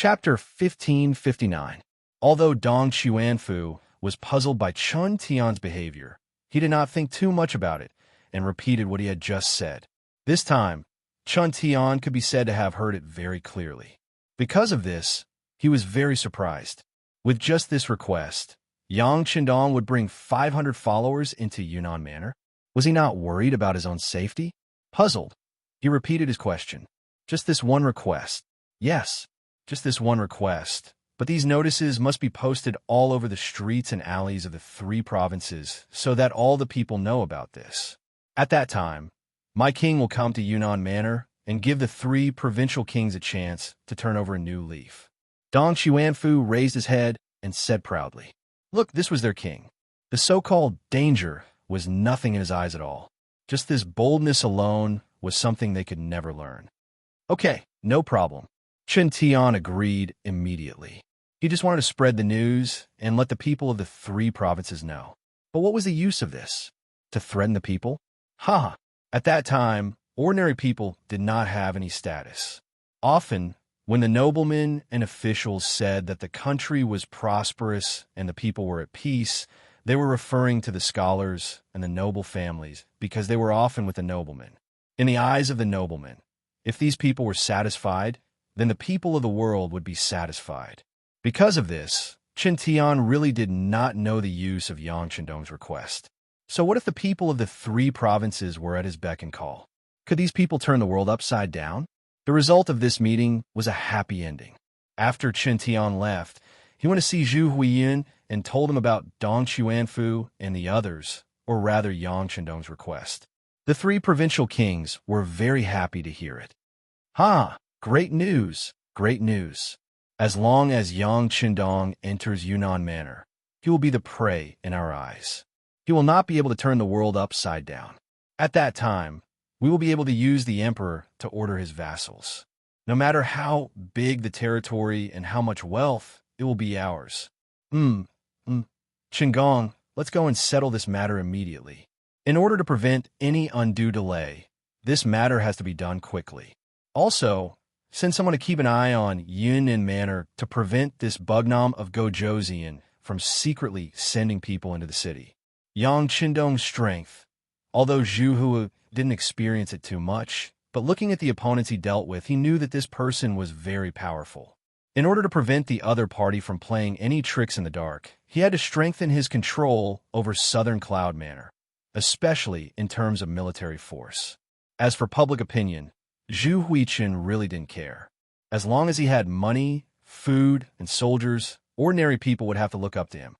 Chapter 1559. Although Dong Xuanfu was puzzled by Chun Tian's behavior, he did not think too much about it and repeated what he had just said. This time, Chun Tian could be said to have heard it very clearly. Because of this, he was very surprised. With just this request, Yang Qindong would bring 500 followers into Yunnan Manor. Was he not worried about his own safety? Puzzled, he repeated his question. Just this one request. Yes, just this one request. But these notices must be posted all over the streets and alleys of the 3 provinces so that all the people know about this. At that time, my king will come to Yunnan Manor and give the 3 provincial kings a chance to turn over a new leaf. Dong Xuanfu raised his head and said proudly, "Look, this was their king." The so-called danger was nothing in his eyes at all. Just this boldness alone was something they could never learn. Okay, no problem. Chen Tian agreed immediately. He just wanted to spread the news and let the people of the 3 provinces know. But what was the use of this? To threaten the people? Ha! At that time, ordinary people did not have any status. Often, when the noblemen and officials said that the country was prosperous and the people were at peace, they were referring to the scholars and the noble families because they were often with the noblemen. In the eyes of the noblemen, if these people were satisfied, then the people of the world would be satisfied. Because of this, Chen Tian really did not know the use of Yang Qindong's request. So what if the people of the 3 provinces were at his beck and call? Could these people turn the world upside down? The result of this meeting was a happy ending. After Chen Tian left, he went to see Zhu Huiyin and told him about Dong Xuanfu and the others, or rather Yang Qindong's request. The 3 provincial kings were very happy to hear it. Ha! Great news! Great news! As long as Yang Qindong enters Yunnan Manor, he will be the prey in our eyes. He will not be able to turn the world upside down. At that time, we will be able to use the emperor to order his vassals. No matter how big the territory and how much wealth, it will be ours. Qinggong, let's go and settle this matter immediately. In order to prevent any undue delay, this matter has to be done quickly. Also, send someone to keep an eye on Yunnan Manor to prevent this Bugnam of Gojoseon from secretly sending people into the city. Yang Qindong's strength, although Zhu Hu didn't experience it too much, but looking at the opponents he dealt with, he knew that this person was very powerful. In order to prevent the other party from playing any tricks in the dark, he had to strengthen his control over Southern Cloud Manor, especially in terms of military force. As for public opinion, Zhu Huichen really didn't care. As long as he had money, food, and soldiers, ordinary people would have to look up to him.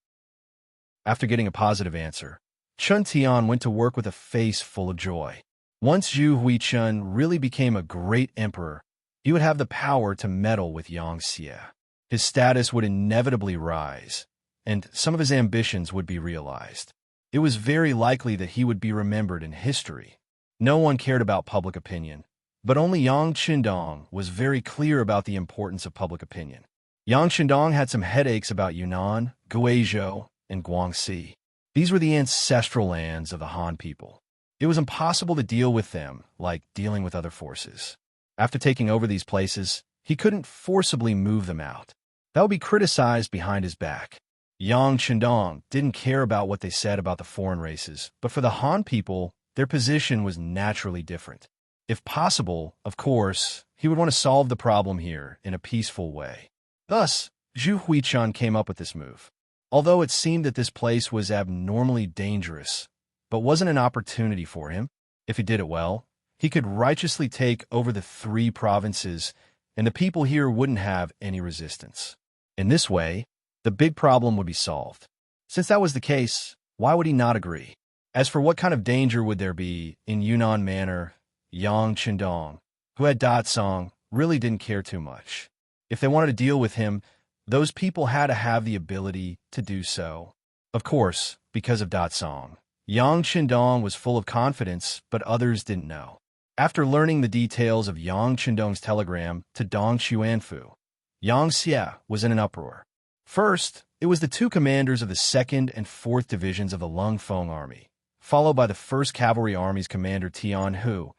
After getting a positive answer, Chun Tian went to work with a face full of joy. Once Zhu Huichen really became a great emperor, he would have the power to meddle with Yang Xie. His status would inevitably rise, and some of his ambitions would be realized. It was very likely that he would be remembered in history. No one cared about public opinion, but only Yang Qindong was very clear about the importance of public opinion. Yang Qindong had some headaches about Yunnan, Guizhou, and Guangxi. These were the ancestral lands of the Han people. It was impossible to deal with them like dealing with other forces. After taking over these places, he couldn't forcibly move them out. That would be criticized behind his back. Yang Qindong didn't care about what they said about the foreign races, but for the Han people, their position was naturally different. If possible, of course, he would want to solve the problem here in a peaceful way. Thus, Zhu Huichen came up with this move. Although it seemed that this place was abnormally dangerous, but wasn't an opportunity for him. If he did it well, he could righteously take over the 3 provinces, and the people here wouldn't have any resistance. In this way, the big problem would be solved. Since that was the case, why would he not agree? As for what kind of danger would there be in Yunnan Manor, Yang Qindong, who had Datsong, really didn't care too much. If they wanted to deal with him, those people had to have the ability to do so. Of course, because of Datsong, Yang Qindong was full of confidence, but others didn't know. After learning the details of Yang Qindong's telegram to Dong Xuanfu, Yang Xie was in an uproar. First, it was the 2 commanders of the 2nd and 4th Divisions of the Lung Feng Army, followed by the 1st Cavalry Army's commander Tian Hu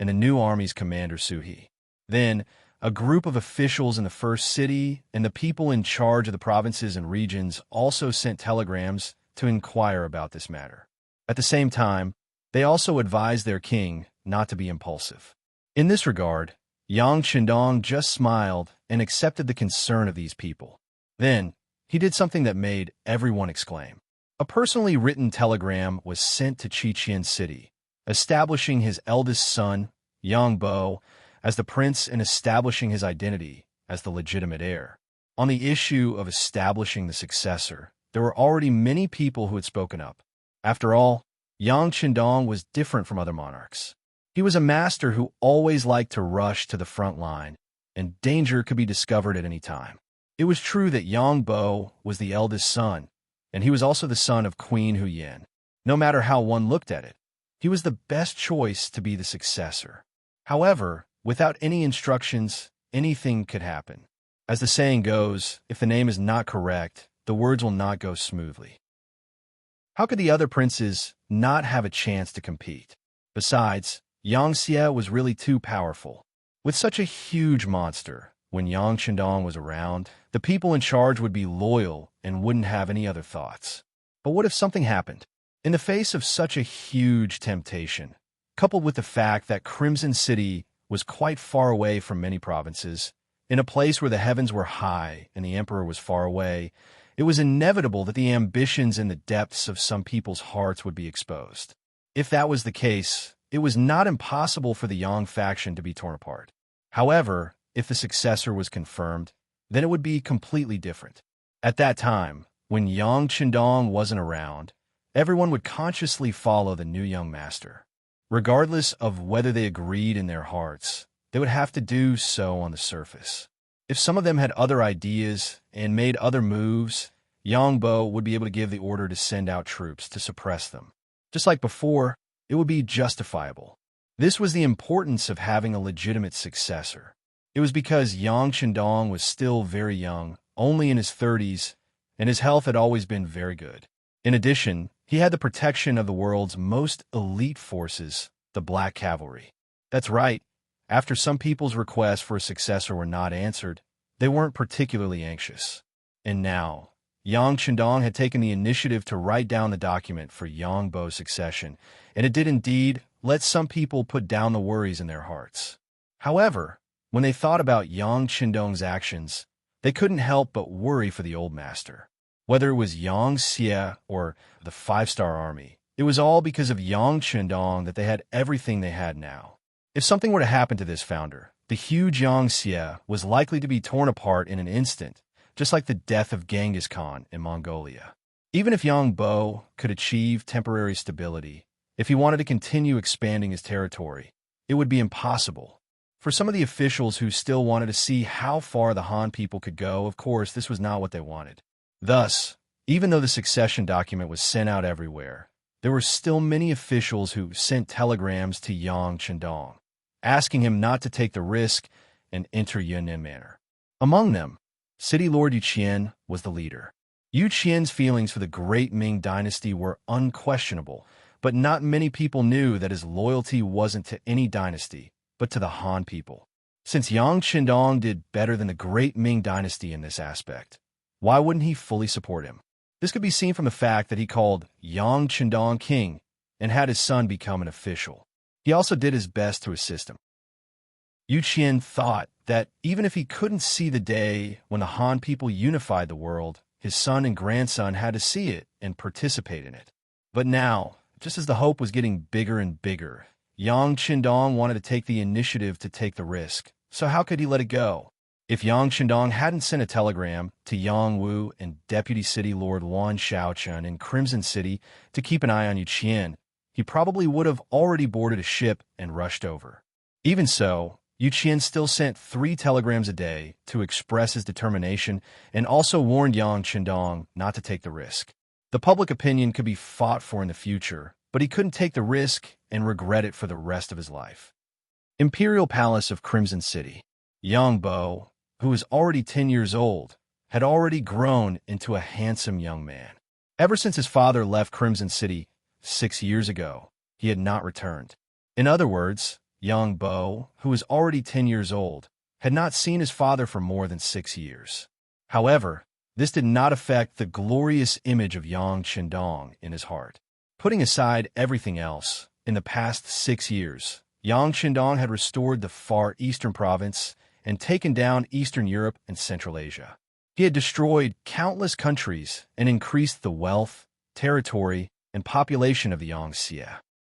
and the new army's commander Su He. Then, A group of officials in the first city and the people in charge of the provinces and regions also sent telegrams to inquire about this matter. At the same time, they also advised their king not to be impulsive. In this regard, Yang Qindong just smiled and accepted the concern of these people. Then, he did something that made everyone exclaim. A personally written telegram was sent to Qiqian City, establishing his eldest son, Yang Bo, as the prince and establishing his identity as the legitimate heir. On the issue of establishing the successor, there were already many people who had spoken up. After all, Yang Qindong was different from other monarchs. He was a master who always liked to rush to the front line, and danger could be discovered at any time. It was true that Yang Bo was the eldest son, and he was also the son of Queen Huyan. No matter how one looked at it, he was the best choice to be the successor. However, without any instructions, anything could happen. As the saying goes, if the name is not correct, the words will not go smoothly. How could the other princes not have a chance to compete? Besides, Yang Xie was really too powerful. With such a huge monster, when Yang Qindong was around, the people in charge would be loyal and wouldn't have any other thoughts. But what if something happened? In the face of such a huge temptation, coupled with the fact that Crimson City was quite far away from many provinces, in a place where the heavens were high and the emperor was far away, it was inevitable that the ambitions in the depths of some people's hearts would be exposed. If that was the case, it was not impossible for the Yang faction to be torn apart. However, if the successor was confirmed, then it would be completely different. At that time, when Yang Qindong wasn't around, everyone would consciously follow the new young master. Regardless of whether they agreed in their hearts, they would have to do so on the surface. If some of them had other ideas and made other moves, Yang Bo would be able to give the order to send out troops to suppress them. Just like before, it would be justifiable. This was the importance of having a legitimate successor. It was because Yang Qindong was still very young, only in his 30s, and his health had always been very good. In addition, he had the protection of the world's most elite forces, the Black Cavalry. That's right, after some people's requests for a successor were not answered, they weren't particularly anxious. And now, Yang Qindong had taken the initiative to write down the document for Yang Bo's succession, and it did indeed let some people put down the worries in their hearts. However, when they thought about Yang Qindong's actions, they couldn't help but worry for the old master. Whether it was Yang Xie or the five-star army, it was all because of Yang Qindong that they had everything they had now. If something were to happen to this founder, the huge Yang Xie was likely to be torn apart in an instant, just like the death of Genghis Khan in Mongolia. Even if Yang Bo could achieve temporary stability, if he wanted to continue expanding his territory, it would be impossible. For some of the officials who still wanted to see how far the Han people could go, of course, this was not what they wanted. Thus, even though the succession document was sent out everywhere, there were still many officials who sent telegrams to Yang Qindong, asking him not to take the risk and enter Yunnan Manor. Among them, City Lord Yu Qian was the leader. Yu Qian's feelings for the great Ming dynasty were unquestionable, but not many people knew that his loyalty wasn't to any dynasty, but to the Han people. Since Yang Qindong did better than the great Ming dynasty in this aspect, why wouldn't he fully support him? This could be seen from the fact that he called Yang Qindong king and had his son become an official. He also did his best to assist him. Yu Qian thought that even if he couldn't see the day when the Han people unified the world, his son and grandson had to see it and participate in it. But now, just as the hope was getting bigger and bigger, Yang Qindong wanted to take the initiative to take the risk. So how could he let it go? If Yang Qindong hadn't sent a telegram to Yang Wu and Deputy City Lord Wan Shaochun in Crimson City to keep an eye on Yu Qian, he probably would have already boarded a ship and rushed over. Even so, Yu Qian still sent 3 telegrams a day to express his determination and also warned Yang Qindong not to take the risk. The public opinion could be fought for in the future, but he couldn't take the risk and regret it for the rest of his life. Imperial Palace of Crimson City. Yang Bo, who was already 10 years old, had already grown into a handsome young man. Ever since his father left Crimson City 6 years ago, he had not returned. In other words, Yang Bo, who was already 10 years old, had not seen his father for more than 6 years. However, this did not affect the glorious image of Yang Qindong in his heart. Putting aside everything else, in the past 6 years, Yang Qindong had restored the far eastern province and taken down Eastern Europe and Central Asia. He had destroyed countless countries and increased the wealth, territory, and population of the Yangtze.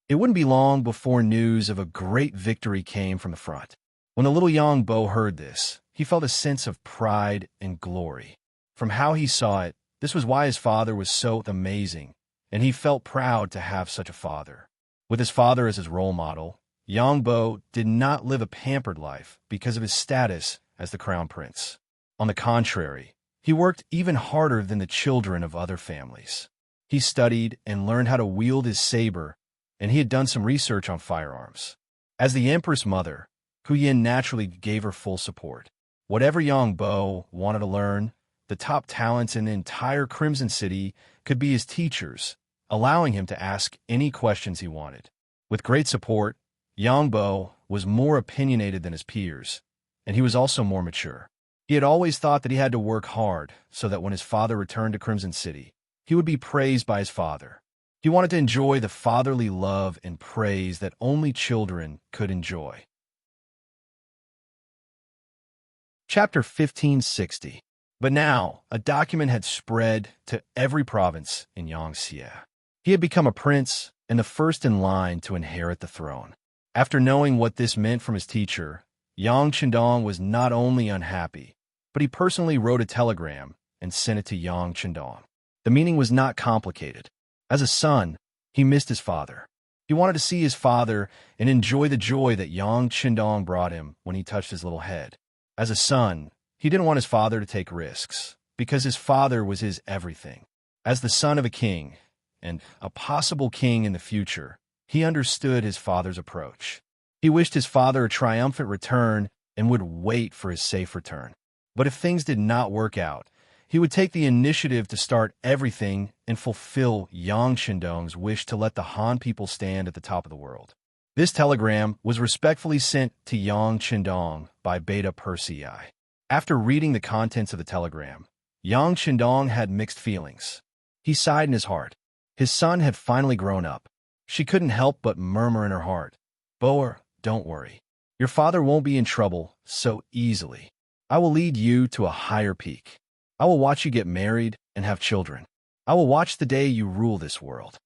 It wouldn't be long before news of a great victory came from the front. When the little Yang Bo heard this, he felt a sense of pride and glory. From how he saw it, this was why his father was so amazing, and he felt proud to have such a father. With his father as his role model, Yang Bo did not live a pampered life because of his status as the crown prince. On the contrary, he worked even harder than the children of other families. He studied and learned how to wield his saber, and he had done some research on firearms. As the empress mother, Hu Yin naturally gave her full support. Whatever Yang Bo wanted to learn, the top talents in the entire Crimson City could be his teachers, allowing him to ask any questions he wanted. With great support, Yang Bo was more opinionated than his peers, and he was also more mature. He had always thought that he had to work hard so that when his father returned to Crimson City, he would be praised by his father. He wanted to enjoy the fatherly love and praise that only children could enjoy. Chapter 1560. But now, a document had spread to every province in Yangtze. He had become a prince and the first in line to inherit the throne. After knowing what this meant from his teacher, Yang Qindong was not only unhappy, but he personally wrote a telegram and sent it to Yang Qindong. The meaning was not complicated. As a son, he missed his father. He wanted to see his father and enjoy the joy that Yang Qindong brought him when he touched his little head. As a son, he didn't want his father to take risks, because his father was his everything. As the son of a king, and a possible king in the future, he understood his father's approach. He wished his father a triumphant return and would wait for his safe return. But if things did not work out, he would take the initiative to start everything and fulfill Yang Qindong's wish to let the Han people stand at the top of the world. This telegram was respectfully sent to Yang Qindong by Beta Persei. After reading the contents of the telegram, Yang Qindong had mixed feelings. He sighed in his heart. His son had finally grown up. She couldn't help but murmur in her heart, "Boer, don't worry. Your father won't be in trouble so easily. I will lead you to a higher peak. I will watch you get married and have children. I will watch the day you rule this world."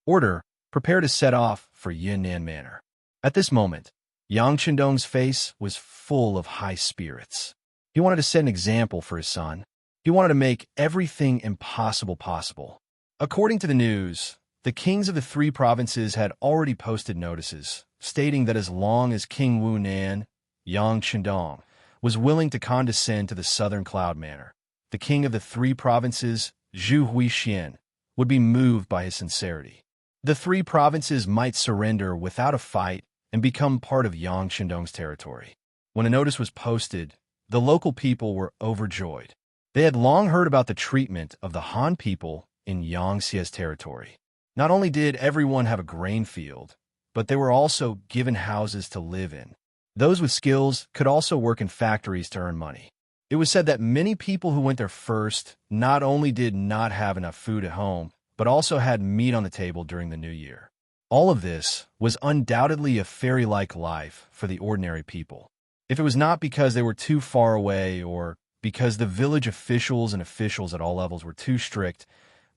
Order, prepare to set off for Yunnan Manor. At this moment, Yang Qindong's face was full of high spirits. He wanted to set an example for his son. He wanted to make everything impossible possible. According to the news, the kings of the 3 provinces had already posted notices, stating that as long as King Wu Nan, Yang Qindong, was willing to condescend to the Southern Cloud Manor, the king of the 3 provinces, Zhu Huixian, would be moved by his sincerity. The 3 provinces might surrender without a fight and become part of Yang Qindong's territory. When a notice was posted, the local people were overjoyed. They had long heard about the treatment of the Han people in Yangtze's territory. Not only did everyone have a grain field, but they were also given houses to live in. Those with skills could also work in factories to earn money. It was said that many people who went there first not only did not have enough food at home, but also had meat on the table during the new year. All of this was undoubtedly a fairy-like life for the ordinary people. If it was not because they were too far away or because the village officials and officials at all levels were too strict,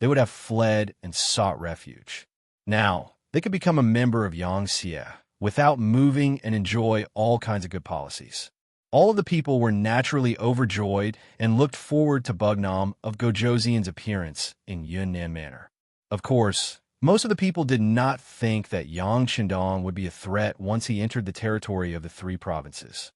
they would have fled and sought refuge. Now, they could become a member of Yangtze without moving and enjoy all kinds of good policies. All of the people were naturally overjoyed and looked forward to Bugnam of Gojoseon's appearance in Yunnan Manor. Of course, most of the people did not think that Yang Qindong would be a threat once he entered the territory of the 3 provinces.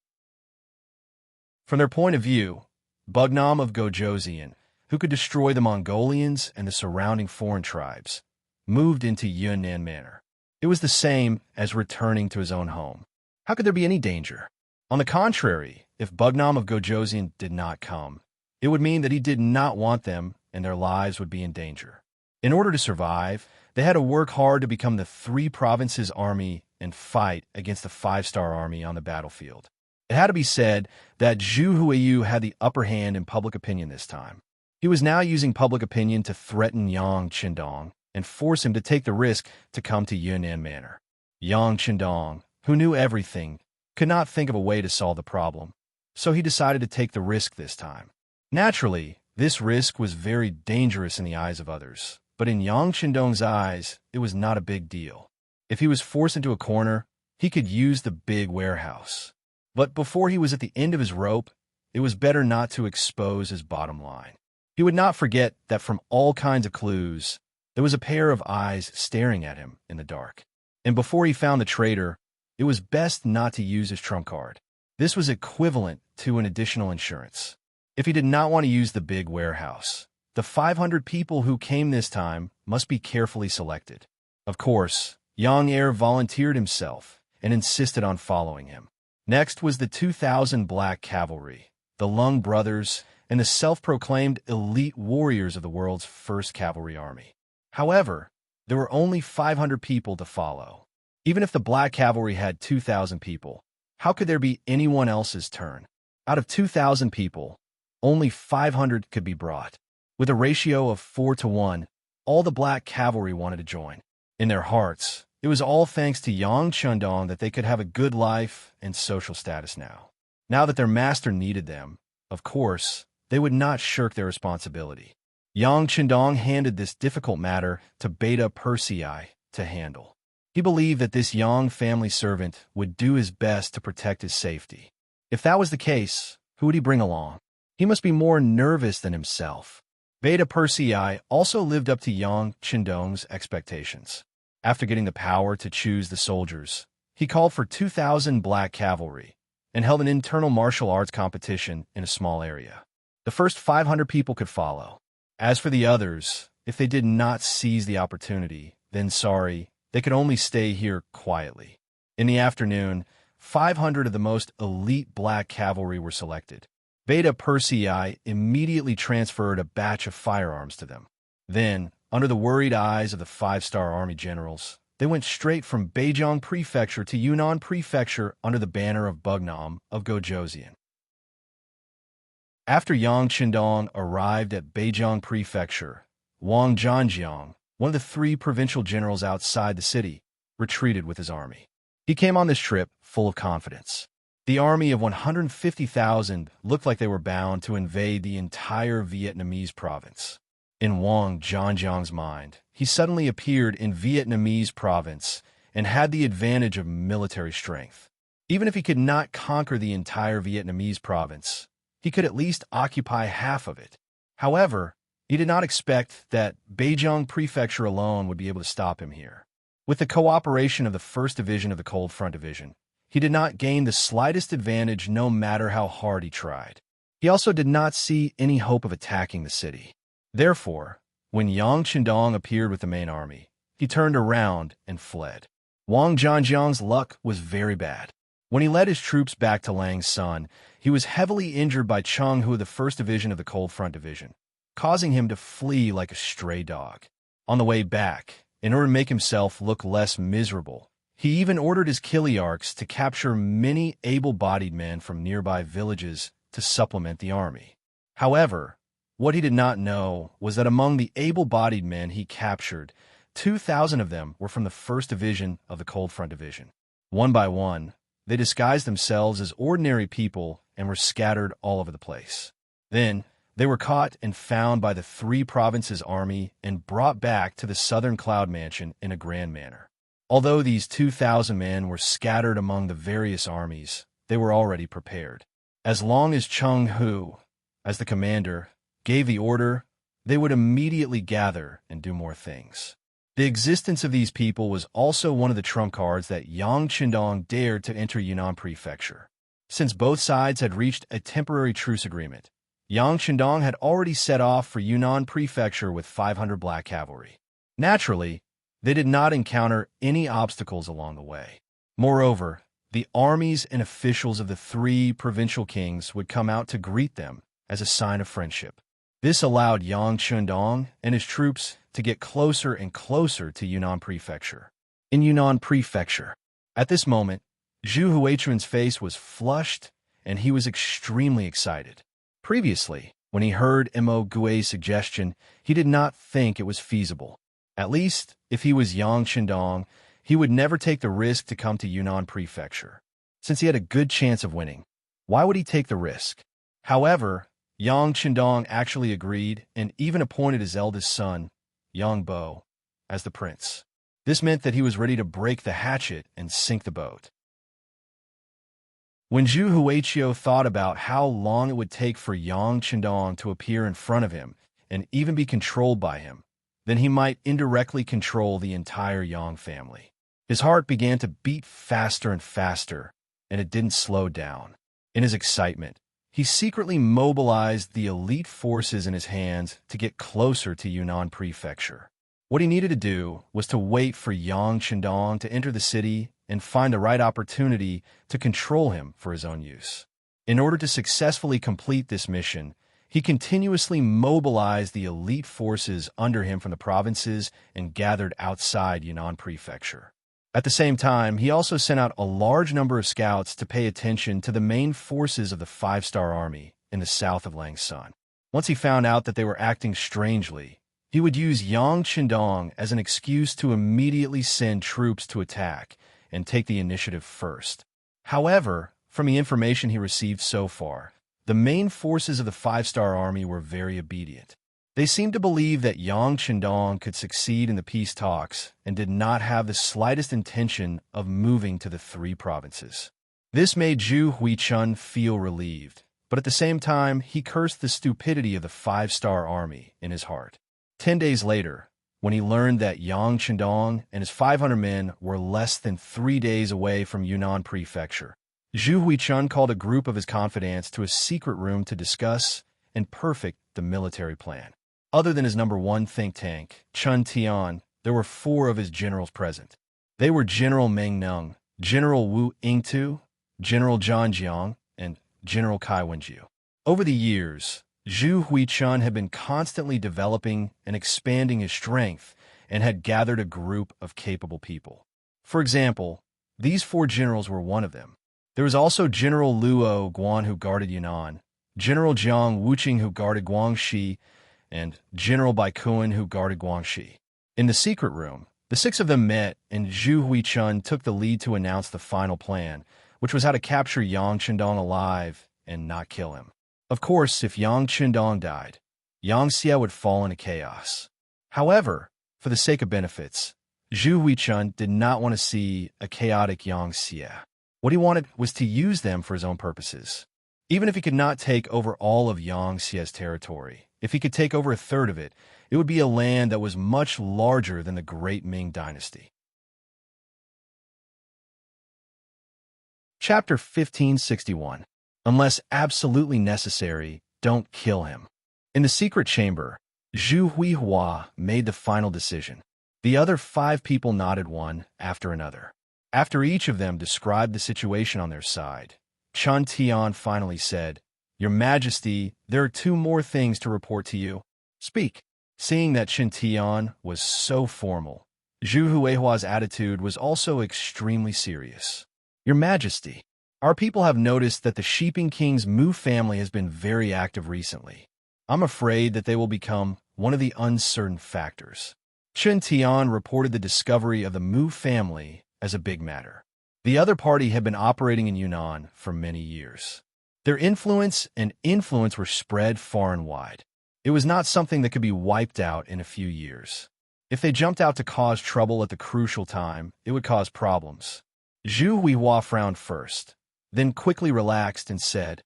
From their point of view, Bugnam of Gojoseon, who could destroy the Mongolians and the surrounding foreign tribes, moved into Yunnan Manor. It was the same as returning to his own home. How could there be any danger? On the contrary, if Bugnam of Gojoseon did not come, it would mean that he did not want them and their lives would be in danger. In order to survive, they had to work hard to become the 3 provinces' army and fight against the 5-star army on the battlefield. It had to be said that Zhu Huiyu had the upper hand in public opinion this time. He was now using public opinion to threaten Yang Qindong and force him to take the risk to come to Yunnan Manor. Yang Qindong, who knew everything, could not think of a way to solve the problem, so he decided to take the risk this time. Naturally, this risk was very dangerous in the eyes of others, but in Yang Qindong's eyes, it was not a big deal. If he was forced into a corner, he could use the big warehouse. But before he was at the end of his rope, it was better not to expose his bottom line. He would not forget that from all kinds of clues, there was a pair of eyes staring at him in the dark. And before he found the traitor, it was best not to use his trump card. This was equivalent to an additional insurance. If he did not want to use the big warehouse, the 500 people who came this time must be carefully selected. Of course, Yang Er volunteered himself and insisted on following him. Next was the 2,000 Black Cavalry, the Lung Brothers, and the self-proclaimed elite warriors of the world's first cavalry army. However, there were only 500 people to follow. Even if the Black Cavalry had 2,000 people, how could there be anyone else's turn? Out of 2,000 people, only 500 could be brought. With a ratio of 4-to-1, all the Black Cavalry wanted to join. In their hearts, it was all thanks to Yang Qindong that they could have a good life and social status now. Now that their master needed them, of course, they would not shirk their responsibility. Yang Qindong handed this difficult matter to Beta Persei to handle. He believed that this Yang family servant would do his best to protect his safety. If that was the case, who would he bring along? He must be more nervous than himself. Beta Persei also lived up to Yang Qindong's expectations. After getting the power to choose the soldiers, he called for 2,000 Black Cavalry and held an internal martial arts competition in a small area. The first 500 people could follow. As for the others, if they did not seize the opportunity, then sorry, they could only stay here quietly. In the afternoon, 500 of the most elite Black Cavalry were selected. Beta Persei immediately transferred a batch of firearms to them. Then, under the worried eyes of the 5-star army generals, they went straight from Beijing Prefecture to Yunnan Prefecture under the banner of Bugnam of Gojoseon. After Yang Qindong arrived at Beijing Prefecture, Wang Zhanjiang, one of the 3 provincial generals outside the city, retreated with his army. He came on this trip full of confidence. The army of 150,000 looked like they were bound to invade the entire Vietnamese province. In Wang Zhanjiang's mind, he suddenly appeared in Vietnamese province and had the advantage of military strength. Even if he could not conquer the entire Vietnamese province, he could at least occupy half of it. However, he did not expect that Beijing Prefecture alone would be able to stop him here. With the cooperation of the 1st Division of the Cold Front Division, he did not gain the slightest advantage no matter how hard he tried. He also did not see any hope of attacking the city. Therefore, when Yang Qindong appeared with the main army, he turned around and fled. Wang Zhanjiang's luck was very bad. When he led his troops back to Lang's Sun, he was heavily injured by Cheng Hu of the 1st Division of the Cold Front Division, causing him to flee like a stray dog. On the way back, in order to make himself look less miserable, he even ordered his Kiliarchs to capture many able-bodied men from nearby villages to supplement the army. However, what he did not know was that among the able-bodied men he captured, 2,000 of them were from the 1st Division of the Cold Front Division. One by one, they disguised themselves as ordinary people and were scattered all over the place. Then, they were caught and found by the 3 provinces' army and brought back to the Southern Cloud Mansion in a grand manner. Although these 2,000 men were scattered among the various armies, they were already prepared. As long as Cheng Hu, as the commander, gave the order, they would immediately gather and do more things. The existence of these people was also one of the trump cards that Yang Qindong dared to enter Yunnan Prefecture. Since both sides had reached a temporary truce agreement, Yang Qindong had already set off for Yunnan Prefecture with 500 Black Cavalry. Naturally, they did not encounter any obstacles along the way. Moreover, the armies and officials of the 3 provincial kings would come out to greet them as a sign of friendship. This allowed Yang Qindong and his troops to get closer and closer to Yunnan Prefecture. In Yunnan Prefecture, at this moment, Zhu Huichuan's face was flushed and he was extremely excited. Previously, when he heard Mo Gui's suggestion, he did not think it was feasible. At least, if he was Yang Qindong, he would never take the risk to come to Yunnan Prefecture. Since he had a good chance of winning, why would he take the risk? However, Yang Qindong actually agreed and even appointed his eldest son, Yang Bo, as the prince. This meant that he was ready to break the hatchet and sink the boat. When Zhu Huiqiu thought about how long it would take for Yang Qindong to appear in front of him and even be controlled by him, then he might indirectly control the entire Yang family. His heart began to beat faster and faster, and it didn't slow down. In his excitement, he secretly mobilized the elite forces in his hands to get closer to Yunnan Prefecture. What he needed to do was to wait for Yang Qindong to enter the city and find the right opportunity to control him for his own use. In order to successfully complete this mission, he continuously mobilized the elite forces under him from the provinces and gathered outside Yunnan Prefecture. At the same time, he also sent out a large number of scouts to pay attention to the main forces of the five-star army in the south of Langsan. Once he found out that they were acting strangely, he would use Yang Qindong as an excuse to immediately send troops to attack and take the initiative first. However, from the information he received so far, the main forces of the five-star army were very obedient. They seemed to believe that Yang Qindong could succeed in the peace talks and did not have the slightest intention of moving to the three provinces. This made Zhu Huichun feel relieved, but at the same time, he cursed the stupidity of the five-star army in his heart. 10 days later, when he learned that Yang Qindong and his 500 men were less than 3 days away from Yunnan Prefecture, Zhu Huichun called a group of his confidants to a secret room to discuss and perfect the military plan. Other than his number one think tank, Chun Tian, there were 4 of his generals present. They were General Meng Nung, General Wu Yingtu, General Zhang Jiang, and General Kai Wenjiu. Over the years, Zhu Huichun had been constantly developing and expanding his strength and had gathered a group of capable people. For example, these 4 generals were one of them. There was also General Luo Guan who guarded Yunnan, General Jiang Wuqing who guarded Guangxi, and General Baikuan who guarded Guangxi. In the secret room, the 6 of them met, and Zhu Huichun took the lead to announce the final plan, which was how to capture Yang Qindong alive and not kill him. Of course, if Yang Qindong died, Yang Xie would fall into chaos. However, for the sake of benefits, Zhu Huichun did not want to see a chaotic Yang Xie. What he wanted was to use them for his own purposes. Even if he could not take over all of Yang Xie's territory, if he could take over a third of it, it would be a land that was much larger than the Great Ming Dynasty. Chapter 1561. Unless absolutely necessary, don't kill him. In the secret chamber, Zhu Huihua made the final decision. The other 5 people nodded one after another. After each of them described the situation on their side, Chun Tian finally said, "Your Majesty, there are 2 more things to report to you." "Speak." Seeing that Chun Tian was so formal, Zhu Huihua's attitude was also extremely serious. "Your Majesty, our people have noticed that the Sheeping King's Mu family has been very active recently. I'm afraid that they will become one of the uncertain factors." Chun Tian reported the discovery of the Mu family as a big matter. The other party had been operating in Yunnan for many years. Their influence were spread far and wide. It was not something that could be wiped out in a few years. If they jumped out to cause trouble at the crucial time, it would cause problems. Zhu Huihua frowned first, then quickly relaxed and said,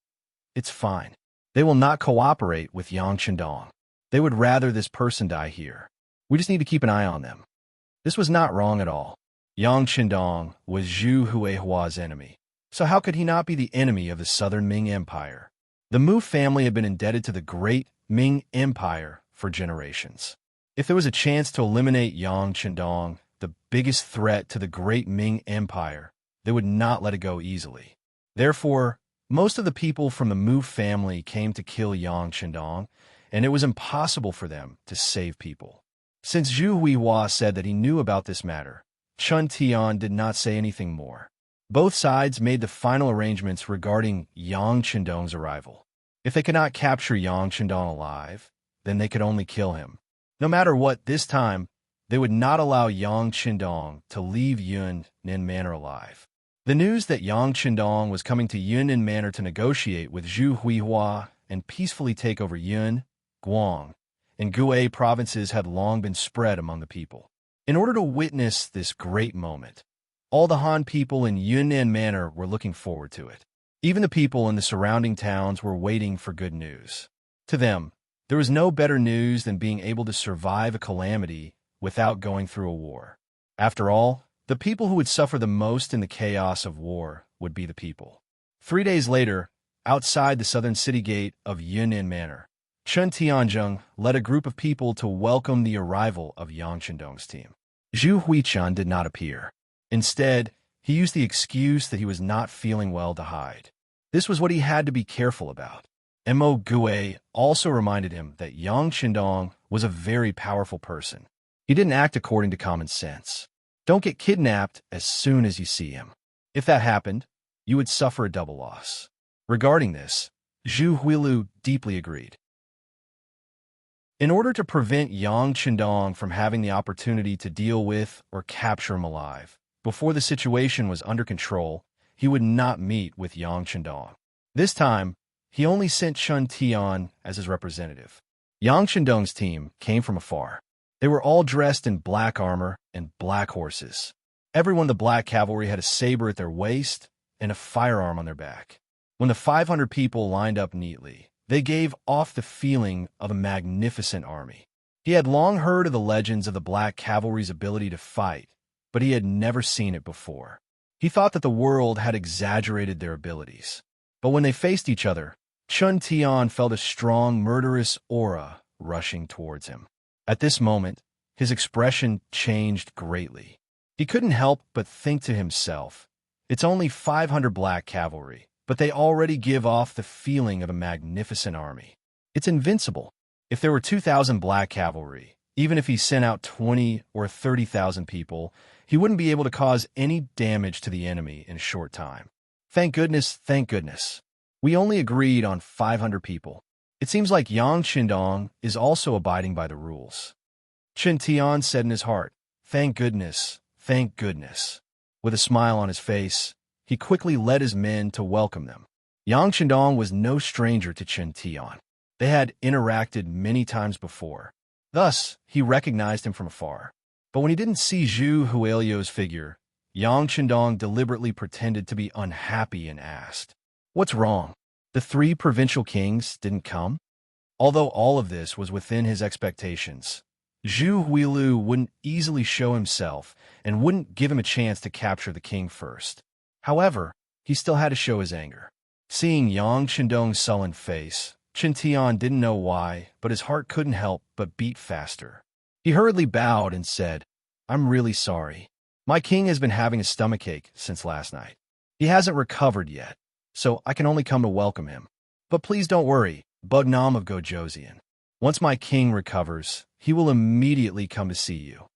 "It's fine. They will not cooperate with Yang Qindong. They would rather this person die here. We just need to keep an eye on them." This was not wrong at all. Yang Qindong was Zhu Huihua's enemy, so how could he not be the enemy of the Southern Ming Empire? The Mu family had been indebted to the Great Ming Empire for generations. If there was a chance to eliminate Yang Qindong, the biggest threat to the Great Ming Empire, they would not let it go easily. Therefore, most of the people from the Mu family came to kill Yang Qindong, and it was impossible for them to save people. Since Zhu Huihua said that he knew about this matter, Chun Tian did not say anything more. Both sides made the final arrangements regarding Yang Chendong's arrival. If they could not capture Yang Chendong alive, then they could only kill him. No matter what, this time, they would not allow Yang Chendong to leave Yunnan Manor alive. The news that Yang Chendong was coming to Yunnan Manor to negotiate with Zhu Huihua and peacefully take over Yun, Guang, and Gue provinces had long been spread among the people. In order to witness this great moment, all the Han people in Yunnan Manor were looking forward to it. Even the people in the surrounding towns were waiting for good news. To them, there was no better news than being able to survive a calamity without going through a war. After all, the people who would suffer the most in the chaos of war would be the people. 3 days later, outside the southern city gate of Yunnan Manor, Chen Tianzheng led a group of people to welcome the arrival of Yang Chendong's team. Zhu Huichan did not appear. Instead, he used the excuse that he was not feeling well to hide. This was what he had to be careful about. Mo Gue also reminded him that Yang Chendong was a very powerful person. He didn't act according to common sense. Don't get kidnapped as soon as you see him. If that happened, you would suffer a double loss. Regarding this, Zhu Huilu deeply agreed. In order to prevent Yang Chendong from having the opportunity to deal with or capture him alive, before the situation was under control, he would not meet with Yang Chendong. This time, he only sent Chen Tian as his representative. Yang Chendong's team came from afar. They were all dressed in black armor and black horses. Everyone in the black cavalry had a saber at their waist and a firearm on their back. When the 500 people lined up neatly, they gave off the feeling of a magnificent army. He had long heard of the legends of the black cavalry's ability to fight, but he had never seen it before. He thought that the world had exaggerated their abilities. But when they faced each other, Chen Tian felt a strong, murderous aura rushing towards him. At this moment, his expression changed greatly. He couldn't help but think to himself, it's only 500 black cavalry, but they already give off the feeling of a magnificent army. It's invincible. If there were 2,000 black cavalry, even if he sent out 20 or 30,000 people, he wouldn't be able to cause any damage to the enemy in a short time. Thank goodness, thank goodness. We only agreed on 500 people. It seems like Yang Chendong is also abiding by the rules. Chen Tian said in his heart, thank goodness, thank goodness. With a smile on his face, he quickly led his men to welcome them. Yang Chendong was no stranger to Chen Tian. They had interacted many times before. Thus, he recognized him from afar. But when he didn't see Zhu Huilio's figure, Yang Chendong deliberately pretended to be unhappy and asked, what's wrong? The 3 provincial kings didn't come? Although all of this was within his expectations, Zhu Huilu wouldn't easily show himself and wouldn't give him a chance to capture the king first. However, he still had to show his anger. Seeing Yang Chendong's sullen face, Chen Tian didn't know why, but his heart couldn't help but beat faster. He hurriedly bowed and said, I'm really sorry. My king has been having a stomachache since last night. He hasn't recovered yet, so I can only come to welcome him. But please don't worry, Bugnam of Gojoseon. Once my king recovers, he will immediately come to see you.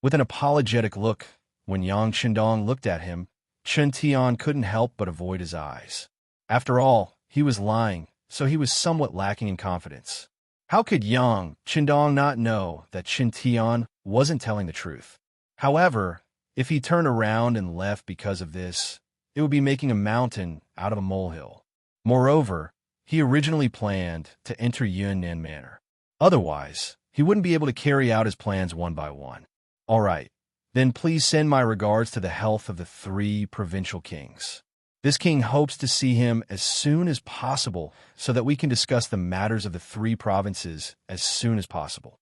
With an apologetic look, when Yang Chendong looked at him, Chen Tian couldn't help but avoid his eyes. After all, he was lying, so he was somewhat lacking in confidence. How could Yang Chendong not know that Chen Tian wasn't telling the truth? However, if he turned around and left because of this, it would be making a mountain out of a molehill. Moreover, he originally planned to enter Yunnan Manor. Otherwise, he wouldn't be able to carry out his plans one by one. All right, then please send my regards to the health of the 3 provincial kings. This king hopes to see him as soon as possible so that we can discuss the matters of the 3 provinces as soon as possible.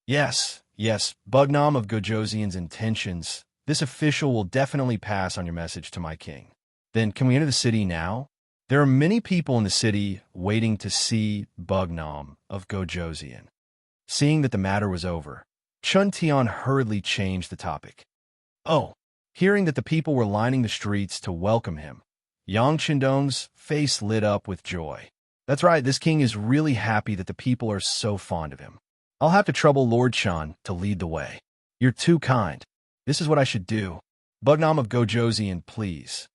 Yes, Bugnam of Gojoseon's intentions. This official will definitely pass on your message to my king. Then can we enter the city now? There are many people in the city waiting to see Bugnam of Gojoseon. Seeing that the matter was over, Chen Tian hurriedly changed the topic. Oh, hearing that the people were lining the streets to welcome him, Yang Chendong's face lit up with joy. That's right, this king is really happy that the people are so fond of him. I'll have to trouble Lord Shan to lead the way. You're too kind. This is what I should do. Bugnam of Gojoseon, please.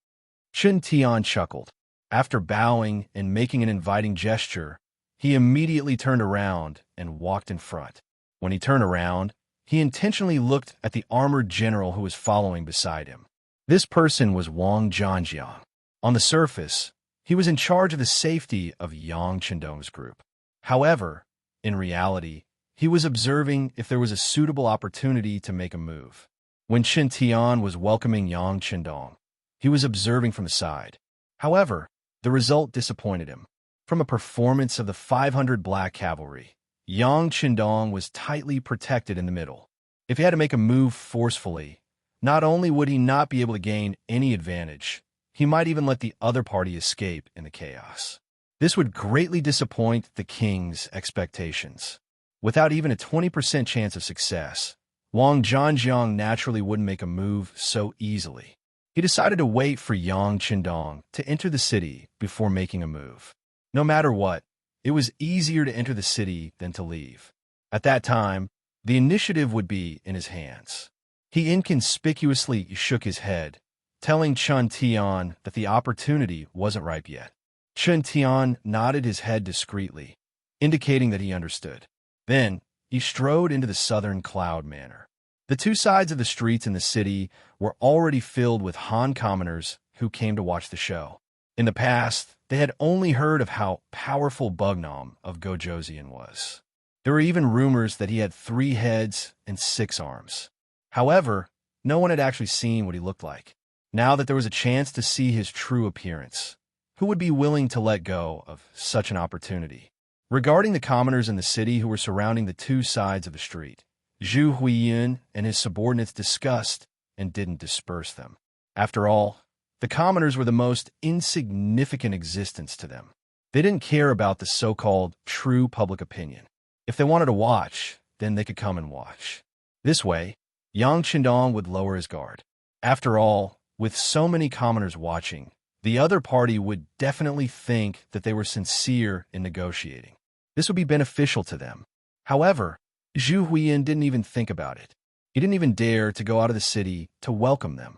Chun Tian chuckled. After bowing and making an inviting gesture, he immediately turned around and walked in front. When he turned around, he intentionally looked at the armored general who was following beside him. This person was Wang Zhanjiang. On the surface, he was in charge of the safety of Yang Chendong's group. However, in reality, he was observing if there was a suitable opportunity to make a move. When Chen Tian was welcoming Yang Chendong, he was observing from the side. However, the result disappointed him. From a performance of the 500 Black Cavalry, Yang Chendong was tightly protected in the middle. If he had to make a move forcefully, not only would he not be able to gain any advantage, he might even let the other party escape in the chaos. This would greatly disappoint the king's expectations. Without even a 20% chance of success, Wang Zhanjiang naturally wouldn't make a move so easily. He decided to wait for Yang Chendong to enter the city before making a move. No matter what, it was easier to enter the city than to leave. At that time, the initiative would be in his hands. He inconspicuously shook his head, telling Chun Tian that the opportunity wasn't ripe yet. Chun Tian nodded his head discreetly, indicating that he understood. Then, he strode into the southern Cloud Manor. The two sides of the streets in the city were already filled with Han commoners who came to watch the show. In the past, they had only heard of how powerful Bugnam of Gojoseon was. There were even rumors that he had 3 heads and 6 arms. However, no one had actually seen what he looked like. Now that there was a chance to see his true appearance, who would be willing to let go of such an opportunity? Regarding the commoners in the city who were surrounding the two sides of the street, Zhu Huiyun and his subordinates discussed and didn't disperse them. After all, the commoners were the most insignificant existence to them. They didn't care about the so-called true public opinion. If they wanted to watch, then they could come and watch. This way, Yang Chendong would lower his guard. After all, with so many commoners watching, the other party would definitely think that they were sincere in negotiating. This would be beneficial to them. However, Zhu Huiyun didn't even think about it. He didn't even dare to go out of the city to welcome them.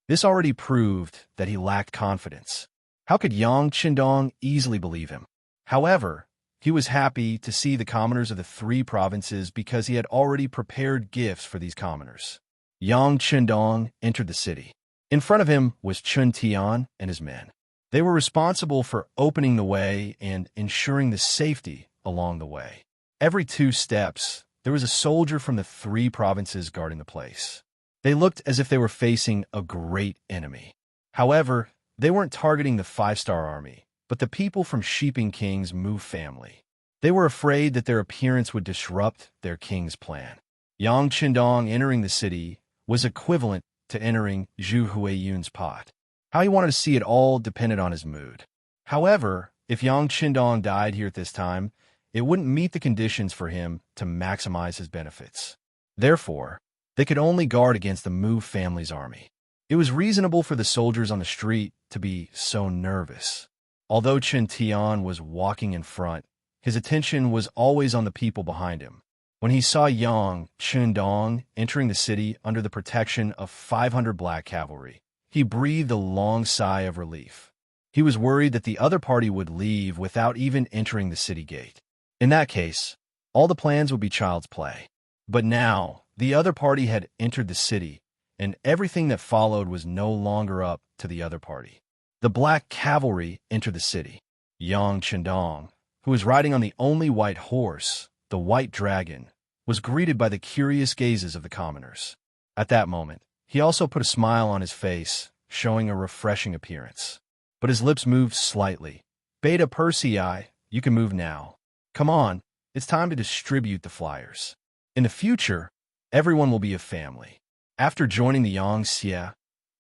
This already proved that he lacked confidence. How could Yang Chendong easily believe him? However, he was happy to see the commoners of the 3 provinces because he had already prepared gifts for these commoners. Yang Chendong entered the city. In front of him was Chun Tian and his men. They were responsible for opening the way and ensuring the safety along the way. Every 2 steps, there was a soldier from the 3 provinces guarding the place. They looked as if they were facing a great enemy. However, they weren't targeting the 5-star army, but the people from Sheeping King's Mu family. They were afraid that their appearance would disrupt their king's plan. Yang Chendong entering the city was equivalent to entering Zhu Huiyun's pot. How he wanted to see it all depended on his mood. However, if Yang Chendong died here at this time, it wouldn't meet the conditions for him to maximize his benefits. Therefore, they could only guard against the Mu family's army. It was reasonable for the soldiers on the street to be so nervous. Although Chen Tian was walking in front, his attention was always on the people behind him. When he saw Yang Chendong entering the city under the protection of 500 Black Cavalry, he breathed a long sigh of relief. He was worried that the other party would leave without even entering the city gate. In that case, all the plans would be child's play. But now, the other party had entered the city, and everything that followed was no longer up to the other party. The Black Cavalry entered the city. Yang Chendong, who was riding on the only white horse, the White Dragon, was greeted by the curious gazes of the commoners. At that moment, he also put a smile on his face, showing a refreshing appearance. But his lips moved slightly. Beta Persei, you can move now. Come on, it's time to distribute the flyers. In the future, everyone will be a family. After joining the Yangxie,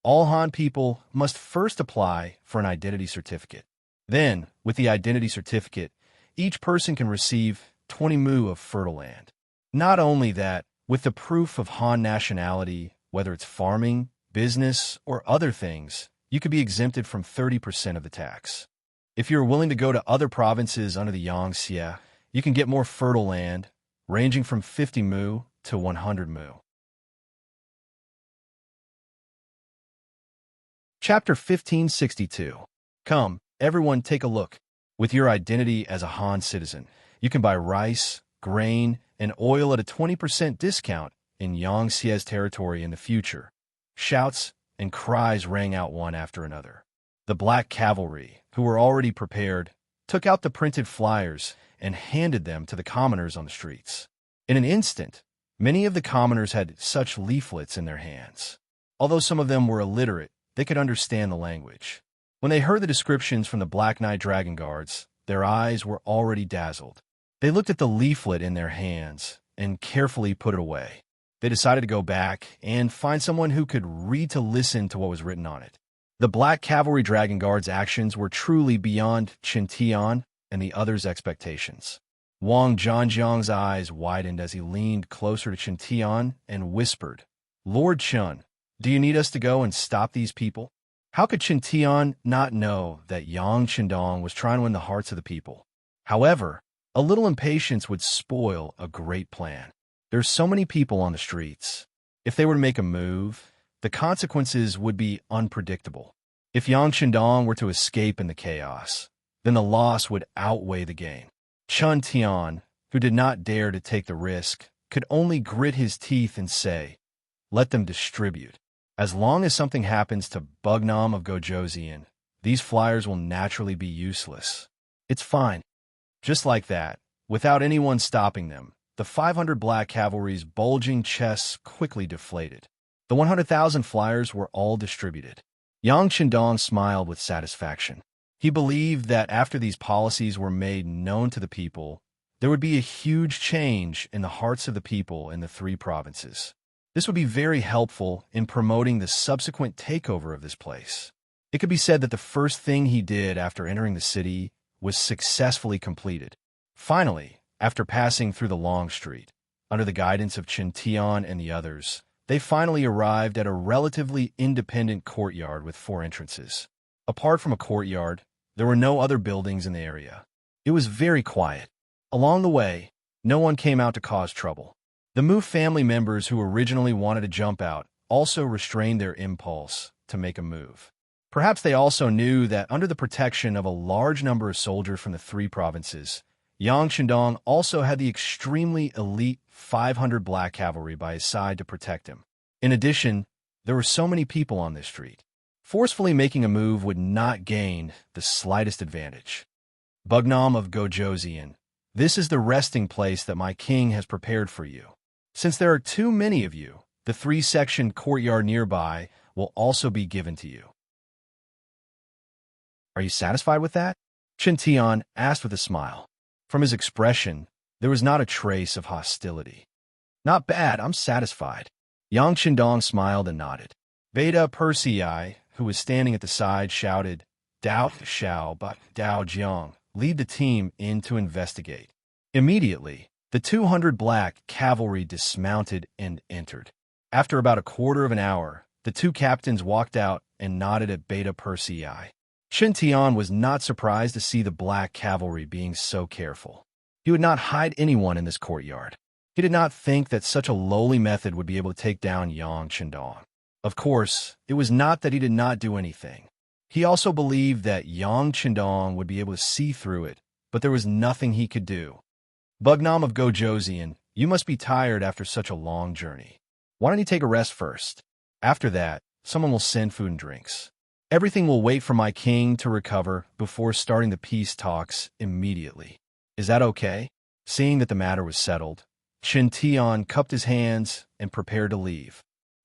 all Han people must first apply for an identity certificate. Then, with the identity certificate, each person can receive 20 mu of fertile land. Not only that, with the proof of Han nationality, whether it's farming, business, or other things, you could be exempted from 30% of the tax. If you're willing to go to other provinces under the Yangxie, you can get more fertile land, ranging from 50 mu to 100 mu. Chapter 1562. Come, everyone take a look. With your identity as a Han citizen, you can buy rice, grain, and oil at a 20% discount in Yangtze's territory in the future. Shouts and cries rang out one after another. The black cavalry, who were already prepared, took out the printed flyers and handed them to the commoners on the streets. In an instant, many of the commoners had such leaflets in their hands. Although some of them were illiterate, they could understand the language. When they heard the descriptions from the Black Knight Dragon Guards, their eyes were already dazzled. They looked at the leaflet in their hands and carefully put it away. They decided to go back and find someone who could read to listen to what was written on it. The Black Cavalry Dragon Guard's actions were truly beyond Qin Tian and the others' expectations. Wang Zhanjiang's eyes widened as he leaned closer to Qin Tian and whispered, "Lord Chun, do you need us to go and stop these people?" How could Qin Tian not know that Yang Qindong was trying to win the hearts of the people? However, a little impatience would spoil a great plan. There's so many people on the streets. If they were to make a move, the consequences would be unpredictable. If Yang Qindong were to escape in the chaos, then the loss would outweigh the gain. Qin Tian, who did not dare to take the risk, could only grit his teeth and say, "Let them distribute. As long as something happens to Bugnam of Gojoseon, these flyers will naturally be useless. It's fine." Just like that, without anyone stopping them, the 500 Black Cavalry's bulging chests quickly deflated. The 100,000 flyers were all distributed. Yang Qindong smiled with satisfaction. He believed that after these policies were made known to the people, there would be a huge change in the hearts of the people in the three provinces. This would be very helpful in promoting the subsequent takeover of this place. It could be said that the first thing he did after entering the city was successfully completed. Finally, after passing through the long street, under the guidance of Qin Tian and the others, they finally arrived at a relatively independent courtyard with 4 entrances. Apart from a courtyard, there were no other buildings in the area. It was very quiet. Along the way, no one came out to cause trouble. The Mu family members who originally wanted to jump out also restrained their impulse to make a move. Perhaps they also knew that under the protection of a large number of soldiers from the 3 provinces, Yang Qindong also had the extremely elite 500 Black Cavalry by his side to protect him. In addition, there were so many people on this street. Forcefully making a move would not gain the slightest advantage. Bugnam of Gojoseon, this is the resting place that my king has prepared for you. Since there are too many of you, the 3-section courtyard nearby will also be given to you. Are you satisfied with that? Qin Tian asked with a smile. From his expression, there was not a trace of hostility. Not bad, I'm satisfied. Yang Qindong smiled and nodded. Beta Persei, who was standing at the side, shouted, "Dao Xiao but Dao Jiang, lead the team in to investigate." Immediately, the 200 Black Cavalry dismounted and entered. After about a quarter of an hour, the 2 captains walked out and nodded at Beta Persei. Qin Tian was not surprised to see the Black Cavalry being so careful. He would not hide anyone in this courtyard. He did not think that such a lowly method would be able to take down Yang Qindong. Of course, it was not that he did not do anything. He also believed that Yang Qindong would be able to see through it, but there was nothing he could do. Bugnam of Gojoseon, you must be tired after such a long journey. Why don't you take a rest first? After that, someone will send food and drinks. Everything will wait for my king to recover before starting the peace talks immediately. Is that okay? Seeing that the matter was settled, Qin Tian cupped his hands and prepared to leave.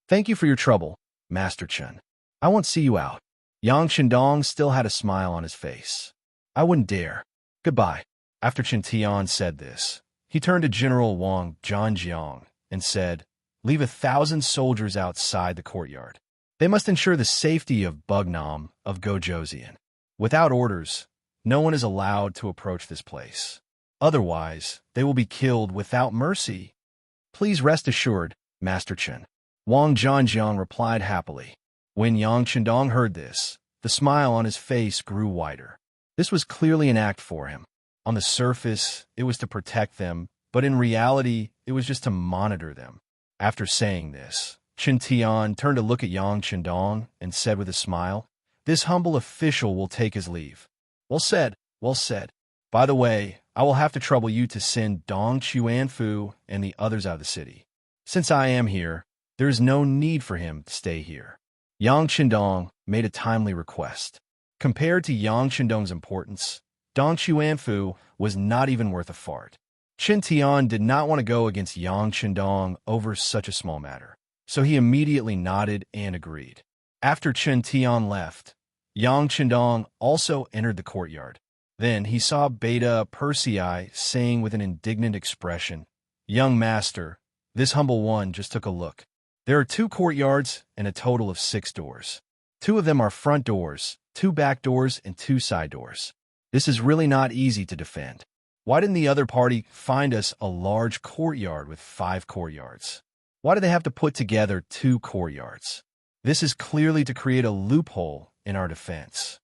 Thank you for your trouble, Master Chen. I won't see you out. Yang Qindong still had a smile on his face. I wouldn't dare. Goodbye. After Qin Tian said this, he turned to General Wang Zhanjiang and said, "Leave 1,000 soldiers outside the courtyard. They must ensure the safety of Bugnam of Gojoseon. Without orders, no one is allowed to approach this place. Otherwise, they will be killed without mercy." "Please rest assured, Master Chen," Wang Zhanjiang replied happily. When Yang Qindong heard this, the smile on his face grew wider. This was clearly an act for him. On the surface, it was to protect them, but in reality, it was just to monitor them. After saying this, Qin Tian turned to look at Yang Qindong and said with a smile, This humble official will take his leave. Well said, well said. By the way, I will have to trouble you to send Dong Chuanfu and the others out of the city. Since I am here, there is no need for him to stay here. Yang Qindong made a timely request. Compared to Yang Qindong's importance, Dong Chuanfu was not even worth a fart. Qin Tian did not want to go against Yang Qindong over such a small matter, so he immediately nodded and agreed. After Qin Tian left, Yang Qindong also entered the courtyard. Then he saw Beta Persei saying with an indignant expression, "Young master, this humble one just took a look. There are 2 courtyards and a total of 6 doors. 2 of them are front doors, 2 back doors, and 2 side doors. This is really not easy to defend. Why didn't the other party find us a large courtyard with 5 courtyards? Why do they have to put together 2 courtyards? This is clearly to create a loophole in our defense."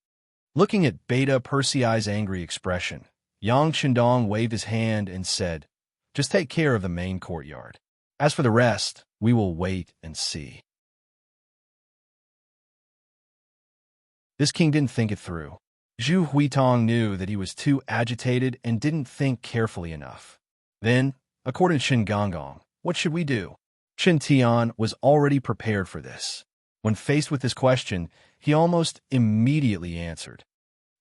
Looking at Beta Persei's angry expression, Yang Qindong waved his hand and said, "Just take care of the main courtyard. As for the rest, we will wait and see." This king didn't think it through. Zhu Huitong knew that he was too agitated and didn't think carefully enough. Then, according to Qin Gongong, what should we do? Qin Tian was already prepared for this. When faced with this question, he almost immediately answered,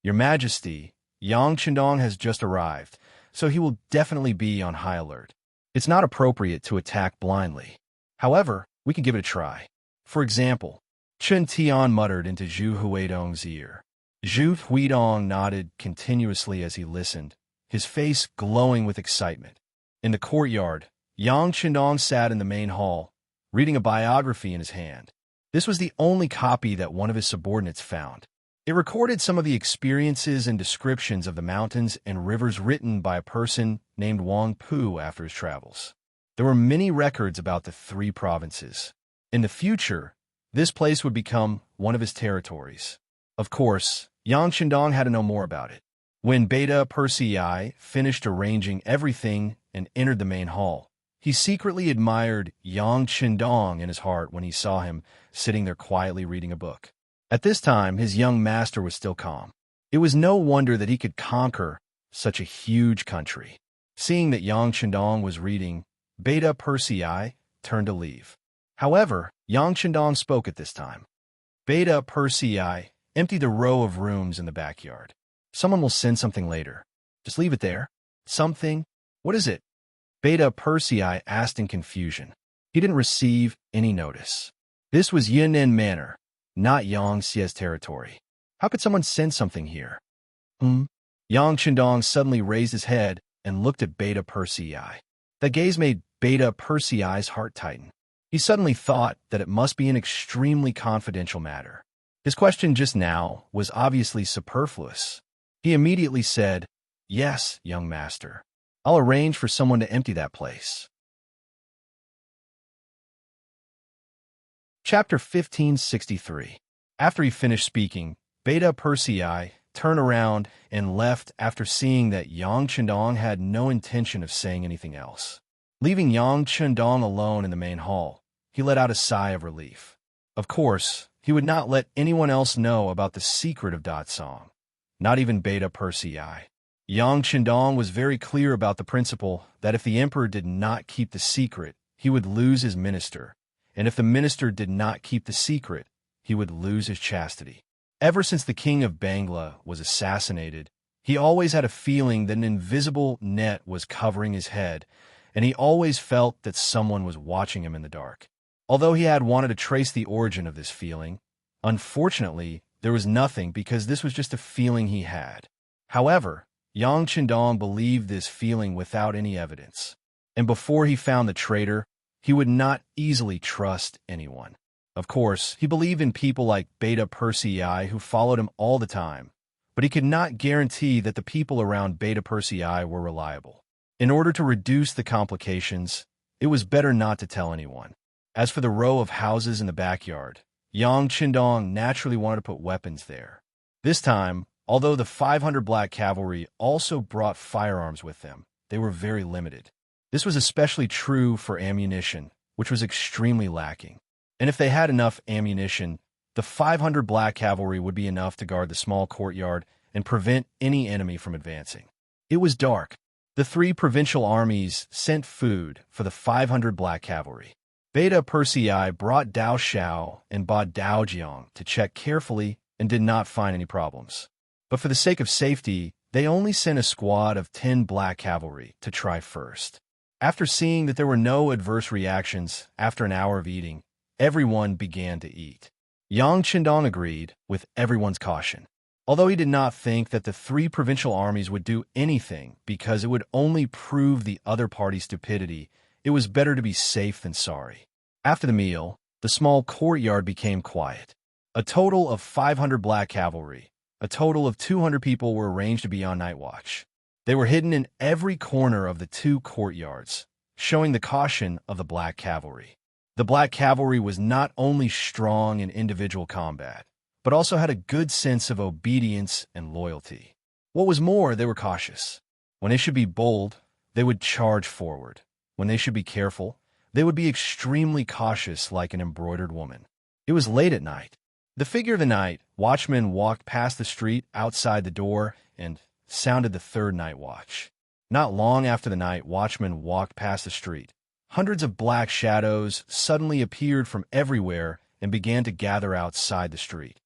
"Your Majesty, Yang Qindong has just arrived, so he will definitely be on high alert. It's not appropriate to attack blindly. However, we can give it a try. For example," Qin Tian muttered into Zhu Huitong's ear. Zhu Huitong nodded continuously as he listened, his face glowing with excitement. In the courtyard, Yang Qindong sat in the main hall, reading a biography in his hand. This was the only copy that one of his subordinates found. It recorded some of the experiences and descriptions of the mountains and rivers written by a person named Wang Pu after his travels. There were many records about the 3 provinces. In the future, this place would become one of his territories. Of course, Yang Qindong had to know more about it. When Beta Persei finished arranging everything and entered the main hall, he secretly admired Yang Qindong in his heart when he saw him sitting there quietly reading a book. At this time, his young master was still calm. It was no wonder that he could conquer such a huge country. Seeing that Yang Qindong was reading, Beta Persei turned to leave. However, Yang Qindong spoke at this time. Beta Persei emptied the row of rooms in the backyard. "Someone will send something later. Just leave it there." "Something? What is it?" Beta Persei asked in confusion. He didn't receive any notice. This was Yunnan Manor, not Yang Xie's territory. How could someone send something here? Yang Qindong suddenly raised his head and looked at Beta Persei. That gaze made Beta Persei's heart tighten. He suddenly thought that it must be an extremely confidential matter. His question just now was obviously superfluous. He immediately said, "Yes, young master. I'll arrange for someone to empty that place." Chapter 1563. After he finished speaking, Beta Persei turned around and left after seeing that Yang Qindong had no intention of saying anything else. Leaving Yang Qindong alone in the main hall, he let out a sigh of relief. Of course, he would not let anyone else know about the secret of Dot Song, not even Beta Persei. Yang Qindong was very clear about the principle that if the emperor did not keep the secret, he would lose his minister, and if the minister did not keep the secret, he would lose his chastity. Ever since the king of Bangla was assassinated, he always had a feeling that an invisible net was covering his head, and he always felt that someone was watching him in the dark. Although he had wanted to trace the origin of this feeling, unfortunately, there was nothing because this was just a feeling he had. However, Yang Qindong believed this feeling without any evidence, and before he found the traitor, he would not easily trust anyone. Of course, he believed in people like Beta Persei who followed him all the time, but he could not guarantee that the people around Beta Persei were reliable. In order to reduce the complications, it was better not to tell anyone. As for the row of houses in the backyard, Yang Qindong naturally wanted to put weapons there. This time, although the 500 black cavalry also brought firearms with them, they were very limited. This was especially true for ammunition, which was extremely lacking. And if they had enough ammunition, the 500 black cavalry would be enough to guard the small courtyard and prevent any enemy from advancing. It was dark. The three provincial armies sent food for the 500 black cavalry. Beta Persei brought Dao Xiao and Ba Daojiang to check carefully and did not find any problems. But for the sake of safety, they only sent a squad of 10 black cavalry to try first. After seeing that there were no adverse reactions after an hour of eating, everyone began to eat. Yang Qindong agreed with everyone's caution. Although he did not think that the three provincial armies would do anything because it would only prove the other party's stupidity, it was better to be safe than sorry. After the meal, the small courtyard became quiet. A total of 500 black cavalry, a total of 200 people were arranged to be on night watch. They were hidden in every corner of the two courtyards, showing the caution of the black cavalry. The black cavalry was not only strong in individual combat, but also had a good sense of obedience and loyalty. What was more, they were cautious. When they should be bold, they would charge forward. When they should be careful, they would be extremely cautious like an embroidered woman. It was late at night. The figure of the night watchman walked past the street outside the door and sounded the third night watch. Not long after the night watchman walked past the street, hundreds of black shadows suddenly appeared from everywhere and began to gather outside the street.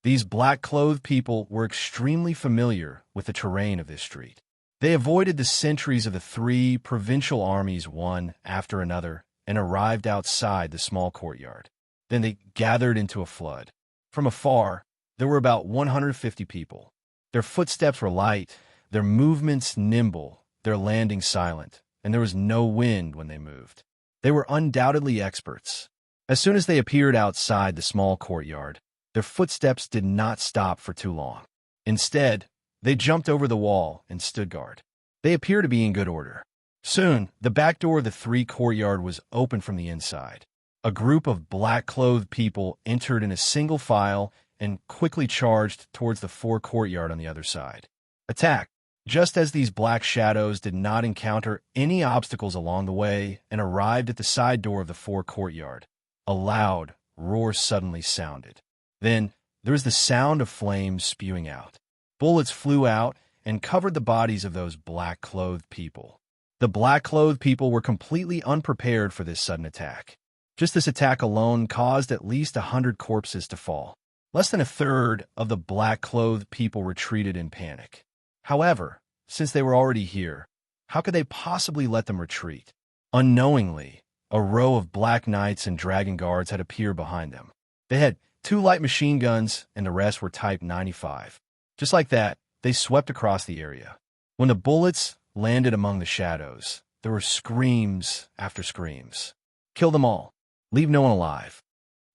These black-clothed people were extremely familiar with the terrain of this street. They avoided the sentries of the three provincial armies one after another and arrived outside the small courtyard. Then they gathered into a flood. From afar, there were about 150 people. Their footsteps were light, their movements nimble, their landing silent, and there was no wind when they moved. They were undoubtedly experts. As soon as they appeared outside the small courtyard, their footsteps did not stop for too long. Instead, they jumped over the wall and stood guard. They appeared to be in good order. Soon, the back door of the three courtyard was open from the inside. A group of black-clothed people entered in a single file and quickly charged towards the four courtyard on the other side. Attack! Just as these black shadows did not encounter any obstacles along the way and arrived at the side door of the four courtyard, a loud roar suddenly sounded. Then, there was the sound of flames spewing out. Bullets flew out and covered the bodies of those black-clothed people. The black-clothed people were completely unprepared for this sudden attack. Just this attack alone caused at least 100 corpses to fall. Less than a third of the black-clothed people retreated in panic. However, since they were already here, how could they possibly let them retreat? Unknowingly, a row of black knights and dragon guards had appeared behind them. They had 2 light machine guns, and the rest were Type 95. Just like that, they swept across the area. When the bullets landed among the shadows, there were screams after screams. Kill them all. Leave no one alive.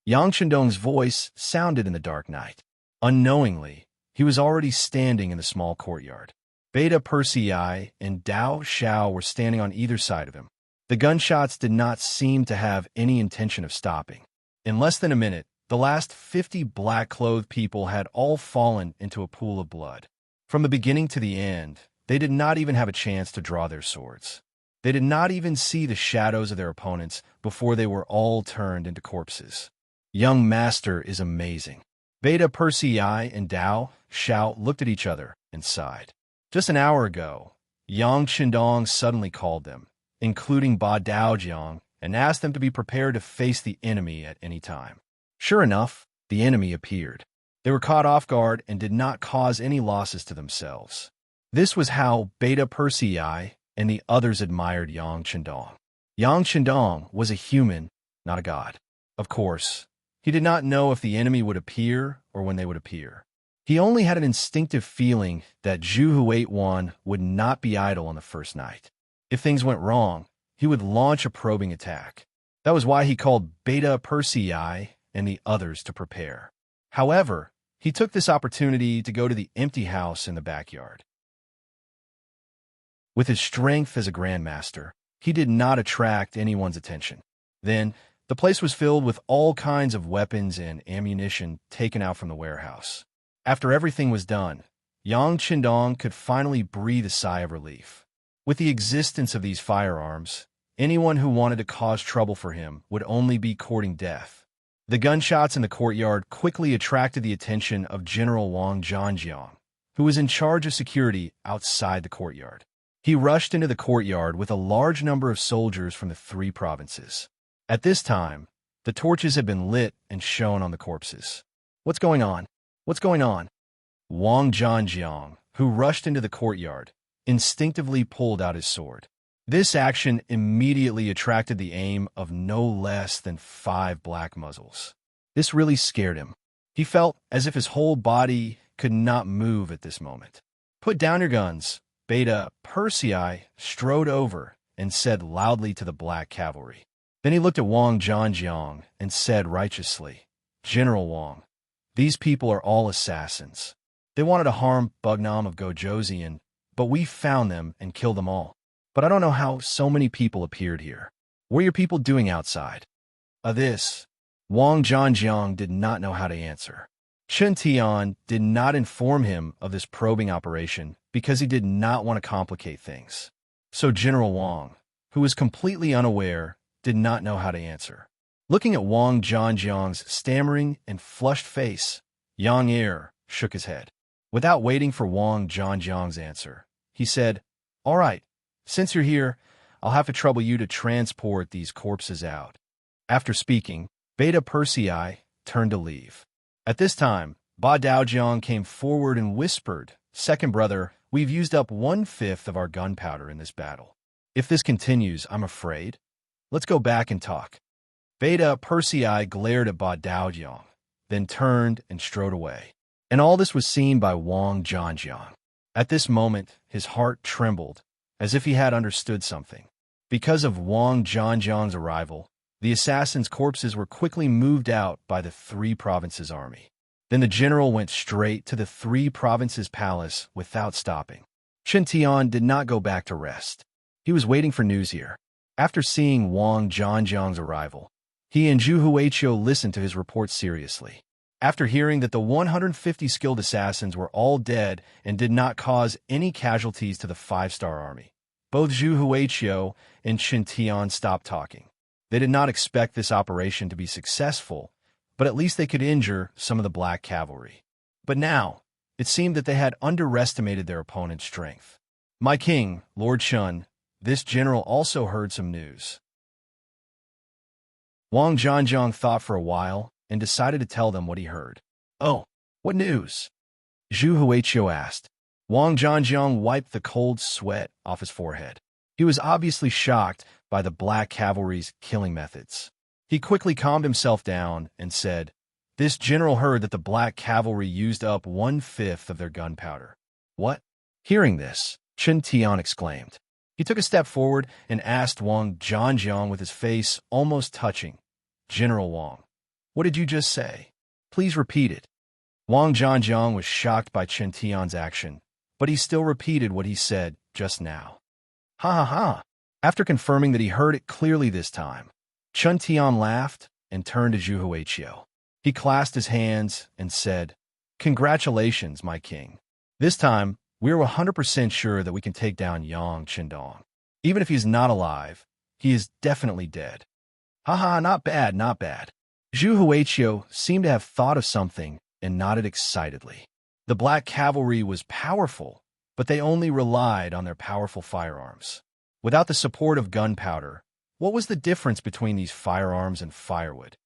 Yang Qindong's voice sounded in the dark night. Unknowingly, he was already standing in the small courtyard. Beta Persei and Dao Xiao were standing on either side of him. The gunshots did not seem to have any intention of stopping. In less than a minute, the last 50 black-clothed people had all fallen into a pool of blood. From the beginning to the end, they did not even have a chance to draw their swords. They did not even see the shadows of their opponents before they were all turned into corpses. Young Master is amazing. Beta Persei and Dao Xiao looked at each other and sighed. Just an hour ago, Yang Qindong suddenly called them, including Ba Daojiang, and asked them to be prepared to face the enemy at any time. Sure enough, the enemy appeared. They were caught off guard and did not cause any losses to themselves. This was how Beta Persei and the others admired Yang Qindong. Yang Qindong was a human, not a god. Of course, he did not know if the enemy would appear or when they would appear. He only had an instinctive feeling that Zhu Hu 81 would not be idle on the first night. If things went wrong, he would launch a probing attack. That was why he called Beta Persei and the others to prepare. However, he took this opportunity to go to the empty house in the backyard. With his strength as a grandmaster, he did not attract anyone's attention. Then, the place was filled with all kinds of weapons and ammunition taken out from the warehouse. After everything was done, Yang Qindong could finally breathe a sigh of relief. With the existence of these firearms, anyone who wanted to cause trouble for him would only be courting death. The gunshots in the courtyard quickly attracted the attention of General Wang Zhanjiang, who was in charge of security outside the courtyard. He rushed into the courtyard with a large number of soldiers from the 3 provinces. At this time, the torches had been lit and shone on the corpses. "What's going on? What's going on?" Wang Zhanjiang, who rushed into the courtyard, instinctively pulled out his sword. This action immediately attracted the aim of no less than 5 black muzzles. This really scared him. He felt as if his whole body could not move at this moment. "Put down your guns." Beta Persei strode over and said loudly to the black cavalry. Then he looked at Wang Zhanjiang and said righteously, "General Wang, these people are all assassins. They wanted to harm Bugnam of Gojoseon, but we found them and killed them all. But I don't know how so many people appeared here. What are your people doing outside?" This, Wang Zhanjiang did not know how to answer. Chen Tian did not inform him of this probing operation because he did not want to complicate things. So General Wang, who was completely unaware, did not know how to answer. Looking at Wang Zhanjiang's stammering and flushed face, Yang Er shook his head. Without waiting for Wang Zhanjiang's answer, he said, "All right, since you're here, I'll have to trouble you to transport these corpses out." After speaking, Beta Persei turned to leave. At this time, Ba Daojiang came forward and whispered, "Second brother, we've used up 1/5 of our gunpowder in this battle. If this continues, I'm afraid. Let's go back and talk." Beta Persei glared at Ba Daojiang, then turned and strode away. And all this was seen by Wang Zhanjiang. At this moment, his heart trembled, as if he had understood something. Because of Wang Zhanjiang's arrival, the assassins' corpses were quickly moved out by the 3 provinces' army. Then the general went straight to the 3 provinces' palace without stopping. Chen Tian did not go back to rest. He was waiting for news here. After seeing Wang Zhanjiang's arrival, he and Zhu Huiqiu listened to his report seriously. After hearing that the 150 skilled assassins were all dead and did not cause any casualties to the 5-star army, both Zhu Huiqiu and Chen Tian stopped talking. They did not expect this operation to be successful, but at least they could injure some of the black cavalry. But now, it seemed that they had underestimated their opponent's strength. "My king, Lord Chun, this general also heard some news." Wang Zhanjiang thought for a while and decided to tell them what he heard. "Oh, what news?" Zhu Huiqiu asked. Wang Zhanjiang wiped the cold sweat off his forehead. He was obviously shocked by the black cavalry's killing methods. He quickly calmed himself down and said, "This general heard that the black cavalry used up 1/5 of their gunpowder." "What?" Hearing this, Chen Tian exclaimed. He took a step forward and asked Wang Zhanjiang with his face almost touching, "General Wang, what did you just say? Please repeat it." Wang Zhanjiang was shocked by Chen Tian's action, but he still repeated what he said just now. "Ha ha ha." After confirming that he heard it clearly this time, Chen Tian laughed and turned to Zhu Huiqiu. He clasped his hands and said, "Congratulations, my king. This time, we're 100% sure that we can take down Yang Qindong. Even if he's not alive, he is definitely dead." "Ha ha, not bad, not bad." Zhu Huiqiu seemed to have thought of something and nodded excitedly. The black cavalry was powerful, but they only relied on their powerful firearms. Without the support of gunpowder, what was the difference between these firearms and firewood?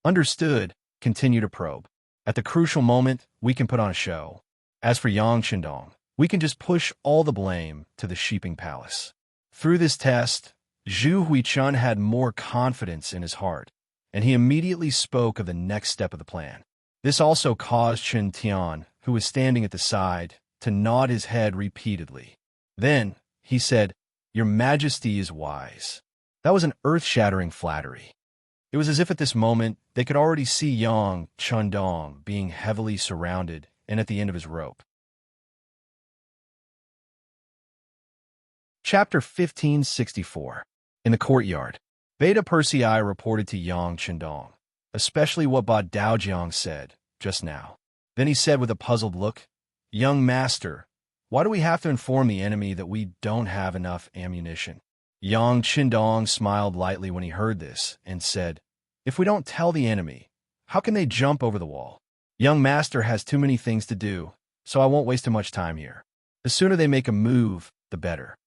"Understood. Continue to probe. At the crucial moment, we can put on a show. As for Yang Qindong, we can just push all the blame to the Sheeping Palace." Through this test, Zhu Huichun had more confidence in his heart, and he immediately spoke of the next step of the plan. This also caused Chen Tian, who was standing at the side, to nod his head repeatedly. Then, he said, "Your Majesty is wise." That was an earth-shattering flattery. It was as if at this moment they could already see Yang Qindong being heavily surrounded and at the end of his rope. Chapter 1564. In the courtyard, Beta Persei reported to Yang Qindong, especially what Ba Daojiang said just now. Then he said with a puzzled look, "Young master, why do we have to inform the enemy that we don't have enough ammunition?" Yang Qindong smiled lightly when he heard this and said, "If we don't tell the enemy, How can they jump over the wall? Young master has too many things to do, so I won't waste too much time here. The sooner they make a move, the better.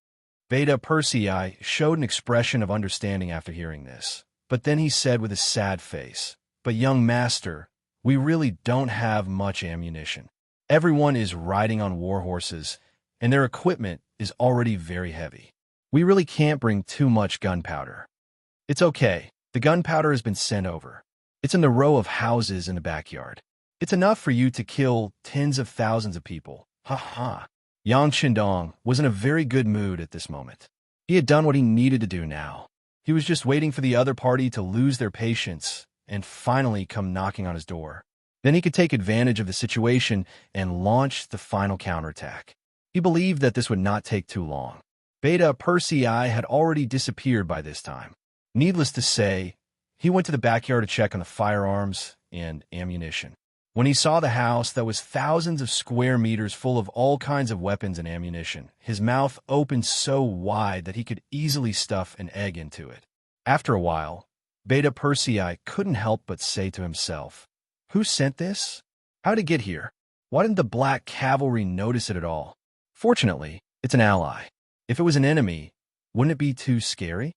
Beta Persei showed an expression of understanding after hearing this, but then he said with a sad face, "But young master, we really don't have much ammunition. Everyone is riding on war horses, and their equipment is already very heavy. We really can't bring too much gunpowder." "It's okay. The gunpowder has been sent over. It's in the row of houses in the backyard. It's enough for you to kill tens of thousands of people. Ha ha." Yang Qindong was in a very good mood at this moment. He had done what he needed to do now. He was just waiting for the other party to lose their patience and finally come knocking on his door. Then he could take advantage of the situation and launch the final counterattack. He believed that this would not take too long. Beta Persei had already disappeared by this time. Needless to say, he went to the backyard to check on the firearms and ammunition. When he saw the house that was thousands of square meters full of all kinds of weapons and ammunition, his mouth opened so wide that he could easily stuff an egg into it. After a while, Beta Persei couldn't help but say to himself, "Who sent this? How did it get here? Why didn't the black cavalry notice it at all? Fortunately, it's an ally. If it was an enemy, wouldn't it be too scary?"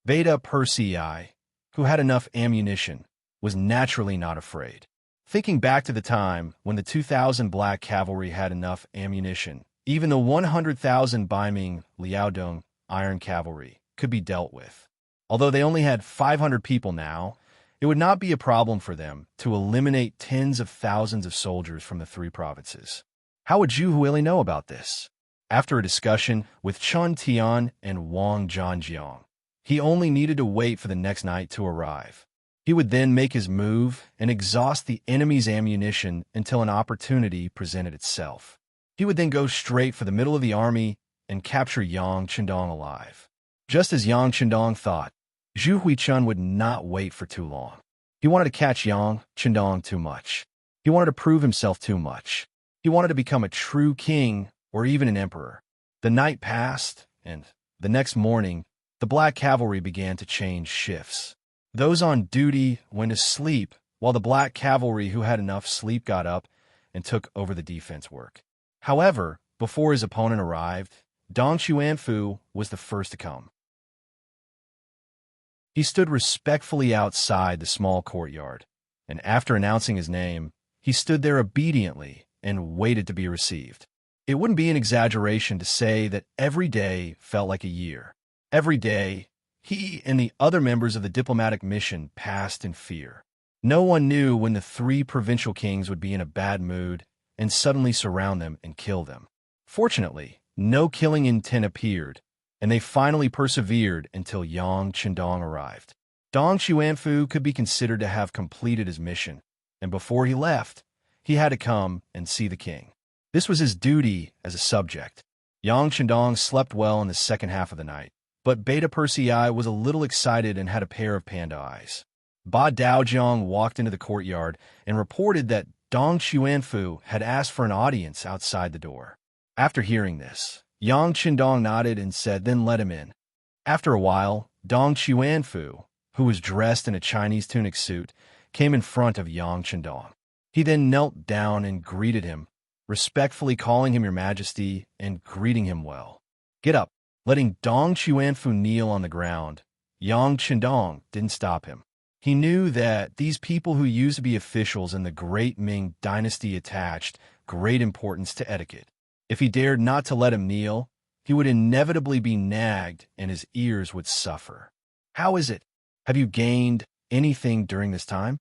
Beta Persei, who had enough ammunition, was naturally not afraid. Thinking back to the time when the 2,000 black cavalry had enough ammunition, even the 100,000 Baiming Liaodong iron cavalry could be dealt with. Although they only had 500 people now, it would not be a problem for them to eliminate tens of thousands of soldiers from the three provinces. How would Zhu Huili know about this? After a discussion with Chun Tian and Wang Zhanjiang, he only needed to wait for the next night to arrive. He would then make his move and exhaust the enemy's ammunition until an opportunity presented itself. He would then go straight for the middle of the army and capture Yang Qindong alive. Just as Yang Qindong thought, Zhu Huichun would not wait for too long. He wanted to catch Yang Qindong too much. He wanted to prove himself too much. He wanted to become a true king or even an emperor. The night passed, and the next morning, the black cavalry began to change shifts. Those on duty went to sleep, while the black cavalry who had enough sleep got up and took over the defense work. However, before his opponent arrived, Dong Xuanfu was the first to come. He stood respectfully outside the small courtyard, and after announcing his name, he stood there obediently and waited to be received. It wouldn't be an exaggeration to say that every day felt like a year. Every day, he and the other members of the diplomatic mission passed in fear. No one knew when the three provincial kings would be in a bad mood and suddenly surround them and kill them. Fortunately, no killing intent appeared, and they finally persevered until Yang Qindong arrived. Dong Xuanfu could be considered to have completed his mission, and before he left, he had to come and see the king. This was his duty as a subject. Yang Qindong slept well in the second half of the night, but Beta Persei was a little excited and had a pair of panda eyes. Ba Daojiang walked into the courtyard and reported that Dong Xuanfu had asked for an audience outside the door. After hearing this, Yang Qindong nodded and said, "Then let him in." After a while, Dong Xuanfu, who was dressed in a Chinese tunic suit, came in front of Yang Qindong. He then knelt down and greeted him, respectfully calling him Your Majesty and greeting him well. "Get up." Letting Dong Xuanfu kneel on the ground, Yang Qindong didn't stop him. He knew that these people who used to be officials in the Great Ming dynasty attached great importance to etiquette. If he dared not to let him kneel, he would inevitably be nagged and his ears would suffer. "How is it? Have you gained anything during this time?"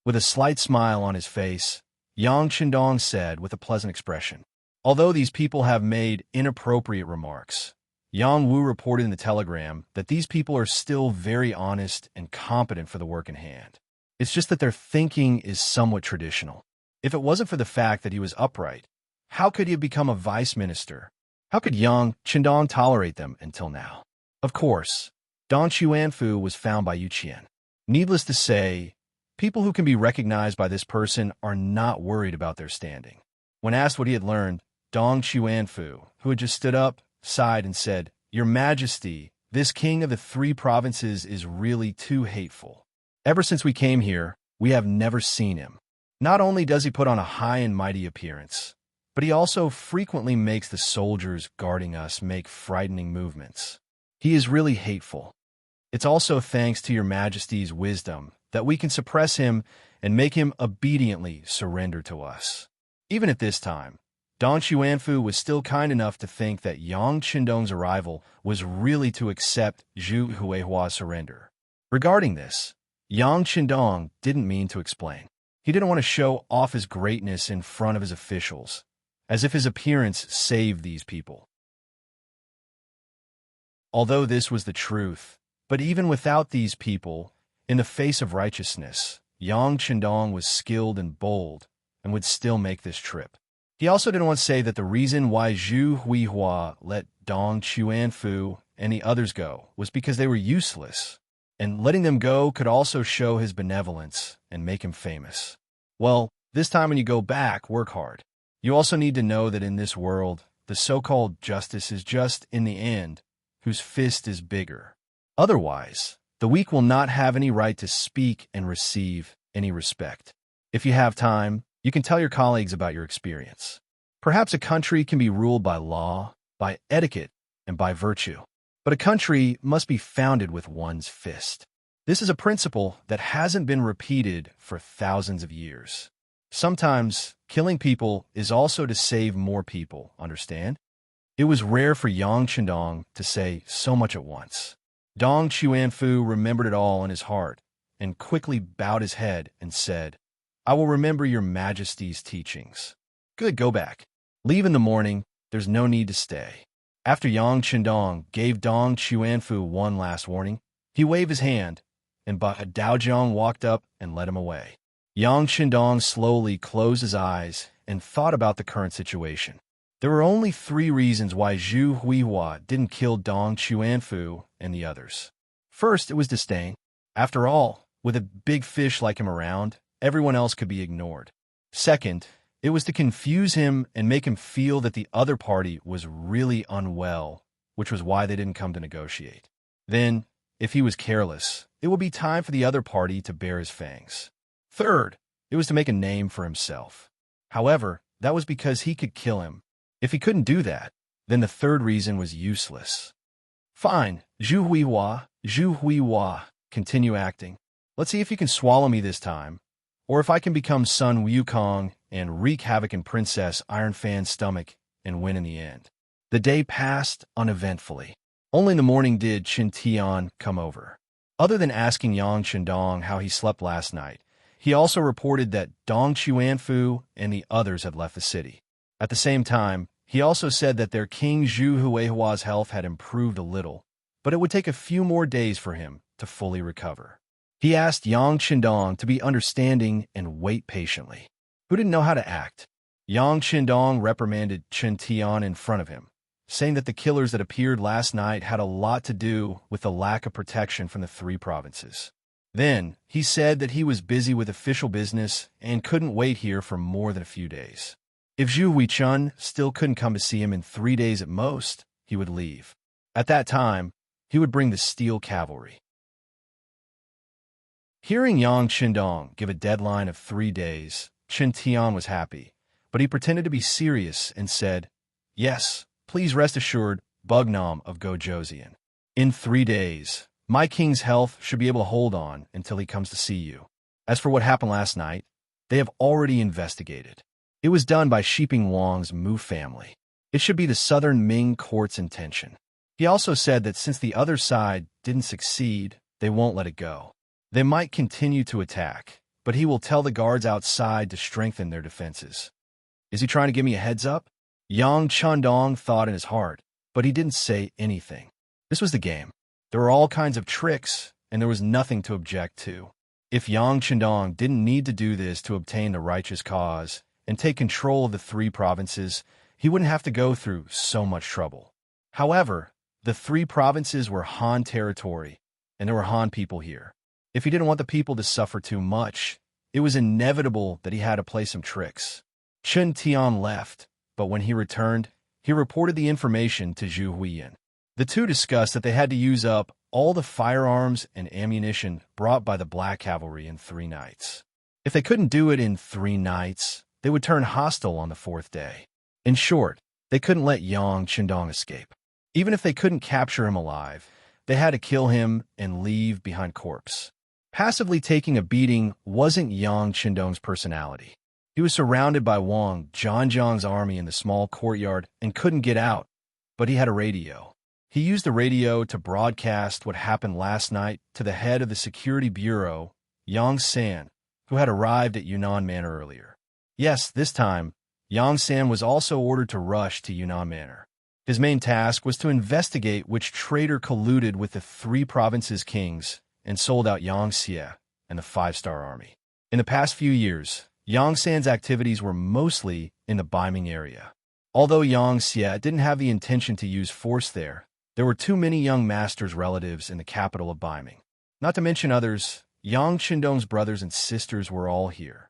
With a slight smile on his face, Yang Qindong said with a pleasant expression, "Although these people have made inappropriate remarks, Yang Wu reported in the telegram that these people are still very honest and competent for the work in hand. It's just that their thinking is somewhat traditional. If it wasn't for the fact that he was upright, how could he have become a vice minister? How could Yang Qindong tolerate them until now?" Of course, Dong Xuanfu was found by Yu Qian. Needless to say, people who can be recognized by this person are not worried about their standing. When asked what he had learned, Dong Xuanfu, who had just stood up, sighed and said, "Your Majesty, this king of the three provinces is really too hateful. Ever since we came here, we have never seen him. Not only does he put on a high and mighty appearance, but he also frequently makes the soldiers guarding us make frightening movements. He is really hateful. It's also thanks to your majesty's wisdom that we can suppress him and make him obediently surrender to us. Even at this time, Dong Xuanfu was still kind enough to think that Yang Qindong's arrival was really to accept Zhu Huihua's surrender. Regarding this, Yang Qindong didn't mean to explain. He didn't want to show off his greatness in front of his officials, as if his appearance saved these people. Although this was the truth, but even without these people, in the face of righteousness, Yang Qindong was skilled and bold and would still make this trip. He also didn't want to say that the reason why Zhu Huihua let Dong Xuanfu and the others go was because they were useless, and letting them go could also show his benevolence and make him famous. Well, this time when you go back, work hard. You also need to know that in this world, the so-called justice is just, in the end, whose fist is bigger. Otherwise, the weak will not have any right to speak and receive any respect. If you have time, you can tell your colleagues about your experience. Perhaps a country can be ruled by law, by etiquette, and by virtue. But a country must be founded with one's fist. This is a principle that hasn't been repeated for thousands of years. Sometimes, killing people is also to save more people, understand? It was rare for Yang Qindong to say so much at once. Dong Xuanfu remembered it all in his heart and quickly bowed his head and said, "I will remember your majesty's teachings." Good, go back. Leave in the morning, there's no need to stay. After Yang Qindong gave Dong Xuanfu one last warning, he waved his hand, and Daojiang walked up and led him away. Yang Qindong slowly closed his eyes and thought about the current situation. There were only 3 reasons why Zhu Huihua didn't kill Dong Xuanfu and the others. First, it was disdain. After all, with a big fish like him around, everyone else could be ignored. Second, it was to confuse him and make him feel that the other party was really unwell, which was why they didn't come to negotiate. Then, if he was careless, it would be time for the other party to bare his fangs. Third, it was to make a name for himself. However, that was because he could kill him. If he couldn't do that, then the third reason was useless. Fine, Zhu Huihua, continue acting. Let's see if you can swallow me this time, or if I can become Sun Wukong and wreak havoc in Princess Ironfan's stomach and win in the end. The day passed uneventfully. Only in the morning did Qin Tian come over. Other than asking Yang Qindong how he slept last night, he also reported that Dong Xuanfu and the others had left the city. At the same time, he also said that their king Zhu Huihua's health had improved a little, but it would take a few more days for him to fully recover. He asked Yang Qindong to be understanding and wait patiently. Who didn't know how to act? Yang Qindong reprimanded Qin Tian in front of him, saying that the killers that appeared last night had a lot to do with the lack of protection from the 3 provinces. Then, he said that he was busy with official business and couldn't wait here for more than a few days. If Zhu Huichun still couldn't come to see him in 3 days at most, he would leave. At that time, he would bring the steel cavalry. Hearing Yang Qindong give a deadline of 3 days, Qin Tian was happy, but he pretended to be serious and said, "Yes, please rest assured, Bugnam of Gojoseon. In 3 days, my king's health should be able to hold on until he comes to see you. As for what happened last night, they have already investigated. It was done by Shiping Wang's Mu family. It should be the southern Ming court's intention." He also said that since the other side didn't succeed, they won't let it go. They might continue to attack, but he will tell the guards outside to strengthen their defenses. Is he trying to give me a heads up? Yang Qindong thought in his heart, but he didn't say anything. This was the game. There were all kinds of tricks, and there was nothing to object to. If Yang Qindong didn't need to do this to obtain the righteous cause and take control of the 3 provinces, he wouldn't have to go through so much trouble. However, the 3 provinces were Han territory, and there were Han people here. If he didn't want the people to suffer too much, it was inevitable that he had to play some tricks. Qin Tian left, but when he returned, he reported the information to Zhu Huiyan. The two discussed that they had to use up all the firearms and ammunition brought by the Black Cavalry in 3 nights. If they couldn't do it in 3 nights, they would turn hostile on the 4th day. In short, they couldn't let Yang Qindong escape. Even if they couldn't capture him alive, they had to kill him and leave behind corpse. Passively taking a beating wasn't Yang Qindong's personality. He was surrounded by Wang Zhangjiang's army in the small courtyard and couldn't get out, but he had a radio. He used the radio to broadcast what happened last night to the head of the security bureau, Yang San, who had arrived at Yunnan Manor earlier. Yes, this time, Yang San was also ordered to rush to Yunnan Manor. His main task was to investigate which traitor colluded with the 3 provinces' kings and sold out Yang Xie and the 5-star army. In the past few years, Yang San's activities were mostly in the Baiming area. Although Yang Xie didn't have the intention to use force there were too many young masters' relatives in the capital of Baiming. Not to mention others, Yang Qindong's brothers and sisters were all here.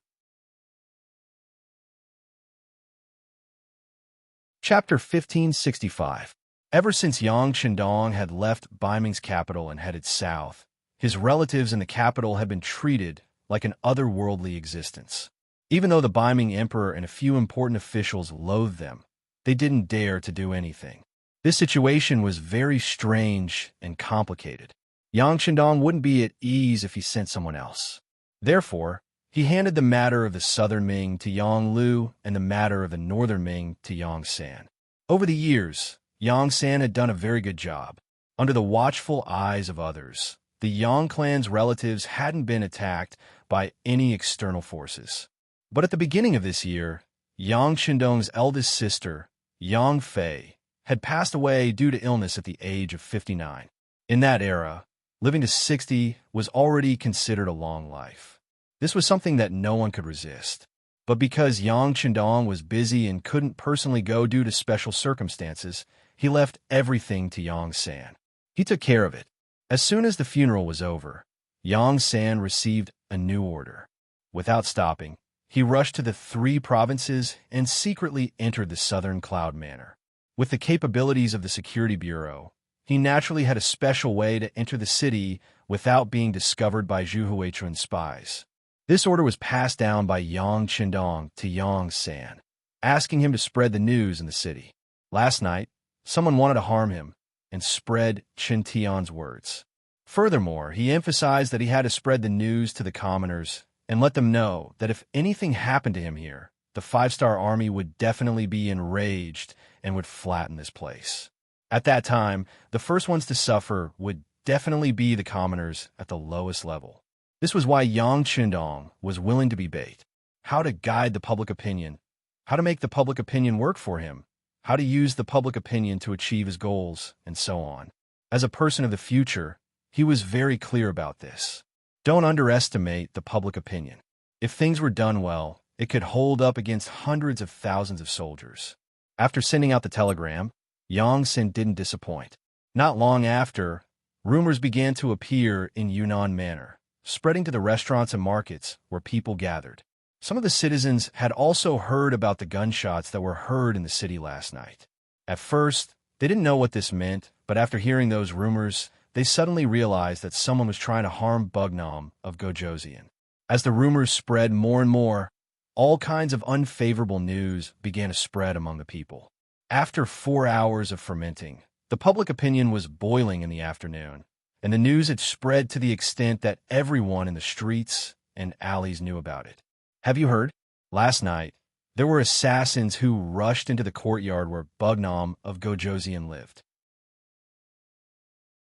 Chapter 1565. Ever since Yang Qindong had left Baiming's capital and headed south, his relatives in the capital had been treated like an otherworldly existence. Even though the Baiming emperor and a few important officials loathed them, they didn't dare to do anything. This situation was very strange and complicated. Yang Qindong wouldn't be at ease if he sent someone else. Therefore, he handed the matter of the southern Ming to Yang Lu and the matter of the northern Ming to Yang San. Over the years, Yang San had done a very good job. Under the watchful eyes of others, the Yang clan's relatives hadn't been attacked by any external forces. But at the beginning of this year, Yang Qindong's eldest sister, Yang Fei, had passed away due to illness at the age of 59. In that era, living to 60 was already considered a long life. This was something that no one could resist. But because Yang Qindong was busy and couldn't personally go due to special circumstances, he left everything to Yang San. He took care of it. As soon as the funeral was over, Yang San received a new order. Without stopping, he rushed to the 3 provinces and secretly entered the southern Cloud Manor. With the capabilities of the security bureau, he naturally had a special way to enter the city without being discovered by Zhu Huichun's spies. This order was passed down by Yang Qindong to Yang San, asking him to spread the news in the city. Last night, someone wanted to harm him and spread Qin Tian's words. Furthermore, he emphasized that he had to spread the news to the commoners and let them know that if anything happened to him here, the 5-star army would definitely be enraged and would flatten this place. At that time, the first ones to suffer would definitely be the commoners at the lowest level. This was why Yang Qindong was willing to be bait. How to guide the public opinion, how to make the public opinion work for him, how to use the public opinion to achieve his goals, and so on. As a person of the future, he was very clear about this. Don't underestimate the public opinion. If things were done well, it could hold up against hundreds of thousands of soldiers. After sending out the telegram, Yang San didn't disappoint. Not long after, rumors began to appear in Yunnan Manor, spreading to the restaurants and markets where people gathered. Some of the citizens had also heard about the gunshots that were heard in the city last night. At first, they didn't know what this meant, but after hearing those rumors, they suddenly realized that someone was trying to harm Bugnam of Gojoseon. As the rumors spread more and more, all kinds of unfavorable news began to spread among the people. After 4 hours of fermenting, the public opinion was boiling in the afternoon, and the news had spread to the extent that everyone in the streets and alleys knew about it. Have you heard? Last night, there were assassins who rushed into the courtyard where Bugnam of Gojoseon lived.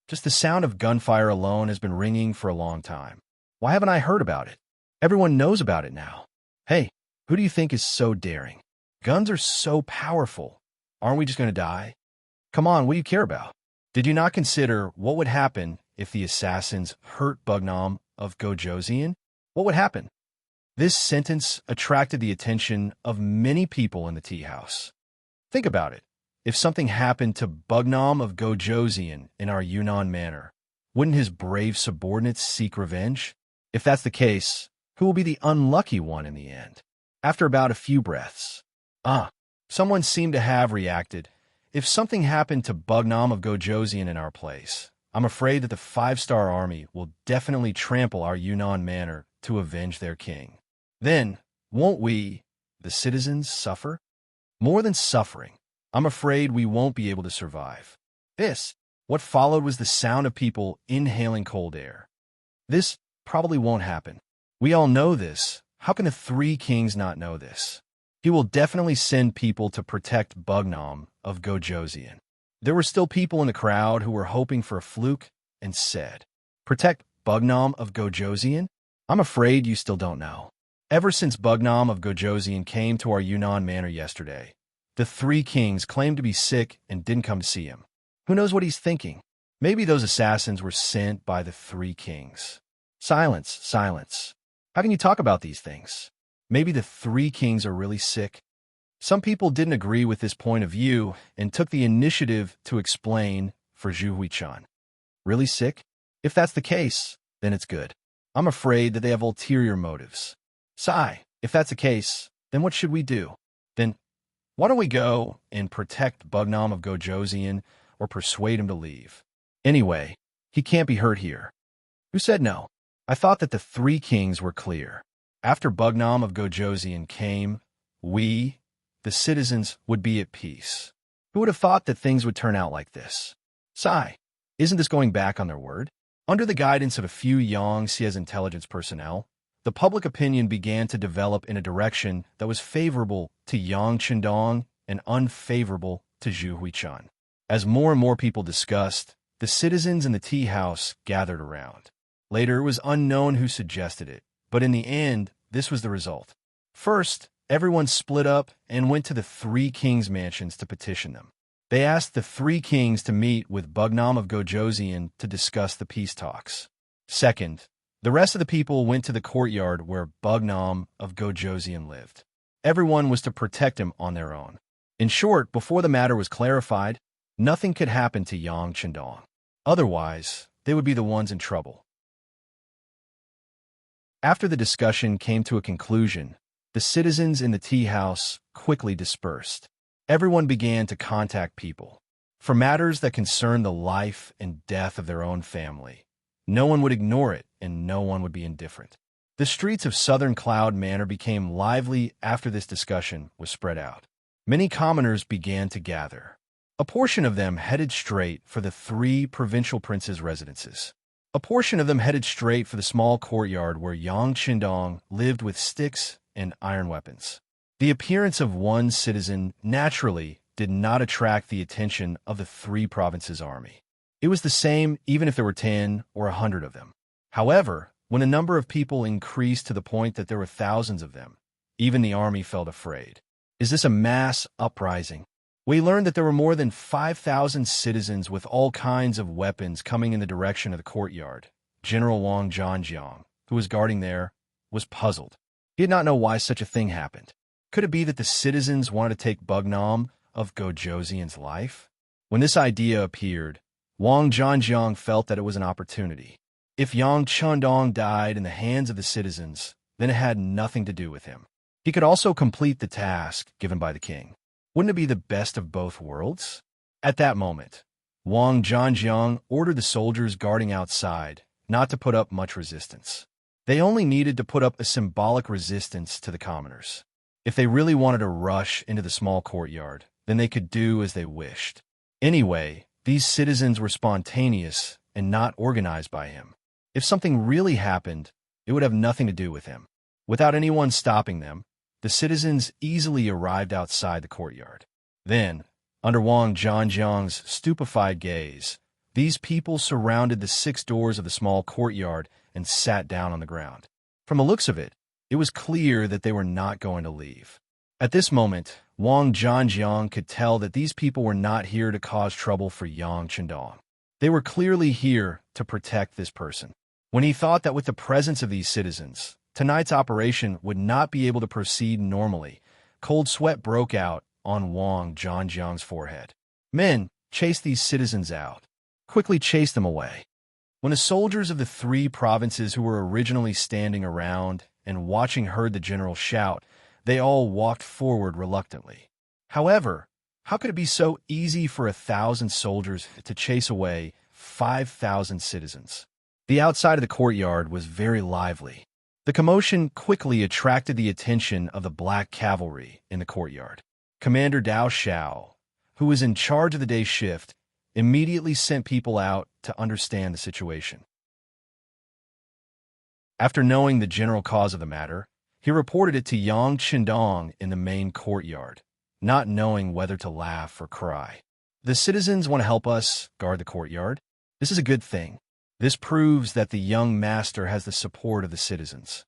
Just the sound of gunfire alone has been ringing for a long time. Why haven't I heard about it? Everyone knows about it now. Hey, who do you think is so daring? Guns are so powerful. Aren't we just going to die? Come on, what do you care about? Did you not consider what would happen if the assassins hurt Bugnam of Gojoseon? What would happen? This sentence attracted the attention of many people in the tea house. Think about it. If something happened to Bugnam of Gojoseon in our Yunnan Manor, wouldn't his brave subordinates seek revenge? If that's the case, who will be the unlucky one in the end? After about a few breaths, someone seemed to have reacted. If something happened to Bugnam of Gojoseon in our place, I'm afraid that the five-star army will definitely trample our Yunnan manor to avenge their king. Then, won't we, the citizens, suffer? More than suffering, I'm afraid we won't be able to survive. What followed was the sound of people inhaling cold air. This probably won't happen. We all know this. How can the three kings not know this? He will definitely send people to protect Bugnam of Gojoseon. There were still people in the crowd who were hoping for a fluke and said, "Protect Bugnam of Gojoseon? I'm afraid you still don't know. Ever since Bugnam of Gojoseon came to our Yunnan manor yesterday, the three kings claimed to be sick and didn't come to see him. Who knows what he's thinking? Maybe those assassins were sent by the three kings." Silence, silence. How can you talk about these things? Maybe the three kings are really sick. Some people didn't agree with this point of view and took the initiative to explain for Zhu Huichan. Really sick? If that's the case, then it's good. I'm afraid that they have ulterior motives. Sigh, if that's the case, then what should we do? Then, why don't we go and protect Bugnam of Gojoseon or persuade him to leave? Anyway, he can't be hurt here. Who said no? I thought that the three kings were clear. After Bugnam of Gojoseon came, we, the citizens, would be at peace. Who would have thought that things would turn out like this? Sigh, isn't this going back on their word? Under the guidance of a few Yangtze's intelligence personnel, the public opinion began to develop in a direction that was favorable to Yang Chendong and unfavorable to Zhu Huichan. As more and more people discussed, the citizens in the tea house gathered around. Later, it was unknown who suggested it, but in the end, this was the result. First, everyone split up and went to the three kings' mansions to petition them. They asked the three kings to meet with Bugnam of Gojoseon to discuss the peace talks. Second, the rest of the people went to the courtyard where Bugnam of Gojoseon lived. Everyone was to protect him on their own. In short, before the matter was clarified, nothing could happen to Yang Chendong. Otherwise, they would be the ones in trouble. After the discussion came to a conclusion, the citizens in the tea house quickly dispersed. Everyone began to contact people for matters that concerned the life and death of their own family. No one would ignore it, and no one would be indifferent. The streets of Southern Cloud Manor became lively after this discussion was spread out. Many commoners began to gather. A portion of them headed straight for the three provincial princes' residences. A portion of them headed straight for the small courtyard where Yang Chendong lived with sticks and iron weapons. The appearance of one citizen naturally did not attract the attention of the three provinces' army. It was the same even if there were 10 or 100 of them. However, when a number of people increased to the point that there were thousands of them, even the army felt afraid. Is this a mass uprising? We learned that there were more than 5,000 citizens with all kinds of weapons coming in the direction of the courtyard. General Wang Zhanjiang, who was guarding there, was puzzled. He did not know why such a thing happened. Could it be that the citizens wanted to take Bugnam of Gojoseon's life? When this idea appeared, Wang Zhanjiang felt that it was an opportunity. If Yang Chendong died in the hands of the citizens, then it had nothing to do with him. He could also complete the task given by the king. Wouldn't it be the best of both worlds? At that moment, Wang Zhanjiang ordered the soldiers guarding outside not to put up much resistance. They only needed to put up a symbolic resistance to the commoners. If they really wanted to rush into the small courtyard, then they could do as they wished. Anyway, these citizens were spontaneous and not organized by him. If something really happened, it would have nothing to do with him. Without anyone stopping them, the citizens easily arrived outside the courtyard. Then, under Wang Zhanjiang's stupefied gaze, these people surrounded the 6 doors of the small courtyard and sat down on the ground. From the looks of it, it was clear that they were not going to leave. At this moment, Wang Zhanjiang could tell that these people were not here to cause trouble for Yang Chendong. They were clearly here to protect this person. When he thought that with the presence of these citizens, tonight's operation would not be able to proceed normally, cold sweat broke out on Wang Zhanjiang's forehead. Men, chase these citizens out. Quickly chase them away. When the soldiers of the 3 provinces who were originally standing around and watching heard the general shout, they all walked forward reluctantly. However, how could it be so easy for 1,000 soldiers to chase away 5,000 citizens. The outside of the courtyard was very lively. The commotion quickly attracted the attention of the black cavalry in the courtyard. Commander Dao Xiao, who was in charge of the day shift, immediately sent people out to understand the situation. After knowing the general cause of the matter, he reported it to Yang Qindong in the main courtyard, not knowing whether to laugh or cry. The citizens want to help us guard the courtyard. This is a good thing. This proves that the young master has the support of the citizens.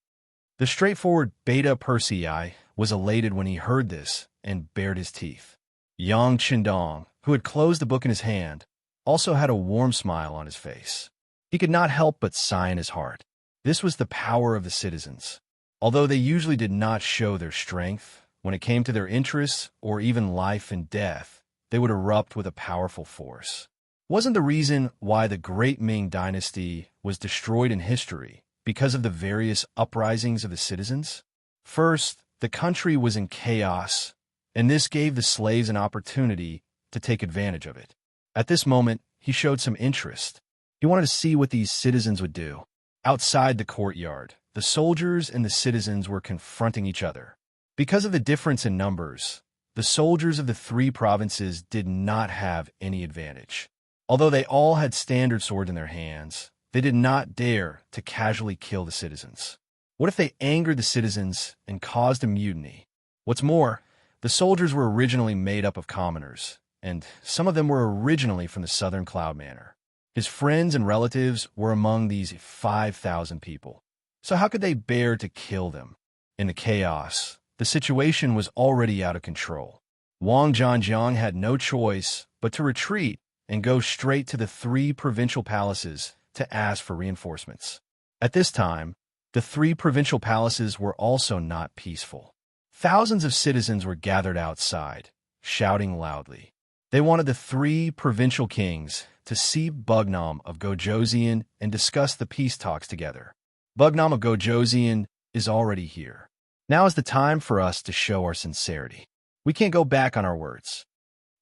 The straightforward Beta Persei was elated when he heard this and bared his teeth. Yang Qindong, who had closed the book in his hand, also had a warm smile on his face. He could not help but sigh in his heart. This was the power of the citizens. Although they usually did not show their strength, when it came to their interests or even life and death, they would erupt with a powerful force. Wasn't the reason why the Great Ming Dynasty was destroyed in history because of the various uprisings of the citizens? First, the country was in chaos, and this gave the slaves an opportunity to take advantage of it. At this moment, he showed some interest. He wanted to see what these citizens would do. Outside the courtyard, the soldiers and the citizens were confronting each other. Because of the difference in numbers, the soldiers of the three provinces did not have any advantage. Although they all had standard swords in their hands, they did not dare to casually kill the citizens. What if they angered the citizens and caused a mutiny? What's more, the soldiers were originally made up of commoners, and some of them were originally from the southern Cloud Manor. His friends and relatives were among these 5,000 people. So how could they bear to kill them? In the chaos, the situation was already out of control. Wang Zhanjiang had no choice but to retreat and go straight to the three provincial palaces to ask for reinforcements. At this time, the three provincial palaces were also not peaceful. Thousands of citizens were gathered outside, shouting loudly. They wanted the three provincial kings to see Bugnam of Gojoseon and discuss the peace talks together. Bugnam of Gojoseon is already here. Now is the time for us to show our sincerity. We can't go back on our words.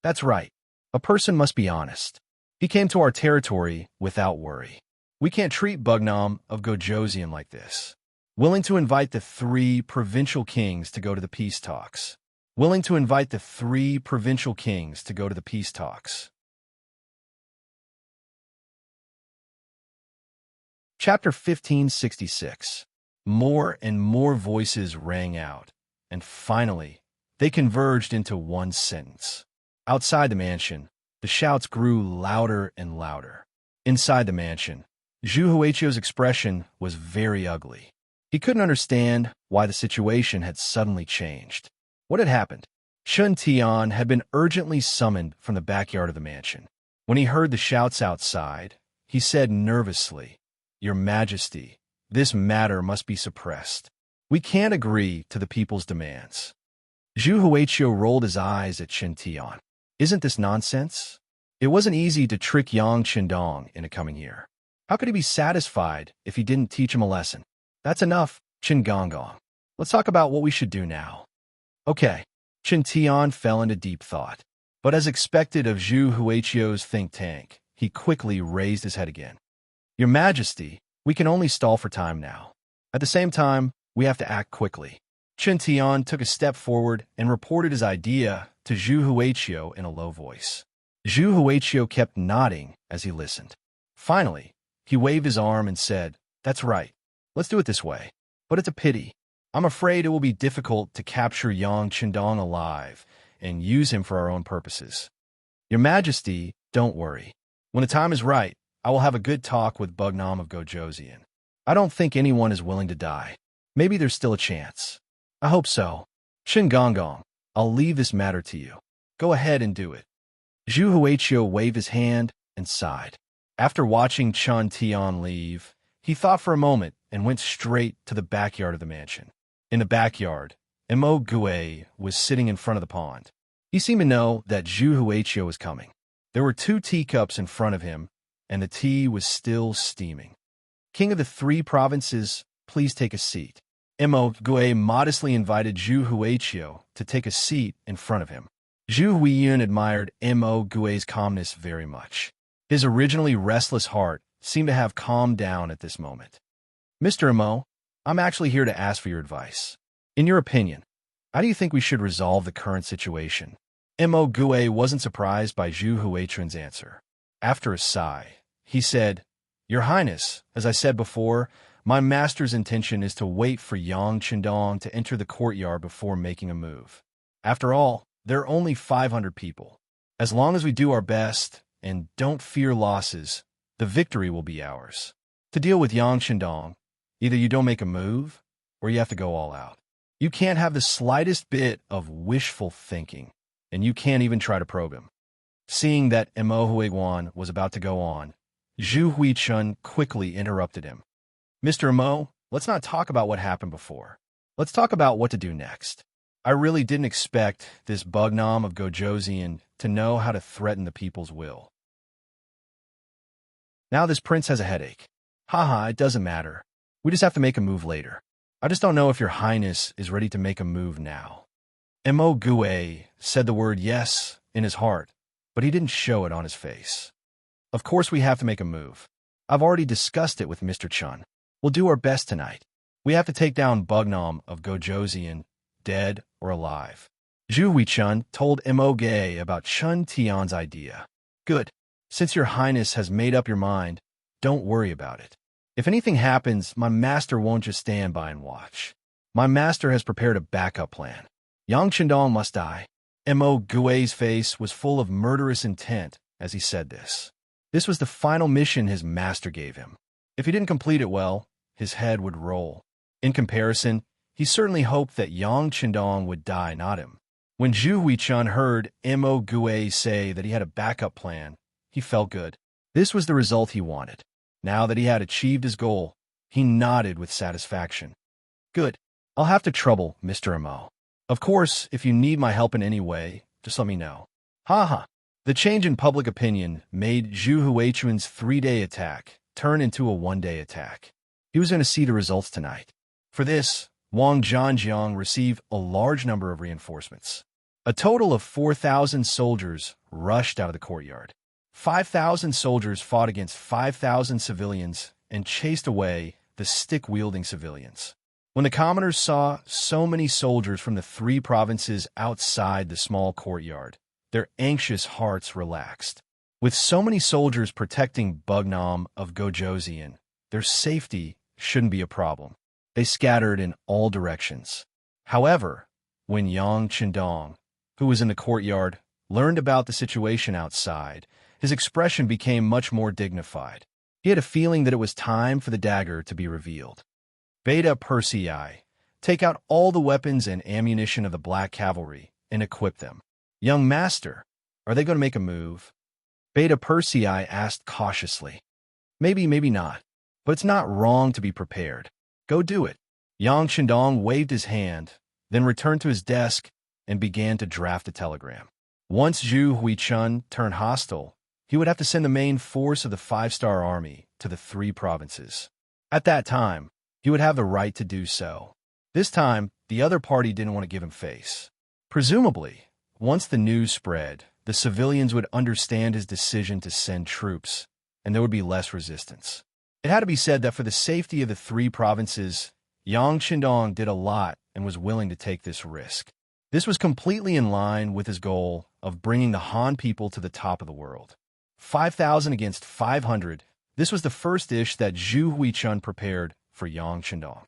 That's right. A person must be honest. He came to our territory without worry. We can't treat Bugnam of Gojoseon like this. Willing to invite the three provincial kings to go to the peace talks. Willing to invite the three provincial kings to go to the peace talks. Chapter 1566. More and more voices rang out, and finally, they converged into one sentence. Outside the mansion, the shouts grew louder and louder. Inside the mansion, Zhu Huichio's expression was very ugly. He couldn't understand why the situation had suddenly changed. What had happened? Chun Tian had been urgently summoned from the backyard of the mansion. When he heard the shouts outside, he said nervously, "Your Majesty, this matter must be suppressed. We can't agree to the people's demands." Zhu Huichio rolled his eyes at Chun Tian. Isn't this nonsense? It wasn't easy to trick Yang Qindong into coming here. How could he be satisfied if he didn't teach him a lesson? That's enough, Qin Gongong. Let's talk about what we should do now. Okay. Qin Tian fell into deep thought. But as expected of Zhu Huichio's think tank, he quickly raised his head again. Your Majesty, we can only stall for time now. At the same time, we have to act quickly. Qin Tian took a step forward and reported his idea to Zhu Huichio in a low voice. Zhu Huichio kept nodding as he listened. Finally, he waved his arm and said, "That's right. Let's do it this way. But it's a pity. I'm afraid it will be difficult to capture Yang Qindong alive and use him for our own purposes. Your Majesty, don't worry. When the time is right, I will have a good talk with Bugnam of Gojoseon. I don't think anyone is willing to die. Maybe there's still a chance. I hope so. Qin Gongong, I'll leave this matter to you. Go ahead and do it." Zhu Huichio waved his hand and sighed. After watching Chun Tian leave, he thought for a moment and went straight to the backyard of the mansion. In the backyard, Mo Gue was sitting in front of the pond. He seemed to know that Zhu Huichio was coming. There were 2 teacups in front of him, and the tea was still steaming. "King of the 3 provinces, please take a seat." Mo Gue modestly invited Zhu Huichio to take a seat in front of him. Zhu Huiyun admired Mo Gue's calmness very much. His originally restless heart seemed to have calmed down at this moment. Mr. Imo, I'm actually here to ask for your advice. In your opinion, how do you think we should resolve the current situation? Mo Gue wasn't surprised by Zhu Huichun's answer. After a sigh, he said, Your Highness, as I said before, my master's intention is to wait for Yang Qindong to enter the courtyard before making a move. After all, there are only 500 people. As long as we do our best and don't fear losses, the victory will be ours. To deal with Yang Qindong, either you don't make a move, or you have to go all out. You can't have the slightest bit of wishful thinking, and you can't even try to probe him. Seeing that Mo Huiguan was about to go on, Zhu Huichun quickly interrupted him. Mr. Mo, let's not talk about what happened before. Let's talk about what to do next. I really didn't expect this bugnom of Gojoseon to know how to threaten the people's will. Now this prince has a headache. Haha, it doesn't matter. We just have to make a move later. I just don't know if your highness is ready to make a move now. Mo Gue said the word yes in his heart, but he didn't show it on his face. Of course we have to make a move. I've already discussed it with Mr. Chun. We'll do our best tonight. We have to take down Bugnom of Gojoseon, dead or alive. Zhu Huichun told Mo Gue about Chun Tian's idea. Good. Since your highness has made up your mind, don't worry about it. If anything happens, my master won't just stand by and watch. My master has prepared a backup plan. Yang Qindong must die. Mo Gue's face was full of murderous intent as he said this. This was the final mission his master gave him. If he didn't complete it well, his head would roll. In comparison, he certainly hoped that Yang Qindong would die, not him. When Zhu Huichun heard Mo Gue say that he had a backup plan, he felt good. This was the result he wanted. Now that he had achieved his goal, he nodded with satisfaction. Good. I'll have to trouble Mr. Mo. Of course, if you need my help in any way, just let me know. Haha. The change in public opinion made Zhu Huichun's 3-day attack turn into a 1-day attack. He was going to see the results tonight. For this, Wang Zhanjiang received a large number of reinforcements. A total of 4,000 soldiers rushed out of the courtyard. 5,000 soldiers fought against 5,000 civilians and chased away the stick-wielding civilians. When the commoners saw so many soldiers from the 3 provinces outside the small courtyard, their anxious hearts relaxed. With so many soldiers protecting Bugnom of Gojoseon, their safety shouldn't be a problem. They scattered in all directions. However, when Yang Qindong, who was in the courtyard, learned about the situation outside, his expression became much more dignified. He had a feeling that it was time for the dagger to be revealed. Beta Persei, take out all the weapons and ammunition of the Black Cavalry and equip them. Young master, are they going to make a move? Beta Persei asked cautiously. Maybe, maybe not, but it's not wrong to be prepared. Go do it. Yang Qindong waved his hand, then returned to his desk and began to draft a telegram. Once Zhu Huichun turned hostile, he would have to send the main force of the 5-star army to the 3 provinces. At that time, he would have the right to do so. This time, the other party didn't want to give him face. Presumably, once the news spread, the civilians would understand his decision to send troops, and there would be less resistance. It had to be said that for the safety of the 3 provinces, Yang Qindong did a lot and was willing to take this risk. This was completely in line with his goal of bringing the Han people to the top of the world. 5,000 against 500, this was the first dish that Zhu Huichun prepared for Yang Qindong.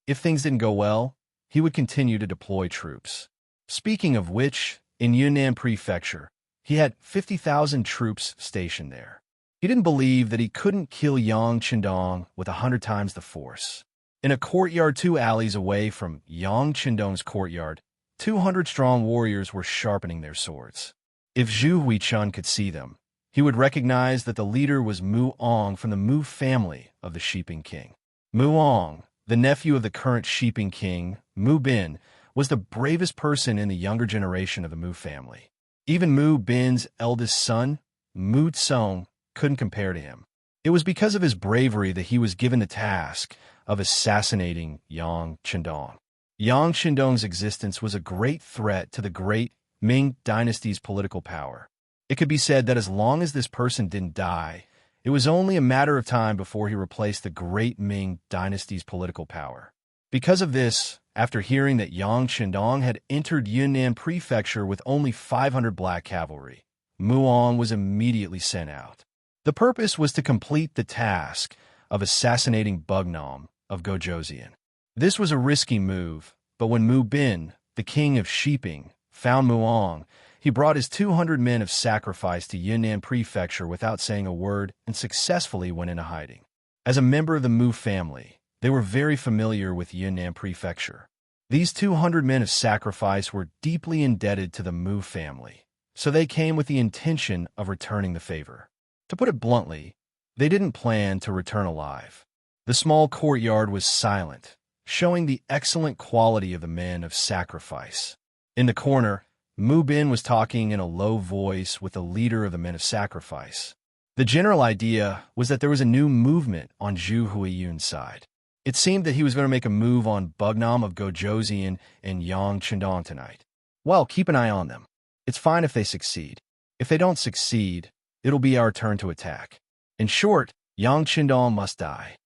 If things didn't go well, he would continue to deploy troops. Speaking of which, in Yunnan Prefecture, he had 50,000 troops stationed there. He didn't believe that he couldn't kill Yang Qindong with 100 times the force. In a courtyard 2 alleys away from Yang Qindong's courtyard, 200-strong warriors were sharpening their swords. If Zhu Huichun could see them, he would recognize that the leader was Mu Ong from the Mu family of the Sheeping King. Mu Ong, the nephew of the current Sheeping King, Mu Bin, was the bravest person in the younger generation of the Mu family. Even Mu Bin's eldest son, Mu Tsong, couldn't compare to him. It was because of his bravery that he was given the task of assassinating Yang Qindong. Yang Qindong's existence was a great threat to the great Ming dynasty's political power. It could be said that as long as this person didn't die, it was only a matter of time before he replaced the great Ming dynasty's political power. Because of this, after hearing that Yang Qindong had entered Yunnan Prefecture with only 500 black cavalry, Muong was immediately sent out. The purpose was to complete the task of assassinating Bugnam of Gojoseon. This was a risky move, but when Mu Bin, the king of Shiping, found Muong, he brought his 200 men of sacrifice to Yunnan Prefecture without saying a word and successfully went into hiding. As a member of the Mu family, they were very familiar with Yunnan Prefecture. These 200 men of sacrifice were deeply indebted to the Mu family, so they came with the intention of returning the favor. To put it bluntly, they didn't plan to return alive. The small courtyard was silent, showing the excellent quality of the men of sacrifice. In the corner, Mu Bin was talking in a low voice with the leader of the men of sacrifice. The general idea was that there was a new movement on Zhu Huiyun's side. It seemed that he was going to make a move on Bugnam of Gojoseon and Yang Qindong tonight. Well, keep an eye on them. It's fine if they succeed. If they don't succeed, it'll be our turn to attack. In short, Yang Qindong must die.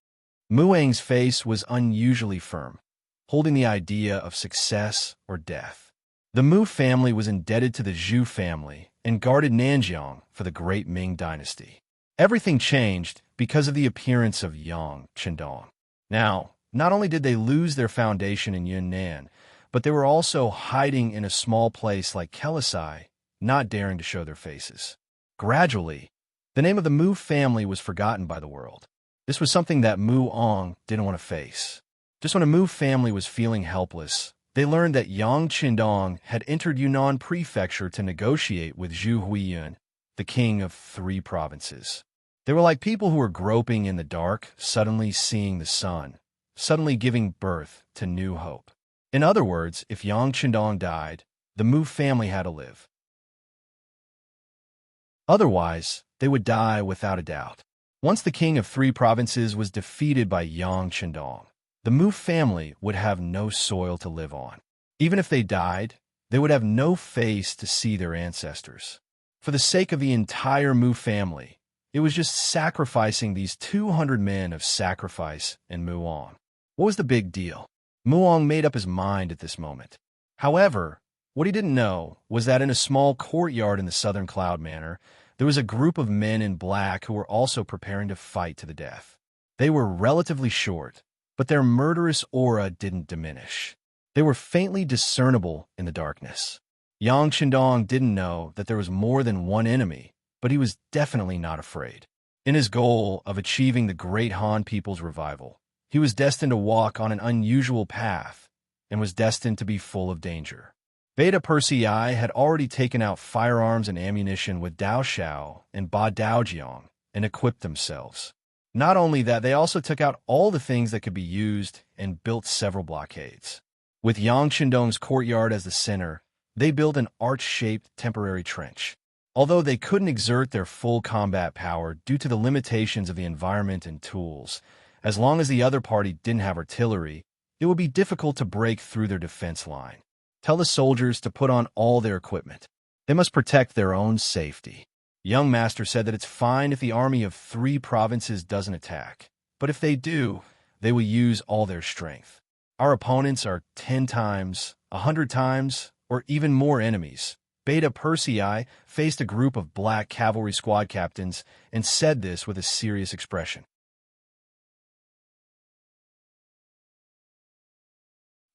Muang's face was unusually firm, holding the idea of success or death. The Mu family was indebted to the Zhu family and guarded Nanjiang for the great Ming dynasty. Everything changed because of the appearance of Yang Qindong. Now, not only did they lose their foundation in Yunnan, but they were also hiding in a small place like Kelisai, not daring to show their faces. Gradually, the name of the Mu family was forgotten by the world. This was something that Muong didn't want to face. Just when a Mu family was feeling helpless, they learned that Yang Qindong had entered Yunnan Prefecture to negotiate with Zhu Huiyun, the king of 3 provinces. They were like people who were groping in the dark, suddenly seeing the sun, suddenly giving birth to new hope. In other words, if Yang Qindong died, the Mu family had to live. Otherwise, they would die without a doubt. Once the king of 3 provinces was defeated by Yang Qindong, the Mu family would have no soil to live on. Even if they died, they would have no face to see their ancestors. For the sake of the entire Mu family, it was just sacrificing these 200 men of sacrifice and Muong. What was the big deal? Muong made up his mind at this moment. However, what he didn't know was that in a small courtyard in the southern Cloud Manor, there was a group of men in black who were also preparing to fight to the death. They were relatively short, but their murderous aura didn't diminish. They were faintly discernible in the darkness. Yang Qindong didn't know that there was more than one enemy, but he was definitely not afraid. In his goal of achieving the great Han people's revival, he was destined to walk on an unusual path and was destined to be full of danger. Beta Persei had already taken out firearms and ammunition with Dao Xiao and Ba Daojiang and equipped themselves. Not only that, they also took out all the things that could be used and built several blockades. With Yang Qindong's courtyard as the center, they built an arch-shaped temporary trench. Although they couldn't exert their full combat power due to the limitations of the environment and tools, as long as the other party didn't have artillery, it would be difficult to break through their defense line. Tell the soldiers to put on all their equipment. They must protect their own safety. Young Master said that it's fine if the army of 3 provinces doesn't attack, but if they do, they will use all their strength. Our opponents are 10 times, 100 times, or even more enemies. Beta Persei faced a group of black cavalry squad captains and said this with a serious expression.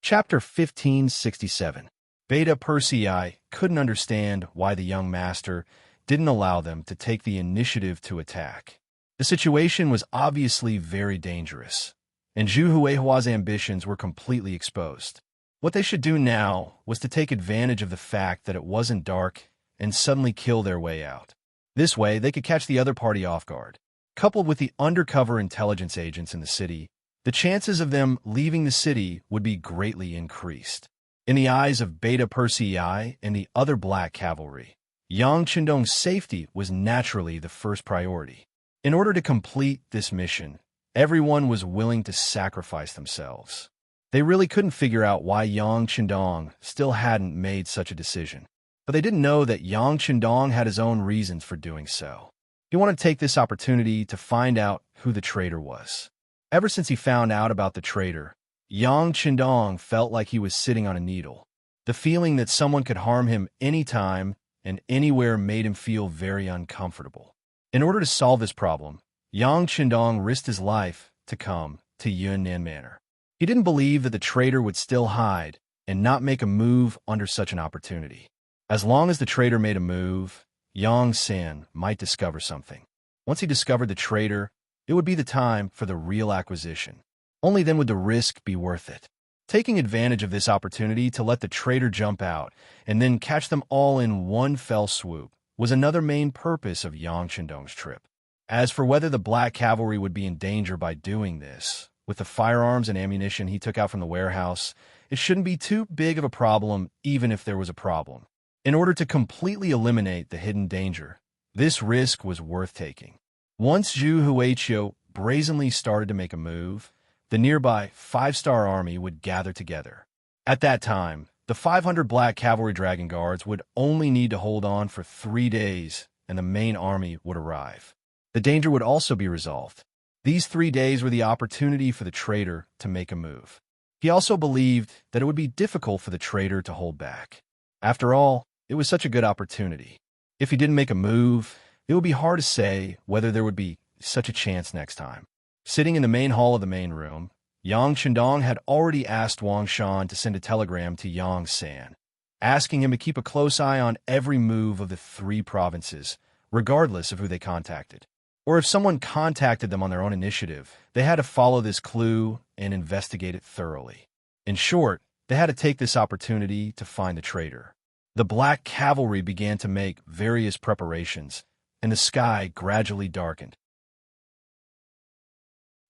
Chapter 1567. Beta Persei couldn't understand why the young master didn't allow them to take the initiative to attack. The situation was obviously very dangerous, and Zhu Huihua's ambitions were completely exposed. What they should do now was to take advantage of the fact that it wasn't dark and suddenly kill their way out. This way, they could catch the other party off guard. Coupled with the undercover intelligence agents in the city, the chances of them leaving the city would be greatly increased. In the eyes of Beta Persei and the other black cavalry, Yang Qindong's safety was naturally the first priority. In order to complete this mission, everyone was willing to sacrifice themselves. They really couldn't figure out why Yang Qindong still hadn't made such a decision. But they didn't know that Yang Qindong had his own reasons for doing so. He wanted to take this opportunity to find out who the traitor was. Ever since he found out about the traitor, Yang Qindong felt like he was sitting on a needle. The feeling that someone could harm him anytime and anywhere made him feel very uncomfortable. In order to solve this problem, Yang Qindong risked his life to come to Yunnan Manor. He didn't believe that the traitor would still hide and not make a move under such an opportunity. As long as the traitor made a move, Yang San might discover something. Once he discovered the traitor, it would be the time for the real acquisition. Only then would the risk be worth it. Taking advantage of this opportunity to let the traitor jump out and then catch them all in one fell swoop was another main purpose of Yang Qindong's trip. As for whether the Black Cavalry would be in danger by doing this, with the firearms and ammunition he took out from the warehouse, it shouldn't be too big of a problem even if there was a problem. In order to completely eliminate the hidden danger, this risk was worth taking. Once Zhu Huiqiu brazenly started to make a move, the nearby 5-star army would gather together. At that time, the 500 Black Cavalry Dragon Guards would only need to hold on for 3 days, and the main army would arrive. The danger would also be resolved. These 3 days were the opportunity for the traitor to make a move. He also believed that it would be difficult for the traitor to hold back. After all, it was such a good opportunity. If he didn't make a move, it would be hard to say whether there would be such a chance next time. Sitting in the main hall of the main room, Yang Qindong had already asked Wang Shan to send a telegram to Yang San, asking him to keep a close eye on every move of the 3 provinces, regardless of who they contacted. Or if someone contacted them on their own initiative, they had to follow this clue and investigate it thoroughly. In short, they had to take this opportunity to find the traitor. The Black Cavalry began to make various preparations, and the sky gradually darkened.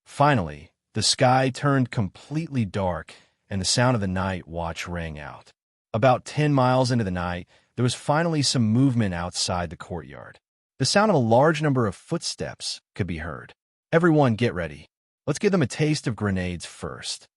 Finally, the sky turned completely dark, and the sound of the night watch rang out. About 10 miles into the night, there was finally some movement outside the courtyard. The sound of a large number of footsteps could be heard. Everyone get ready. Let's give them a taste of grenades first.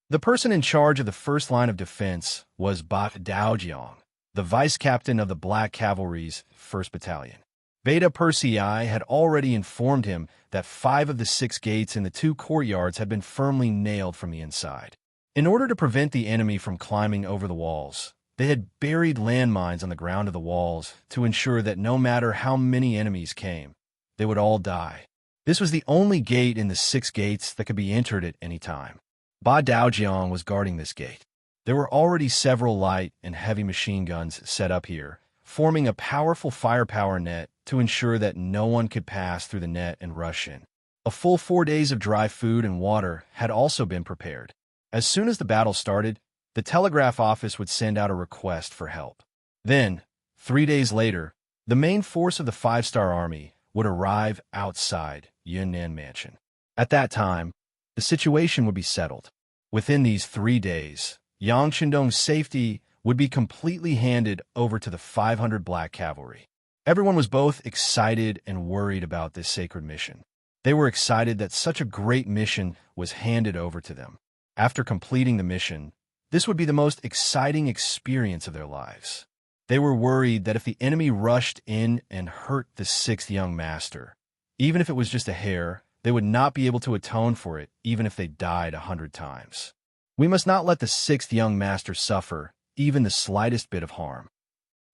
The person in charge of the first line of defense was Ba Daojiang, the vice-captain of the Black Cavalry's 1st Battalion. Beta Persei had already informed him that 5 of the 6 gates in the 2 courtyards had been firmly nailed from the inside. In order to prevent the enemy from climbing over the walls, they had buried landmines on the ground of the walls to ensure that no matter how many enemies came, they would all die. This was the only gate in the 6 gates that could be entered at any time. Ba Daojiang was guarding this gate. There were already several light and heavy machine guns set up here, forming a powerful firepower net to ensure that no one could pass through the net and rush in. A full 4 days of dry food and water had also been prepared. As soon as the battle started, the telegraph office would send out a request for help. Then, 3 days later, the main force of the 5-star army would arrive outside Yunnan Mansion. At that time, the situation would be settled. Within these 3 days, Yang Qindong's safety would be completely handed over to the 500 Black Cavalry. Everyone was both excited and worried about this sacred mission. They were excited that such a great mission was handed over to them. After completing the mission, this would be the most exciting experience of their lives. They were worried that if the enemy rushed in and hurt the 6th young master, even if it was just a hair, they would not be able to atone for it even if they died 100 times. We must not let the 6th young master suffer even the slightest bit of harm.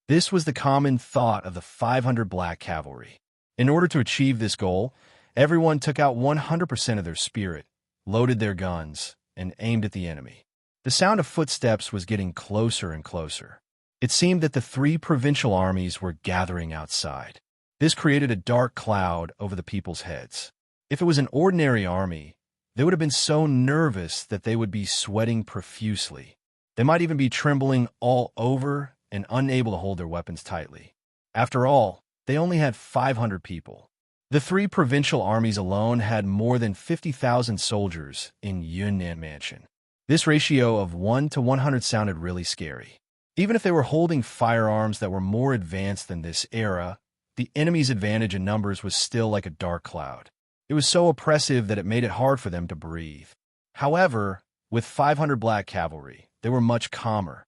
This was the common thought of the 500 Black Cavalry. In order to achieve this goal, everyone took out 100% of their spirit, loaded their guns, and aimed at the enemy. The sound of footsteps was getting closer and closer. It seemed that the 3 provincial armies were gathering outside. This created a dark cloud over the people's heads. If it was an ordinary army, they would have been so nervous that they would be sweating profusely. They might even be trembling all over and unable to hold their weapons tightly. After all, they only had 500 people. The 3 provincial armies alone had more than 50,000 soldiers in Yunnan Mansion. This ratio of 1 to 100 sounded really scary. Even if they were holding firearms that were more advanced than this era, the enemy's advantage in numbers was still like a dark cloud. It was so oppressive that it made it hard for them to breathe. However, with 500 Black Cavalry, they were much calmer.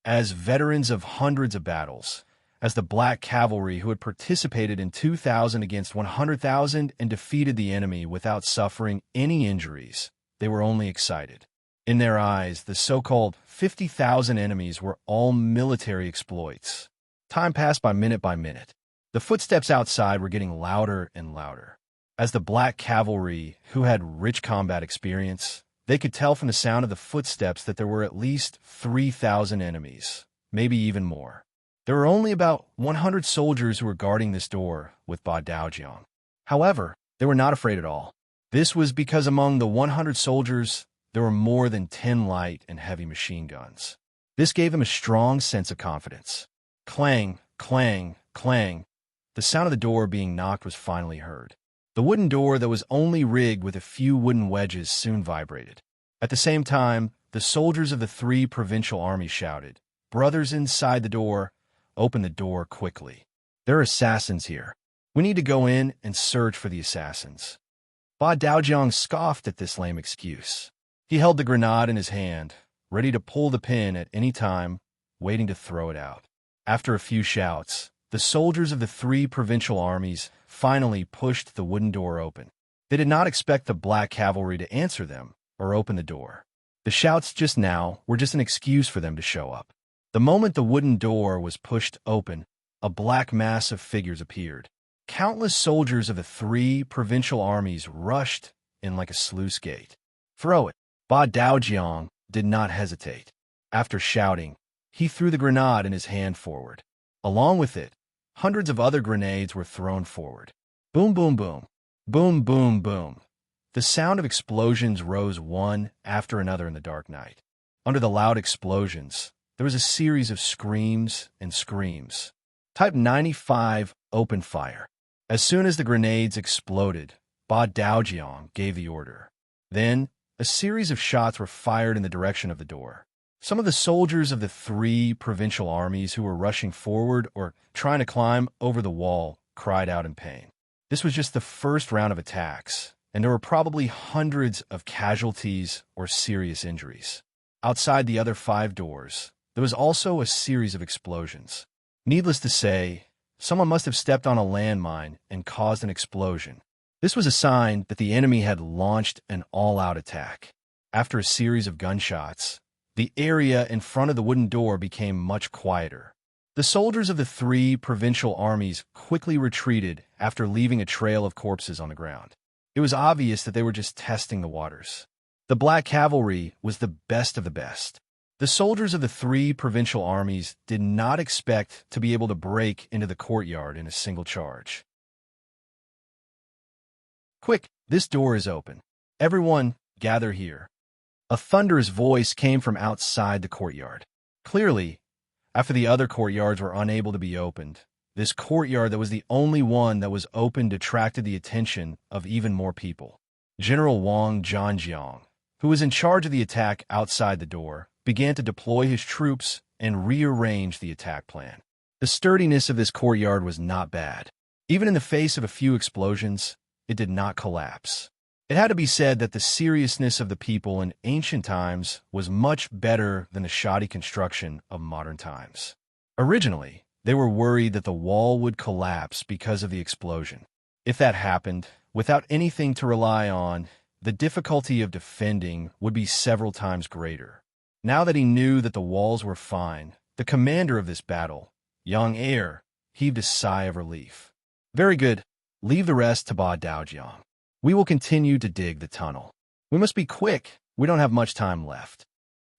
As veterans of hundreds of battles, as the Black Cavalry who had participated in 2,000 against 100,000 and defeated the enemy without suffering any injuries, they were only excited. In their eyes, the so-called 50,000 enemies were all military exploits. Time passed by minute. The footsteps outside were getting louder and louder. As the Black Cavalry, who had rich combat experience, they could tell from the sound of the footsteps that there were at least 3,000 enemies, maybe even more. There were only about 100 soldiers who were guarding this door with Ba Daojiang. However, they were not afraid at all. This was because among the 100 soldiers, there were more than 10 light and heavy machine guns. This gave them a strong sense of confidence. Clang, clang, clang. The sound of the door being knocked was finally heard. The wooden door that was only rigged with a few wooden wedges soon vibrated. At the same time, the soldiers of the 3 provincial armies shouted, "Brothers inside the door, open the door quickly. There are assassins here. We need to go in and search for the assassins." Ba Daojiang scoffed at this lame excuse. He held the grenade in his hand, ready to pull the pin at any time, waiting to throw it out. After a few shouts, the soldiers of the 3 provincial armies finally pushed the wooden door open. They did not expect the Black Cavalry to answer them or open the door. The shouts just now were just an excuse for them to show up. The moment the wooden door was pushed open, a black mass of figures appeared. Countless soldiers of the 3 provincial armies rushed in like a sluice gate. "Throw it!" Ba Daojiang did not hesitate. After shouting, he threw the grenade in his hand forward. Along with it, hundreds of other grenades were thrown forward. Boom, boom, boom. Boom, boom, boom. The sound of explosions rose one after another in the dark night. Under the loud explosions, there was a series of screams and screams. Type 95, open fire. As soon as the grenades exploded, Ba Daojiang gave the order. Then, a series of shots were fired in the direction of the door. Some of the soldiers of the 3 provincial armies who were rushing forward or trying to climb over the wall cried out in pain. This was just the first round of attacks, and there were probably hundreds of casualties or serious injuries. Outside the other 5 doors, there was also a series of explosions. Needless to say, someone must have stepped on a landmine and caused an explosion. This was a sign that the enemy had launched an all-out attack. After a series of gunshots, the area in front of the wooden door became much quieter. The soldiers of the 3 provincial armies quickly retreated after leaving a trail of corpses on the ground. It was obvious that they were just testing the waters. The Black Cavalry was the best of the best. The soldiers of the 3 provincial armies did not expect to be able to break into the courtyard in a single charge. "Quick, this door is open. Everyone, gather here." A thunderous voice came from outside the courtyard. Clearly, after the other courtyards were unable to be opened, this courtyard that was the only one that was opened attracted the attention of even more people. General Wang Zhanjiang, who was in charge of the attack outside the door, began to deploy his troops and rearrange the attack plan. The sturdiness of this courtyard was not bad. Even in the face of a few explosions, it did not collapse. It had to be said that the seriousness of the people in ancient times was much better than the shoddy construction of modern times. Originally, they were worried that the wall would collapse because of the explosion. If that happened, without anything to rely on, the difficulty of defending would be several times greater. Now that he knew that the walls were fine, the commander of this battle, Yang Er, heaved a sigh of relief. "Very good. Leave the rest to Ba Daojiang. We will continue to dig the tunnel. We must be quick. We don't have much time left."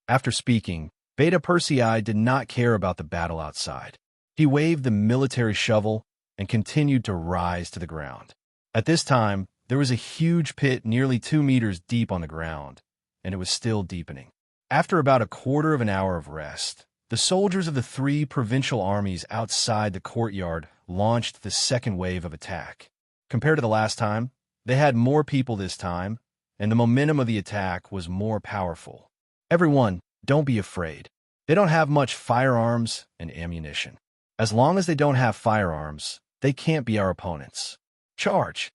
After speaking, Beta Persei did not care about the battle outside. He waved the military shovel and continued to rise to the ground. At this time, there was a huge pit nearly 2 meters deep on the ground, and it was still deepening. After about a quarter of an hour of rest, the soldiers of the 3 provincial armies outside the courtyard launched the second wave of attack. Compared to the last time, they had more people this time, and the momentum of the attack was more powerful. "Everyone, don't be afraid. They don't have much firearms and ammunition. As long as they don't have firearms, they can't be our opponents. Charge!"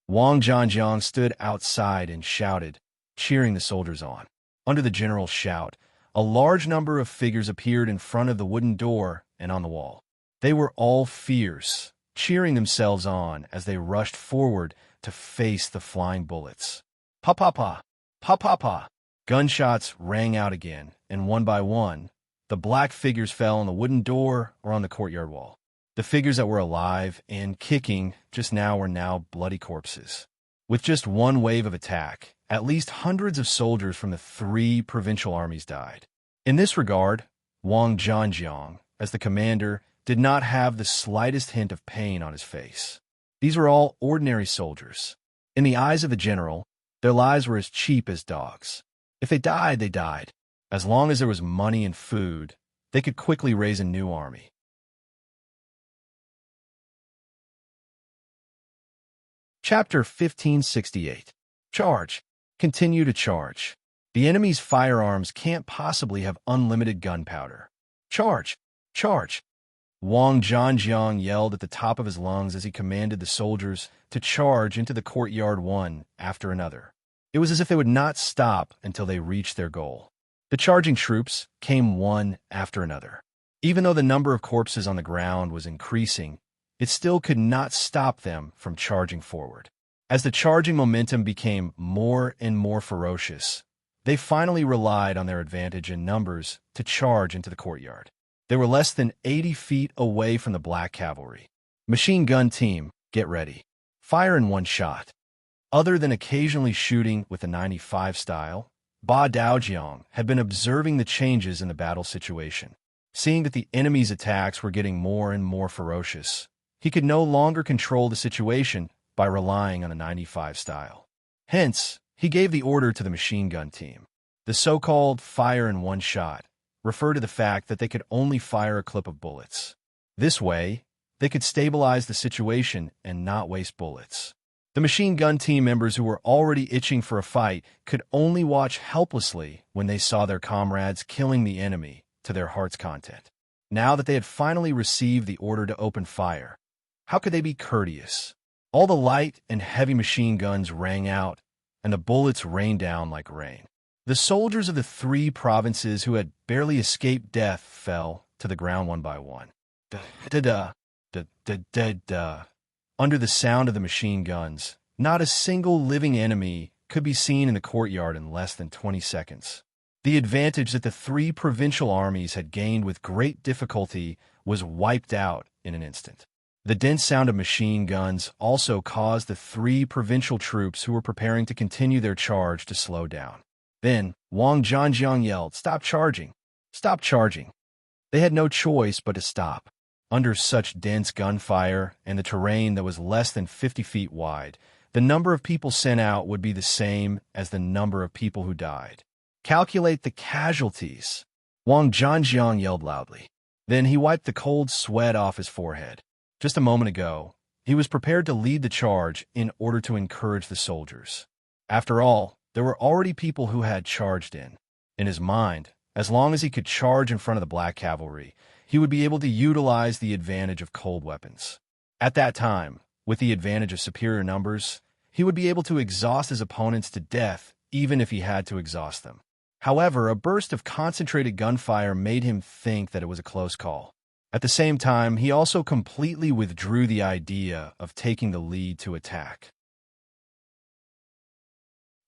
Wang Zhanjiang stood outside and shouted, cheering the soldiers on. Under the general's shout, A large number of figures appeared in front of the wooden door and on the wall. They were all fierce, cheering themselves on as they rushed forward to face the flying bullets. Pa-pa-pa! Pa-pa-pa! Gunshots rang out again, and one by one, the black figures fell on the wooden door or on the courtyard wall. The figures that were alive and kicking just now were now bloody corpses. With just one wave of attack, at least hundreds of soldiers from the 3 provincial armies died. In this regard, Wang Zhanjiang, as the commander, did not have the slightest hint of pain on his face. These were all ordinary soldiers. In the eyes of the general, their lives were as cheap as dogs. If they died, they died. As long as there was money and food, they could quickly raise a new army. Chapter 1568. Charge. Continue to charge. The enemy's firearms can't possibly have unlimited gunpowder. Charge! Charge! Wang Zhanjiang yelled at the top of his lungs as he commanded the soldiers to charge into the courtyard one after another. It was as if they would not stop until they reached their goal. The charging troops came one after another. Even though the number of corpses on the ground was increasing, it still could not stop them from charging forward. As the charging momentum became more and more ferocious, they finally relied on their advantage in numbers to charge into the courtyard. They were less than 80 feet away from the black cavalry. Machine gun team, get ready. Fire in one shot. Other than occasionally shooting with the 95 style, Ba Daojiang had been observing the changes in the battle situation. Seeing that the enemy's attacks were getting more and more ferocious, he could no longer control the situation by relying on the 95 style. Hence, he gave the order to the machine gun team. The so-called fire in one shot referred to the fact that they could only fire a clip of bullets. This way, they could stabilize the situation and not waste bullets. The machine gun team members who were already itching for a fight could only watch helplessly when they saw their comrades killing the enemy to their heart's content. Now that they had finally received the order to open fire, how could they be courteous? All the light and heavy machine guns rang out, and the bullets rained down like rain. The soldiers of the 3 provinces who had barely escaped death fell to the ground one by one. Da-da-da, da-da-da-da. Under the sound of the machine guns, not a single living enemy could be seen in the courtyard in less than 20 seconds. The advantage that the 3 provincial armies had gained with great difficulty was wiped out in an instant. The dense sound of machine guns also caused the 3 provincial troops who were preparing to continue their charge to slow down. Then, Wang Zhanjiang yelled, "Stop charging! Stop charging!" They had no choice but to stop. Under such dense gunfire and the terrain that was less than 50 feet wide, the number of people sent out would be the same as the number of people who died. Calculate the casualties. Wang Zhanjiang yelled loudly. Then he wiped the cold sweat off his forehead. Just a moment ago, he was prepared to lead the charge in order to encourage the soldiers. After all, there were already people who had charged in. In his mind, as long as he could charge in front of the black cavalry, he would be able to utilize the advantage of cold weapons. At that time, with the advantage of superior numbers, he would be able to exhaust his opponents to death even if he had to exhaust them. However, a burst of concentrated gunfire made him think that it was a close call. At the same time, he also completely withdrew the idea of taking the lead to attack.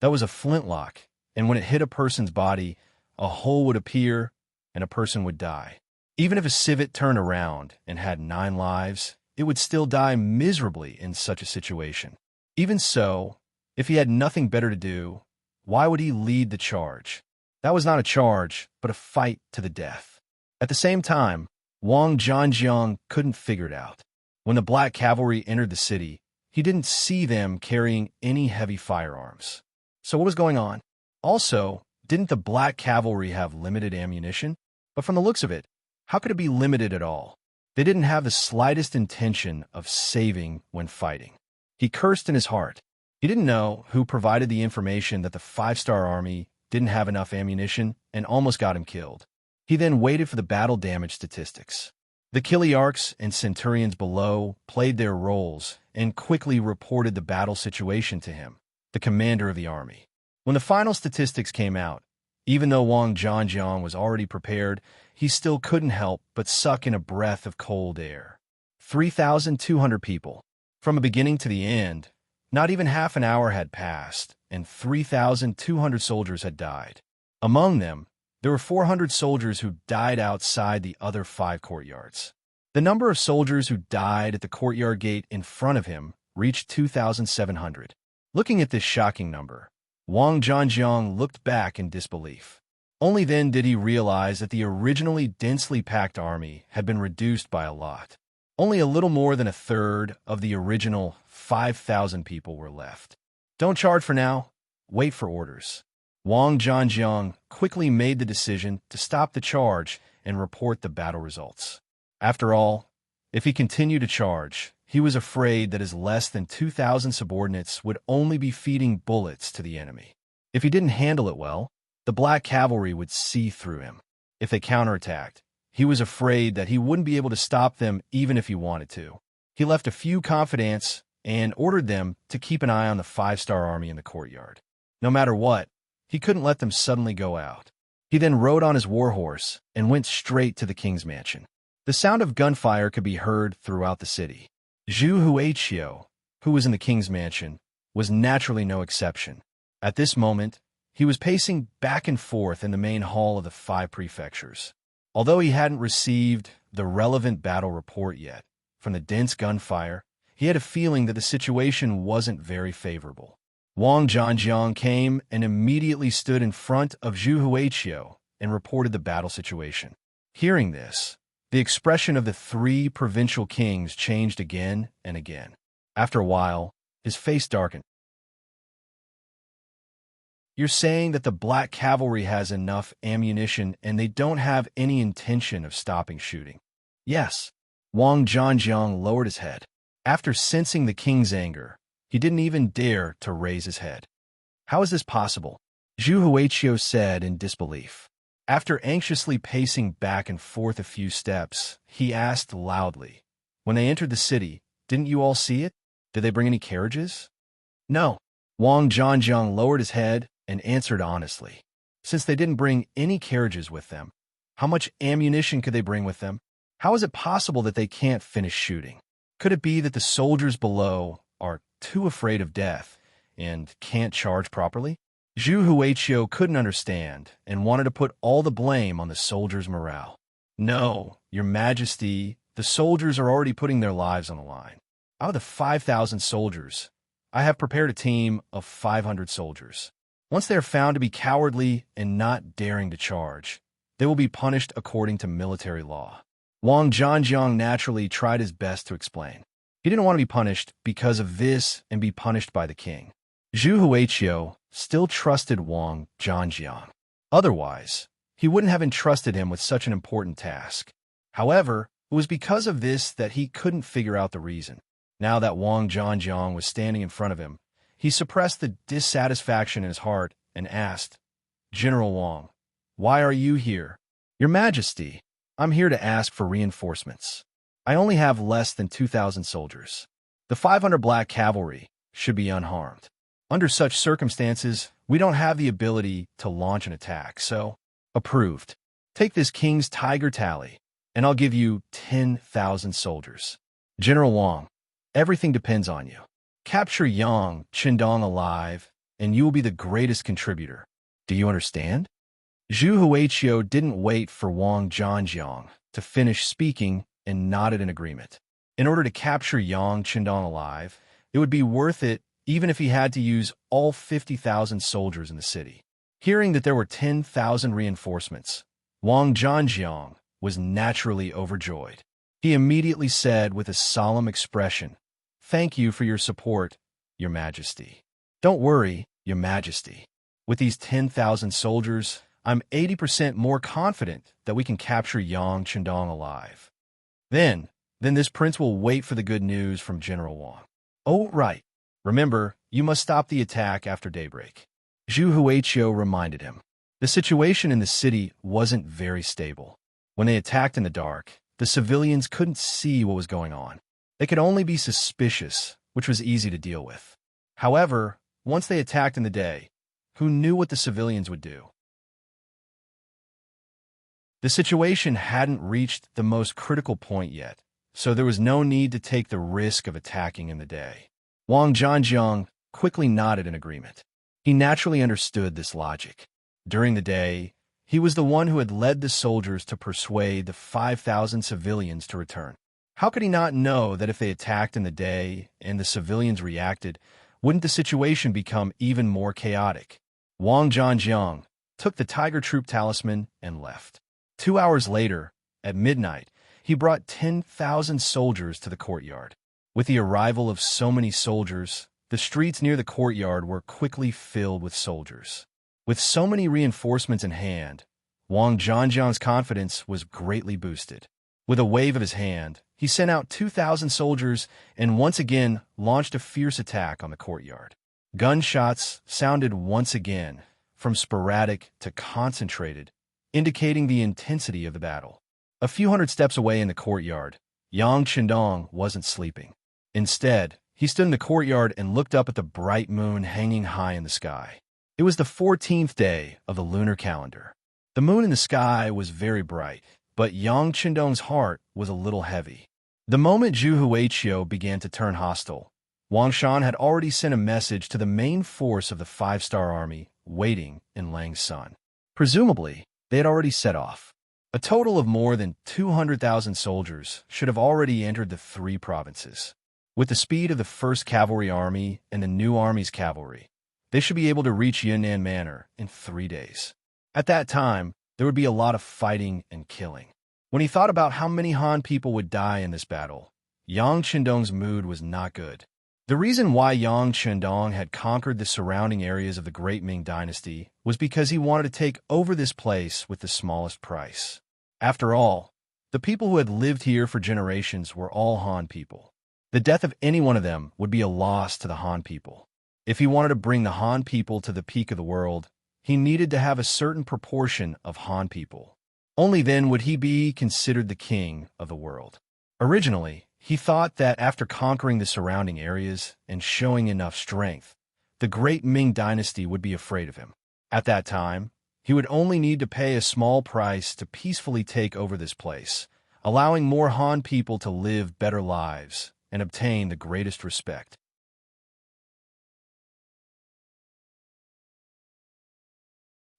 That was a flintlock, and when it hit a person's body, a hole would appear and a person would die. Even if a civet turned around and had 9 lives, it would still die miserably in such a situation. Even so, if he had nothing better to do, why would he lead the charge? That was not a charge, but a fight to the death. At the same time, Wang Zhanjiang couldn't figure it out. When the black cavalry entered the city, he didn't see them carrying any heavy firearms. So what was going on? Also, didn't the black cavalry have limited ammunition? But from the looks of it, how could it be limited at all? They didn't have the slightest intention of saving when fighting. He cursed in his heart. He didn't know who provided the information that the 5-star army didn't have enough ammunition and almost got him killed. He then waited for the battle damage statistics. The Kiliarchs and Centurions below played their roles and quickly reported the battle situation to him, the commander of the army. When the final statistics came out, Even though Wang Zhanjiang was already prepared, he still couldn't help but suck in a breath of cold air. 3,200 people. From the beginning to the end, not even half an hour had passed, and 3,200 soldiers had died. Among them, there were 400 soldiers who died outside the other 5 courtyards. The number of soldiers who died at the courtyard gate in front of him reached 2,700. Looking at this shocking number, Wang Zhanjiang looked back in disbelief. Only then did he realize that the originally densely packed army had been reduced by a lot. Only a little more than a third of the original 5,000 people were left. Don't charge for now. Wait for orders. Wang Zhanjiang quickly made the decision to stop the charge and report the battle results. After all, if he continued to charge, he was afraid that his less than 2,000 subordinates would only be feeding bullets to the enemy. If he didn't handle it well, the black cavalry would see through him. If they counterattacked, he was afraid that he wouldn't be able to stop them even if he wanted to. He left a few confidants and ordered them to keep an eye on the 5-star army in the courtyard. No matter what, he couldn't let them suddenly go out. He then rode on his warhorse and went straight to the king's mansion. The sound of gunfire could be heard throughout the city. Zhu Huaiqiu, who was in the king's mansion, was naturally no exception. At this moment, he was pacing back and forth in the main hall of the 5 prefectures. Although he hadn't received the relevant battle report yet, from the dense gunfire, he had a feeling that the situation wasn't very favorable. Wang Zhanjiang came and immediately stood in front of Zhu Huaiqiu and reported the battle situation. Hearing this, the expression of the 3 provincial kings changed again and again. After a while, his face darkened. You're saying that the black cavalry has enough ammunition and they don't have any intention of stopping shooting? Yes. Wang Zhanjiang lowered his head. After sensing the king's anger, he didn't even dare to raise his head. How is this possible? Zhu Huaiqiu said in disbelief. After anxiously pacing back and forth a few steps, he asked loudly, "When they entered the city, didn't you all see it? Did they bring any carriages?" No. Wang Zhanjiang lowered his head and answered honestly. Since they didn't bring any carriages with them, how much ammunition could they bring with them? How is it possible that they can't finish shooting? Could it be that the soldiers below are too afraid of death and can't charge properly? Zhu Huaiqiu couldn't understand and wanted to put all the blame on the soldiers' morale. No, Your Majesty, the soldiers are already putting their lives on the line. Out of the 5,000 soldiers, I have prepared a team of 500 soldiers. Once they are found to be cowardly and not daring to charge, they will be punished according to military law. Wang Zhanjiang naturally tried his best to explain. He didn't want to be punished because of this and be punished by the king. Zhu Huaiqiu still trusted Wang Zhanjiang. Otherwise, he wouldn't have entrusted him with such an important task. However, it was because of this that he couldn't figure out the reason. Now that Wang Zhanjiang was standing in front of him, he suppressed the dissatisfaction in his heart and asked, "General Wang, why are you here?" "Your Majesty, I'm here to ask for reinforcements. I only have less than 2,000 soldiers. The 500 black cavalry should be unharmed. Under such circumstances, we don't have the ability to launch an attack, so approved. Take this king's tiger tally, and I'll give you 10,000 soldiers. General Wang, everything depends on you. Capture Yang Qindong alive, and you will be the greatest contributor. Do you understand?" Zhu Huaiqiu didn't wait for Wang Zhanjiang to finish speaking and nodded in agreement. In order to capture Yang Qindong alive, it would be worth it even if he had to use all 50,000 soldiers in the city. Hearing that there were 10,000 reinforcements, Wang Zhanjiang was naturally overjoyed. He immediately said with a solemn expression, "Thank you for your support, Your Majesty." "Don't worry, Your Majesty. With these 10,000 soldiers, I'm 80% more confident that we can capture Yang Qindong alive. Then this prince will wait for the good news from General Wang. Oh, right. Remember, you must stop the attack after daybreak." Zhu Huaiqiu reminded him. The situation in the city wasn't very stable. When they attacked in the dark, the civilians couldn't see what was going on. They could only be suspicious, which was easy to deal with. However, once they attacked in the day, who knew what the civilians would do? The situation hadn't reached the most critical point yet, so there was no need to take the risk of attacking in the day. Wang Zhanjiang quickly nodded in agreement. He naturally understood this logic. During the day, he was the one who had led the soldiers to persuade the 5,000 civilians to return. How could he not know that if they attacked in the day and the civilians reacted, wouldn't the situation become even more chaotic? Wang Zhanjiang took the Tiger Troop talisman and left. 2 hours later, at midnight, he brought 10,000 soldiers to the courtyard. With the arrival of so many soldiers, the streets near the courtyard were quickly filled with soldiers. With so many reinforcements in hand, Wang Zhanjiang's confidence was greatly boosted. With a wave of his hand, he sent out 2,000 soldiers and once again launched a fierce attack on the courtyard. Gunshots sounded once again, from sporadic to concentrated, indicating the intensity of the battle. A few hundred steps away in the courtyard, Yang Chendong wasn't sleeping. Instead, he stood in the courtyard and looked up at the bright moon hanging high in the sky. It was the 14th day of the lunar calendar. The moon in the sky was very bright, but Yang Chendong's heart was a little heavy. The moment Zhu Huiqiu began to turn hostile, Wang Shan had already sent a message to the main force of the 5-star army waiting in Lang's Sun. Presumably, they had already set off. A total of more than 200,000 soldiers should have already entered the 3 provinces. With the speed of the 1st Cavalry Army and the new Army's cavalry, they should be able to reach Yunnan Manor in 3 days. At that time, there would be a lot of fighting and killing. When he thought about how many Han people would die in this battle, Yang Chendong's mood was not good. The reason why Yang Chendong had conquered the surrounding areas of the Great Ming Dynasty was because he wanted to take over this place with the smallest price. After all, the people who had lived here for generations were all Han people. The death of any one of them would be a loss to the Han people. If he wanted to bring the Han people to the peak of the world, he needed to have a certain proportion of Han people. Only then would he be considered the king of the world. Originally, he thought that after conquering the surrounding areas and showing enough strength, the Great Ming Dynasty would be afraid of him. At that time, he would only need to pay a small price to peacefully take over this place, allowing more Han people to live better lives and obtain the greatest respect.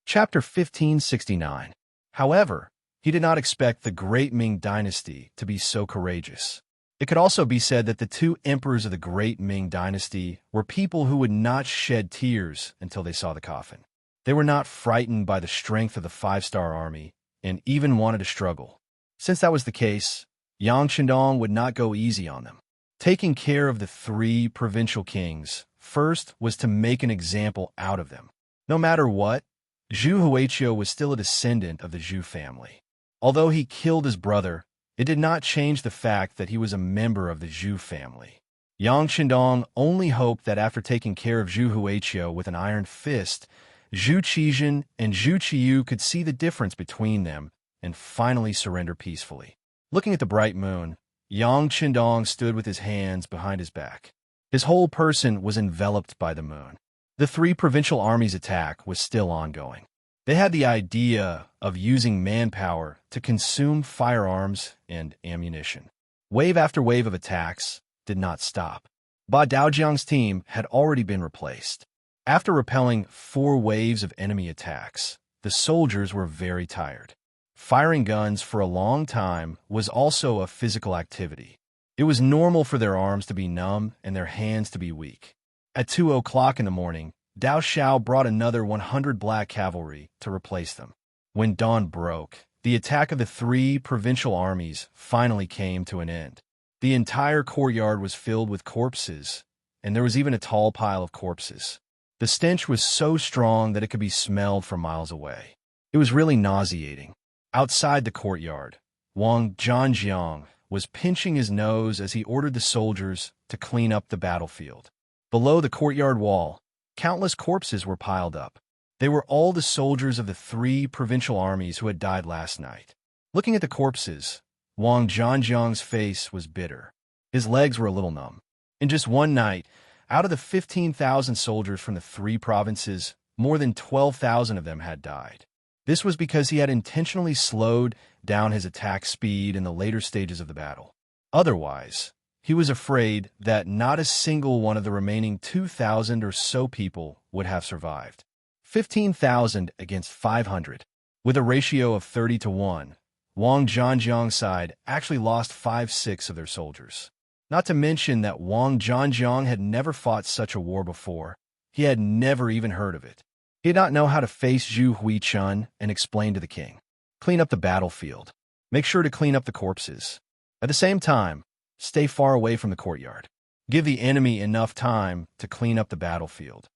Chapter 1569. However, he did not expect the Great Ming Dynasty to be so courageous. It could also be said that the 2 emperors of the Great Ming Dynasty were people who would not shed tears until they saw the coffin. They were not frightened by the strength of the 5-star army and even wanted to struggle. Since that was the case, Yang Chendong would not go easy on them. Taking care of the 3 provincial kings first was to make an example out of them. No matter what, Zhu Huiqiu was still a descendant of the Zhu family. Although he killed his brother, it did not change the fact that he was a member of the Zhu family. Yang Chendong only hoped that after taking care of Zhu Huiqiu with an iron fist, Zhu Qizhen and Zhu Qiyu could see the difference between them and finally surrender peacefully. Looking at the bright moon, Yang Chendong stood with his hands behind his back. His whole person was enveloped by the moon. The 3 provincial armies' attack was still ongoing. They had the idea of using manpower to consume firearms and ammunition. Wave after wave of attacks did not stop. Ba Daojiang's team had already been replaced. After repelling 4 waves of enemy attacks, the soldiers were very tired. Firing guns for a long time was also a physical activity. It was normal for their arms to be numb and their hands to be weak. At 2 o'clock in the morning, Dao Xiao brought another 100 black cavalry to replace them. When dawn broke, the attack of the 3 provincial armies finally came to an end. The entire courtyard was filled with corpses, and there was even a tall pile of corpses. The stench was so strong that it could be smelled from miles away. It was really nauseating. Outside the courtyard, Wang Zhanjiang was pinching his nose as he ordered the soldiers to clean up the battlefield. Below the courtyard wall, countless corpses were piled up. They were all the soldiers of the 3 provincial armies who had died last night. Looking at the corpses, Wang Zhanjiang's face was bitter. His legs were a little numb. In just one night, out of the 15,000 soldiers from the 3 provinces, more than 12,000 of them had died. This was because he had intentionally slowed down his attack speed in the later stages of the battle. Otherwise, he was afraid that not a single one of the remaining 2,000 or so people would have survived. 15,000 against 500. With a ratio of 30-1, Wang Zhanjiang's side actually lost 5/6 of their soldiers. Not to mention that Wang Zhanjiang had never fought such a war before. He had never even heard of it. He did not know how to face Zhu Huichun and explain to the king. Clean up the battlefield. Make sure to clean up the corpses. At the same time, stay far away from the courtyard. Give the enemy enough time to clean up the battlefield.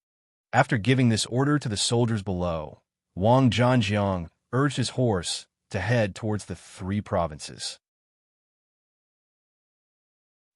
After giving this order to the soldiers below, Wang Zhanjiang urged his horse to head towards the 3 provinces.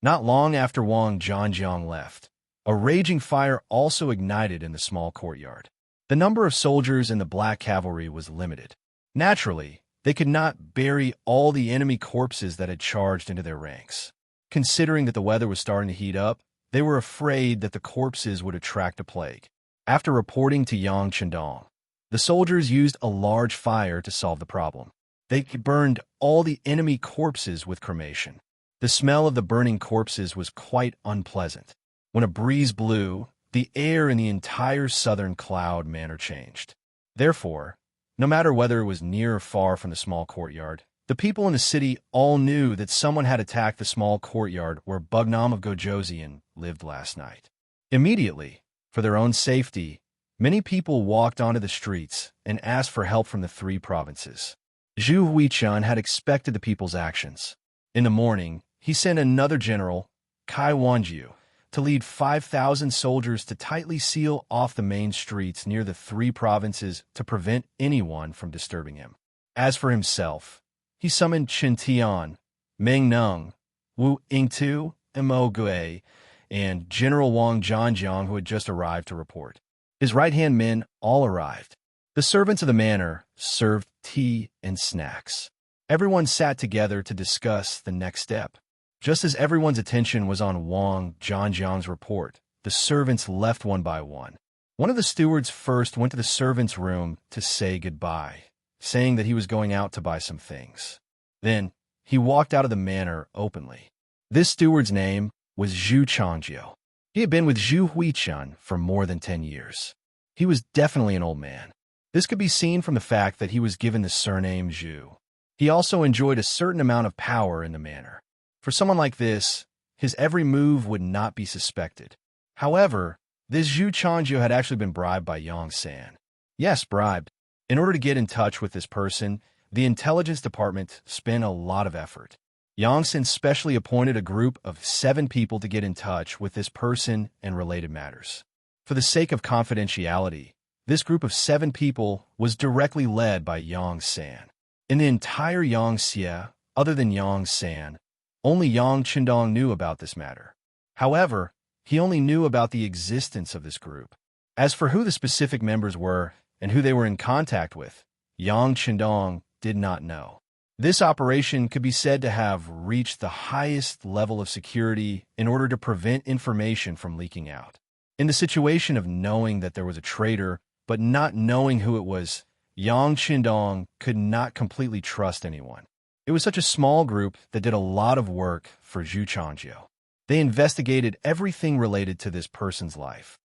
Not long after Wang Zhanjiang left, a raging fire also ignited in the small courtyard. The number of soldiers in the Black Cavalry was limited. Naturally, they could not bury all the enemy corpses that had charged into their ranks. Considering that the weather was starting to heat up, they were afraid that the corpses would attract a plague. After reporting to Yang Chendong, the soldiers used a large fire to solve the problem. They burned all the enemy corpses with cremation. The smell of the burning corpses was quite unpleasant. When a breeze blew, the air in the entire southern cloud manor changed. Therefore, no matter whether it was near or far from the small courtyard, the people in the city all knew that someone had attacked the small courtyard where Bugnam of Gojoseon lived last night. Immediately, for their own safety, many people walked onto the streets and asked for help from the 3 provinces. Zhu Huichun had expected the people's actions. In the morning, he sent another general, Kai Wanjiu, to lead 5,000 soldiers to tightly seal off the main streets near the 3 provinces to prevent anyone from disturbing him. As for himself, he summoned Chen Tian, Meng Neng, Wu Yingtu, Mo Gui, and General Wang Zhanjiang, who had just arrived to report. His right-hand men all arrived. The servants of the manor served tea and snacks. Everyone sat together to discuss the next step. Just as everyone's attention was on Wang Zhanjiang's report, the servants left one by one. One of the stewards first went to the servants' room to say goodbye, saying that he was going out to buy some things. Then, he walked out of the manor openly. This steward's name was Zhu Changjiu. He had been with Zhu Huichun for more than 10 years. He was definitely an old man. This could be seen from the fact that he was given the surname Zhu. He also enjoyed a certain amount of power in the manor. For someone like this, his every move would not be suspected. However, this Zhu Changjiu had actually been bribed by Yang San. Yes, bribed. In order to get in touch with this person, the intelligence department spent a lot of effort. Yang San specially appointed a group of 7 people to get in touch with this person and related matters. For the sake of confidentiality, this group of 7 people was directly led by Yang San. In the entire Yangxia, other than Yang San, only Yang Chendong knew about this matter. However, he only knew about the existence of this group. As for who the specific members were and who they were in contact with, Yang Chendong did not know. This operation could be said to have reached the highest level of security in order to prevent information from leaking out. In the situation of knowing that there was a traitor, but not knowing who it was, Yang Chendong could not completely trust anyone. It was such a small group that did a lot of work for Zhu Changjiu. They investigated everything related to this person's life.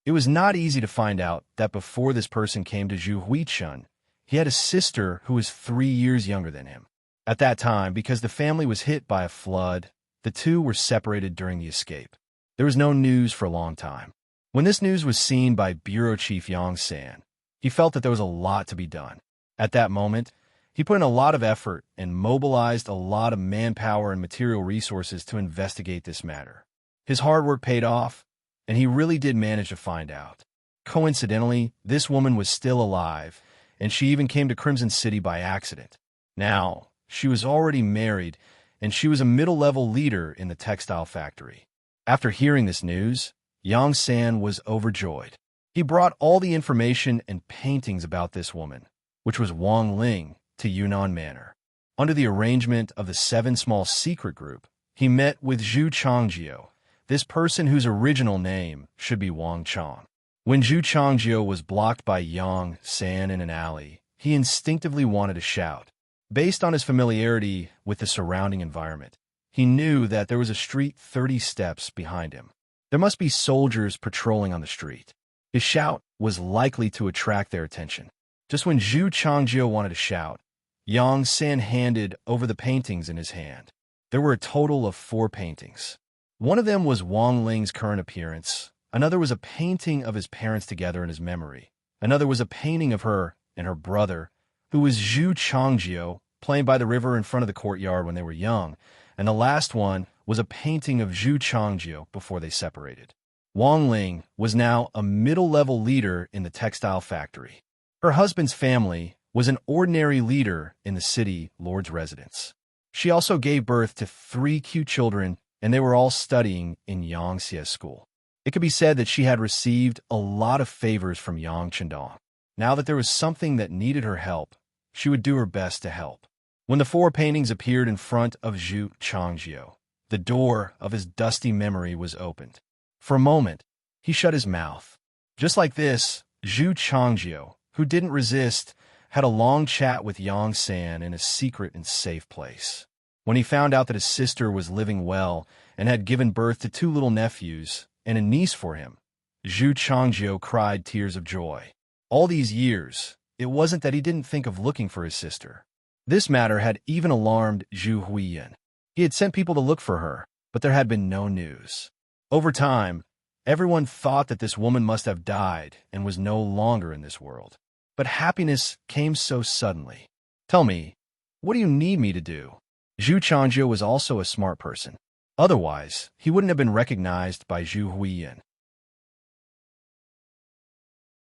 It was not easy to find out that before this person came to Zhu Huichun, he had a sister who was 3 years younger than him. At that time, because the family was hit by a flood, the two were separated during the escape. There was no news for a long time. When this news was seen by Bureau Chief Yang San, he felt that there was a lot to be done. At that moment, he put in a lot of effort and mobilized a lot of manpower and material resources to investigate this matter. His hard work paid off, and he really did manage to find out. Coincidentally, this woman was still alive, and she even came to Crimson City by accident. Now, she was already married, and she was a middle-level leader in the textile factory. After hearing this news, Yang San was overjoyed. He brought all the information and paintings about this woman, which was Wang Ling, to Yunnan Manor. Under the arrangement of the 7 small secret group, he met with Zhu Changjiu, this person whose original name should be Wang Chong. When Zhu Changjiu was blocked by Yang San in an alley, he instinctively wanted to shout. Based on his familiarity with the surrounding environment, he knew that there was a street 30 steps behind him. There must be soldiers patrolling on the street. His shout was likely to attract their attention. Just when Zhu Changjiu wanted to shout, Yang San handed over the paintings in his hand. There were a total of 4 paintings. One of them was Wang Ling's current appearance. Another was a painting of his parents together in his memory. Another was a painting of her and her brother, who was Zhu Changjiu, playing by the river in front of the courtyard when they were young. And the last one was a painting of Zhu Changjiu before they separated. Wang Ling was now a middle-level leader in the textile factory. Her husband's family was an ordinary leader in the city lord's residence. She also gave birth to 3 cute children, and they were all studying in Yangxie's school. It could be said that she had received a lot of favors from Yang Chendong. Now that there was something that needed her help, she would do her best to help. When the 4 paintings appeared in front of Zhu Changjiu, the door of his dusty memory was opened. For a moment, he shut his mouth. Just like this, Zhu Changjiu, who didn't resist, had a long chat with Yang San in a secret and safe place. When he found out that his sister was living well and had given birth to 2 little nephews and a niece for him, Zhu Changjiu cried tears of joy. All these years, it wasn't that he didn't think of looking for his sister. This matter had even alarmed Zhu Huiyan. He had sent people to look for her, but there had been no news. Over time, everyone thought that this woman must have died and was no longer in this world. But happiness came so suddenly. Tell me, what do you need me to do? Zhu Changjiu was also a smart person. Otherwise, he wouldn't have been recognized by Zhu Huiyan.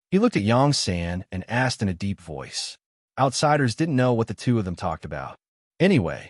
He looked at Yang San and asked in a deep voice. Outsiders didn't know what the 2 of them talked about. Anyway,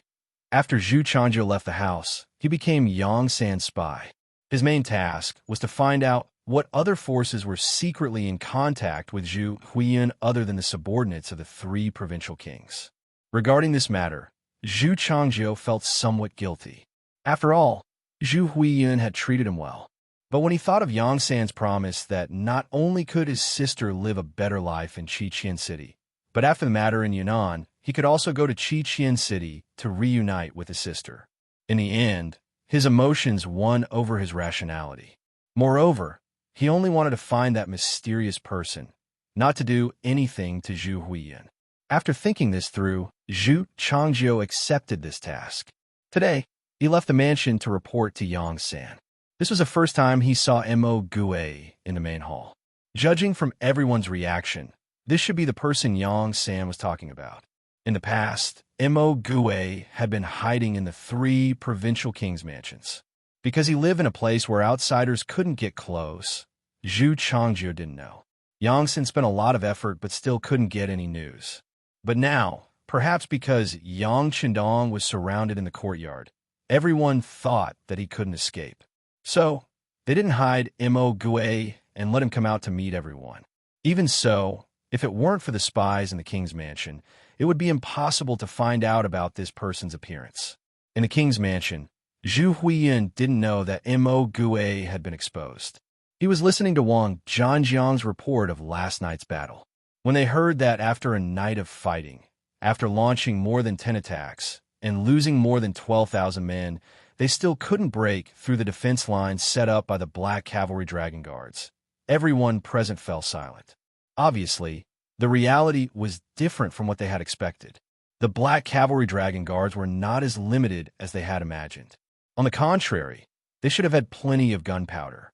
after Zhu Changjiu left the house, he became Yang San's spy. His main task was to find out what other forces were secretly in contact with Zhu Huiyan other than the subordinates of the 3 provincial kings. Regarding this matter, Zhu Changjiu felt somewhat guilty. After all, Zhu Huiyan had treated him well. But when he thought of Yang San's promise that not only could his sister live a better life in Qiqian City, but after the matter in Yunnan, he could also go to Qiqian City to reunite with his sister. In the end, his emotions won over his rationality. Moreover, he only wanted to find that mysterious person, not to do anything to Zhu Huiyan. After thinking this through, Zhu Changjiu accepted this task. Today, he left the mansion to report to Yang San. This was the first time he saw Mo Gue in the main hall. Judging from everyone's reaction, this should be the person Yang San was talking about. In the past, Mo Gue had been hiding in the 3 provincial kings' mansions. Because he lived in a place where outsiders couldn't get close, Zhu Changjiu didn't know. Yang San spent a lot of effort but still couldn't get any news. But now, perhaps because Yang Chendong was surrounded in the courtyard, everyone thought that he couldn't escape. So, they didn't hide Mo Gue and let him come out to meet everyone. Even so, if it weren't for the spies in the king's mansion, it would be impossible to find out about this person's appearance. In the king's mansion, Zhu Huiyan didn't know that Mo Gue had been exposed. He was listening to Wang Zhanjiang's report of last night's battle. When they heard that after a night of fighting, after launching more than 10 attacks, and losing more than 12,000 men, they still couldn't break through the defense lines set up by the Black Cavalry Dragon Guards. Everyone present fell silent. Obviously, the reality was different from what they had expected. The Black Cavalry Dragon Guards were not as limited as they had imagined. On the contrary, they should have had plenty of gunpowder.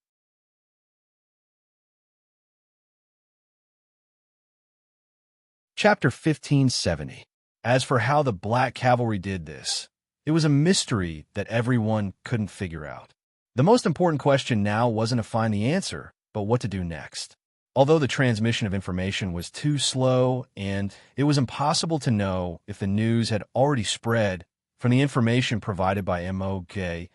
Chapter 1570. As for how the Black Cavalry did this, it was a mystery that everyone couldn't figure out. The most important question now wasn't to find the answer, but what to do next. Although the transmission of information was too slow and it was impossible to know if the news had already spread from the information provided by Mo Gue,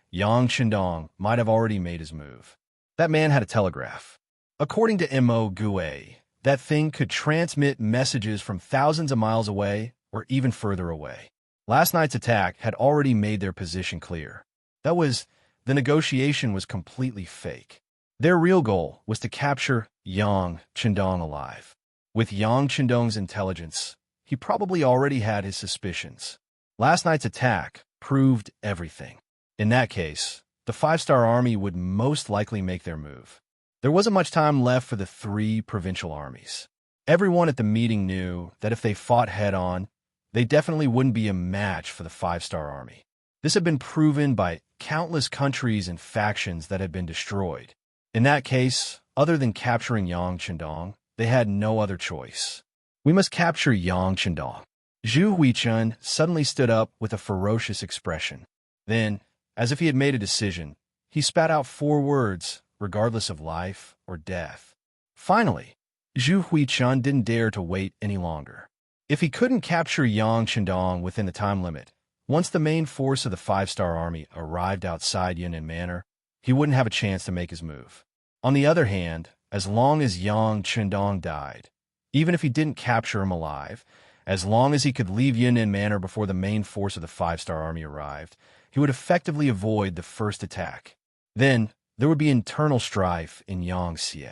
Yang Chendong might have already made his move. That man had a telegraph. According to Mo Gue, that thing could transmit messages from thousands of miles away or even further away. Last night's attack had already made their position clear. The negotiation was completely fake. Their real goal was to capture Yang Chendong alive. With Yang Chendong's intelligence, he probably already had his suspicions. Last night's attack proved everything. In that case, the five-star army would most likely make their move. There wasn't much time left for the three provincial armies. Everyone at the meeting knew that if they fought head-on, they definitely wouldn't be a match for the five-star army. This had been proven by countless countries and factions that had been destroyed. In that case, other than capturing Yang Chendong, they had no other choice. We must capture Yang Chendong. Zhu Huichun suddenly stood up with a ferocious expression. Then, as if he had made a decision, he spat out 4 words, regardless of life or death. Finally, Zhu Huichun didn't dare to wait any longer. If he couldn't capture Yang Chendong within the time limit, once the main force of the five-star army arrived outside Yunnan Manor, he wouldn't have a chance to make his move. On the other hand, as long as Yang Chendong died, even if he didn't capture him alive, as long as he could leave Yunnan Manor before the main force of the five-star army arrived, he would effectively avoid the first attack. Then, there would be internal strife in Yangxie.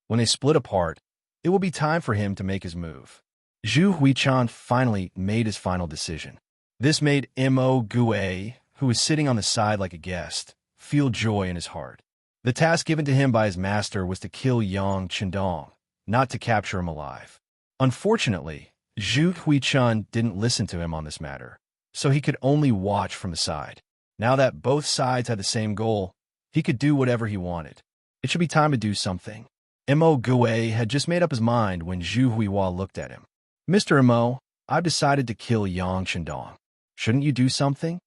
When they split apart, it would be time for him to make his move. Zhu Huichun finally made his final decision. This made Mo Gue, who was sitting on the side like a guest, feel joy in his heart. The task given to him by his master was to kill Yang Chendong, not to capture him alive. Unfortunately, Zhu Huichun didn't listen to him on this matter, so he could only watch from the side. Now that both sides had the same goal, he could do whatever he wanted. It should be time to do something. Mo Gue had just made up his mind when Zhu Huihua looked at him. Mr. Mo, I've decided to kill Yang Chendong. Shouldn't you do something?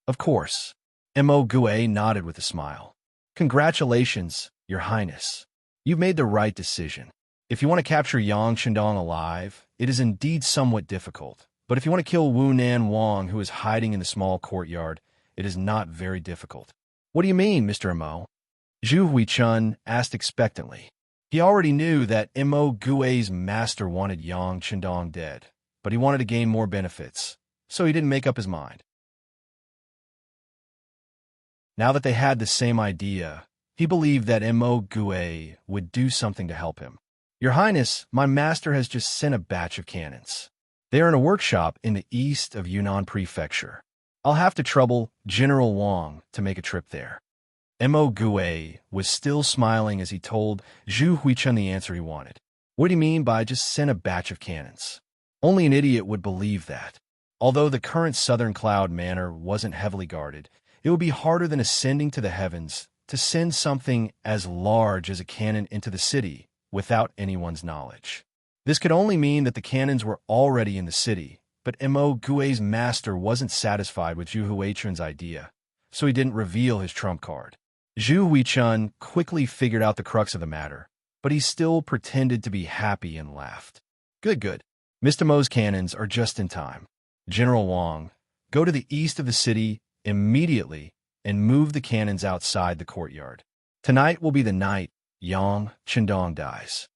Of course. Mo Gue nodded with a smile. Congratulations, Your Highness. You've made the right decision. If you want to capture Yang Chendong alive, it is indeed somewhat difficult. But if you want to kill Wu Nan Wang, who is hiding in the small courtyard, it is not very difficult. What do you mean, Mr. Mo? Zhu Huichun asked expectantly. He already knew that Mo Gue's master wanted Yang Chendong dead, but he wanted to gain more benefits, so he didn't make up his mind. Now that they had the same idea, he believed that Mo Gue would do something to help him. Your Highness, my master has just sent a batch of cannons. They are in a workshop in the east of Yunnan Prefecture. I'll have to trouble General Wang to make a trip there. Mo Gue was still smiling as he told Zhu Huichun the answer he wanted. What do you mean by just send a batch of cannons? Only an idiot would believe that. Although the current Southern Cloud Manor wasn't heavily guarded, it would be harder than ascending to the heavens to send something as large as a cannon into the city without anyone's knowledge. This could only mean that the cannons were already in the city, but Mo Gue's master wasn't satisfied with Zhu Huichun's idea, so he didn't reveal his trump card. Zhu Huichun quickly figured out the crux of the matter, but he still pretended to be happy and laughed. Good. Mr. Mo's cannons are just in time. General Wang, go to the east of the city immediately and move the cannons outside the courtyard. Tonight will be the night Yang Chendong dies.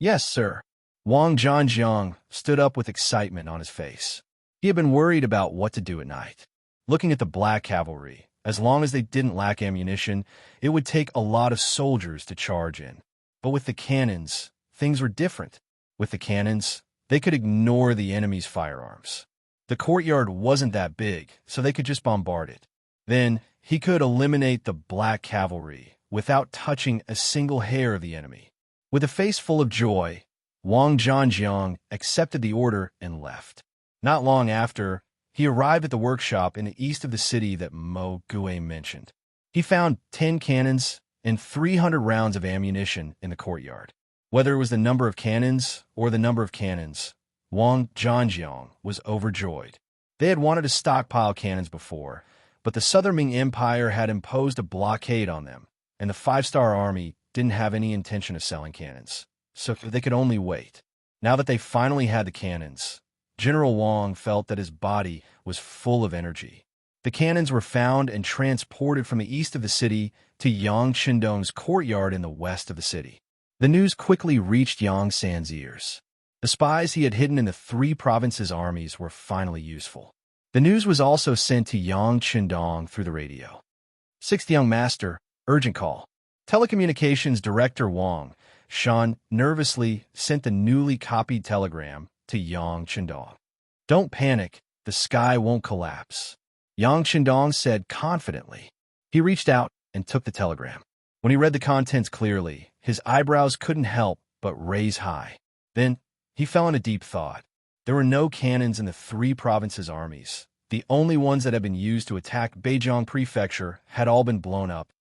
Yes, sir. Wang Zhanjiang stood up with excitement on his face. He had been worried about what to do at night. Looking at the black cavalry, as long as they didn't lack ammunition, it would take a lot of soldiers to charge in. But with the cannons, things were different. With the cannons, they could ignore the enemy's firearms. The courtyard wasn't that big, so they could just bombard it. Then, he could eliminate the black cavalry without touching a single hair of the enemy. With a face full of joy, Wang Zhanjiang accepted the order and left. Not long after, he arrived at the workshop in the east of the city that Mo Gue mentioned. He found 10 cannons and 300 rounds of ammunition in the courtyard. Whether it was the number of cannons or the number of cannons, Wang Zhanjiang was overjoyed. They had wanted to stockpile cannons before, but the Southern Ming Empire had imposed a blockade on them, and the five-star army didn't have any intention of selling cannons, so they could only wait. Now that they finally had the cannons, General Wang felt that his body was full of energy. The cannons were found and transported from the east of the city to Yang Chendong's courtyard in the west of the city. The news quickly reached Yang San's ears. The spies he had hidden in the 3 provinces' armies were finally useful. The news was also sent to Yang Chendong through the radio. 6th Young Master, urgent call. Telecommunications Director Wang Shan nervously sent the newly copied telegram to Yang Chendong. "Don't panic, the sky won't collapse," Yang Chendong said confidently. He reached out and took the telegram. When he read the contents clearly, his eyebrows couldn't help but raise high. Then he fell into deep thought. There were no cannons in the three provinces' armies. The only ones that had been used to attack Beijiang Prefecture had all been blown up.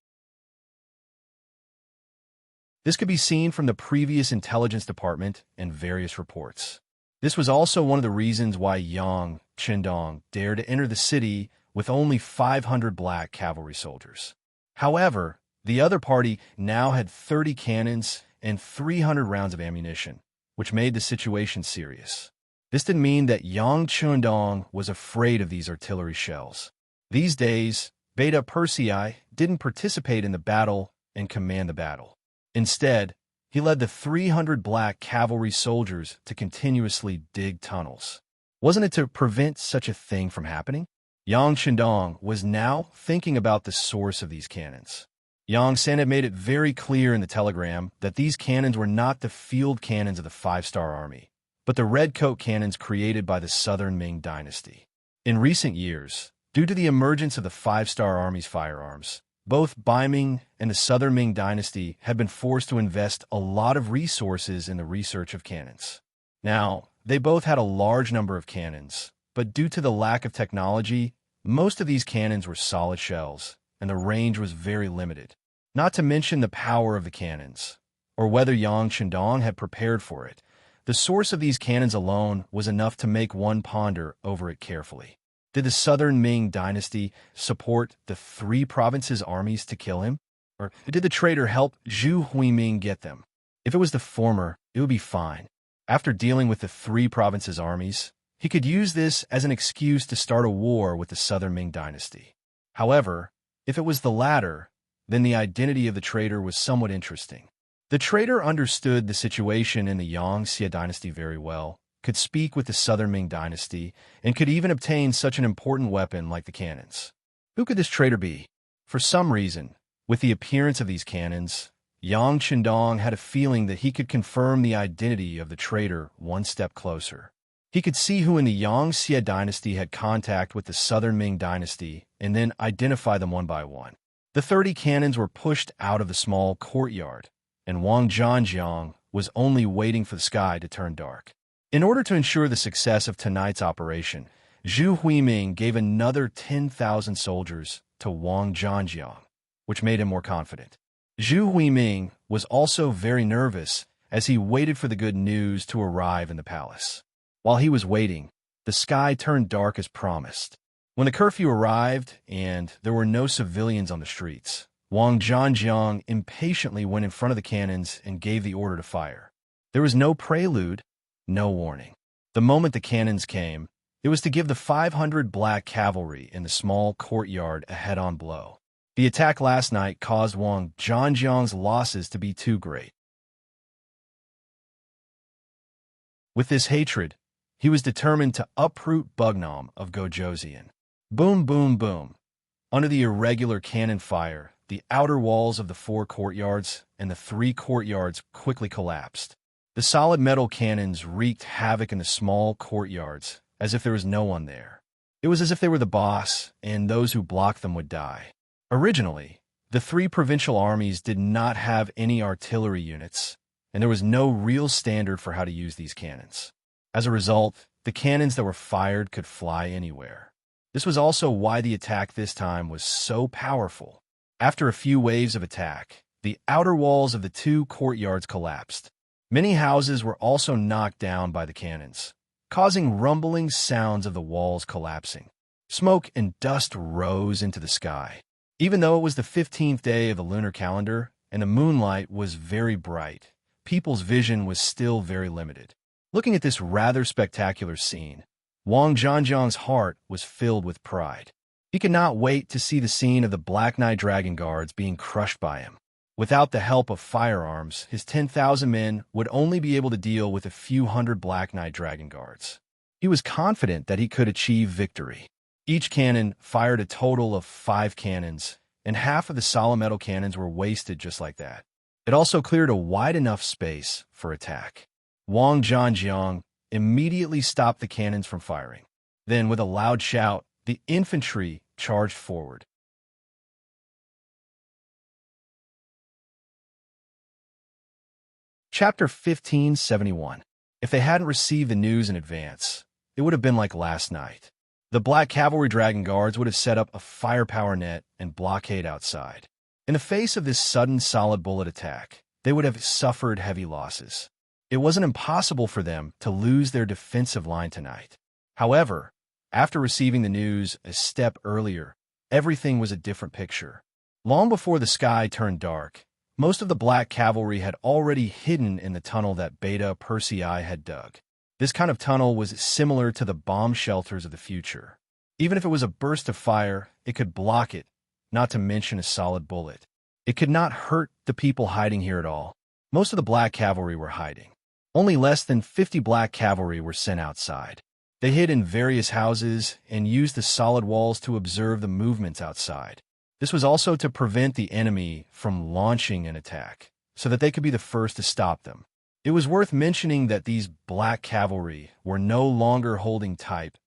This could be seen from the previous intelligence department and various reports. This was also one of the reasons why Yang Chendong dared to enter the city with only 500 black cavalry soldiers. However, the other party now had 30 cannons and 300 rounds of ammunition, which made the situation serious. This didn't mean that Yang Chendong was afraid of these artillery shells. These days, Beta Persei didn't participate in the battle and command the battle. Instead, he led the 300 black cavalry soldiers to continuously dig tunnels. Wasn't it to prevent such a thing from happening? Yang Chendong was now thinking about the source of these cannons. Yang San had made it very clear in the telegram that these cannons were not the field cannons of the Five-Star Army, but the redcoat cannons created by the Southern Ming Dynasty. In recent years, due to the emergence of the Five-Star Army's firearms, both Beiming and the Southern Ming Dynasty had been forced to invest a lot of resources in the research of cannons. Now, they both had a large number of cannons, but due to the lack of technology, most of these cannons were solid shells, and the range was very limited. Not to mention the power of the cannons, or whether Yang Chendong had prepared for it. The source of these cannons alone was enough to make one ponder over it carefully. Did the Southern Ming Dynasty support the three provinces' armies to kill him? Or did the traitor help Zhu Huiming get them? If it was the former, it would be fine. After dealing with the three provinces' armies, he could use this as an excuse to start a war with the Southern Ming Dynasty. However, if it was the latter, then the identity of the traitor was somewhat interesting. The traitor understood the situation in the Yang Xie Dynasty very well, could speak with the Southern Ming Dynasty, and could even obtain such an important weapon like the cannons. Who could this traitor be? For some reason, with the appearance of these cannons, Yang Chendong had a feeling that he could confirm the identity of the traitor one step closer. He could see who in the Yang Xie Dynasty had contact with the Southern Ming Dynasty and then identify them one by one. The 30 cannons were pushed out of the small courtyard, and Wang Zhanjiang was only waiting for the sky to turn dark. In order to ensure the success of tonight's operation, Zhu Huiming gave another 10,000 soldiers to Wang Zhanjiang, which made him more confident. Zhu Huiming was also very nervous as he waited for the good news to arrive in the palace. While he was waiting, the sky turned dark as promised. When the curfew arrived and there were no civilians on the streets, Wang Zhanjiang impatiently went in front of the cannons and gave the order to fire. There was no prelude, no warning. The moment the cannons came, it was to give the 500 black cavalry in the small courtyard a head-on blow. The attack last night caused Wang Zhanjiang's losses to be too great. With this hatred, he was determined to uproot Bugnam of Gojoseon. Boom, boom, boom. Under the irregular cannon fire, the outer walls of the 4 courtyards and the 3 courtyards quickly collapsed. The solid metal cannons wreaked havoc in the small courtyards, as if there was no one there. It was as if they were the boss, and those who blocked them would die. Originally, the 3 provincial armies did not have any artillery units, and there was no real standard for how to use these cannons. As a result, the cannons that were fired could fly anywhere. This was also why the attack this time was so powerful. After a few waves of attack, the outer walls of the 2 courtyards collapsed. Many houses were also knocked down by the cannons, causing rumbling sounds of the walls collapsing. Smoke and dust rose into the sky. Even though it was the 15th day of the lunar calendar and the moonlight was very bright, people's vision was still very limited. Looking at this rather spectacular scene, Wang Zhanjiang's heart was filled with pride. He could not wait to see the scene of the Black Knight Dragon Guards being crushed by him. Without the help of firearms, his 10,000 men would only be able to deal with a few hundred Black Knight Dragon Guards. He was confident that he could achieve victory. Each cannon fired a total of 5 cannons, and half of the solid metal cannons were wasted just like that. It also cleared a wide enough space for attack. Wang Zhanjiang immediately stopped the cannons from firing. Then, with a loud shout, the infantry charged forward. Chapter 1571. If they hadn't received the news in advance, it would have been like last night. The Black Cavalry Dragon Guards would have set up a firepower net and blockade outside. In the face of this sudden solid bullet attack, they would have suffered heavy losses. It wasn't impossible for them to lose their defensive line tonight. However, after receiving the news a step earlier, everything was a different picture. Long before the sky turned dark, most of the Black Cavalry had already hidden in the tunnel that Beta Persei had dug. This kind of tunnel was similar to the bomb shelters of the future. Even if it was a burst of fire, it could block it, not to mention a solid bullet. It could not hurt the people hiding here at all. Most of the Black Cavalry were hiding. Only less than 50 Black Cavalry were sent outside. They hid in various houses and used the solid walls to observe the movements outside. This was also to prevent the enemy from launching an attack, so that they could be the first to stop them. It was worth mentioning that these Black Cavalry were no longer holding Type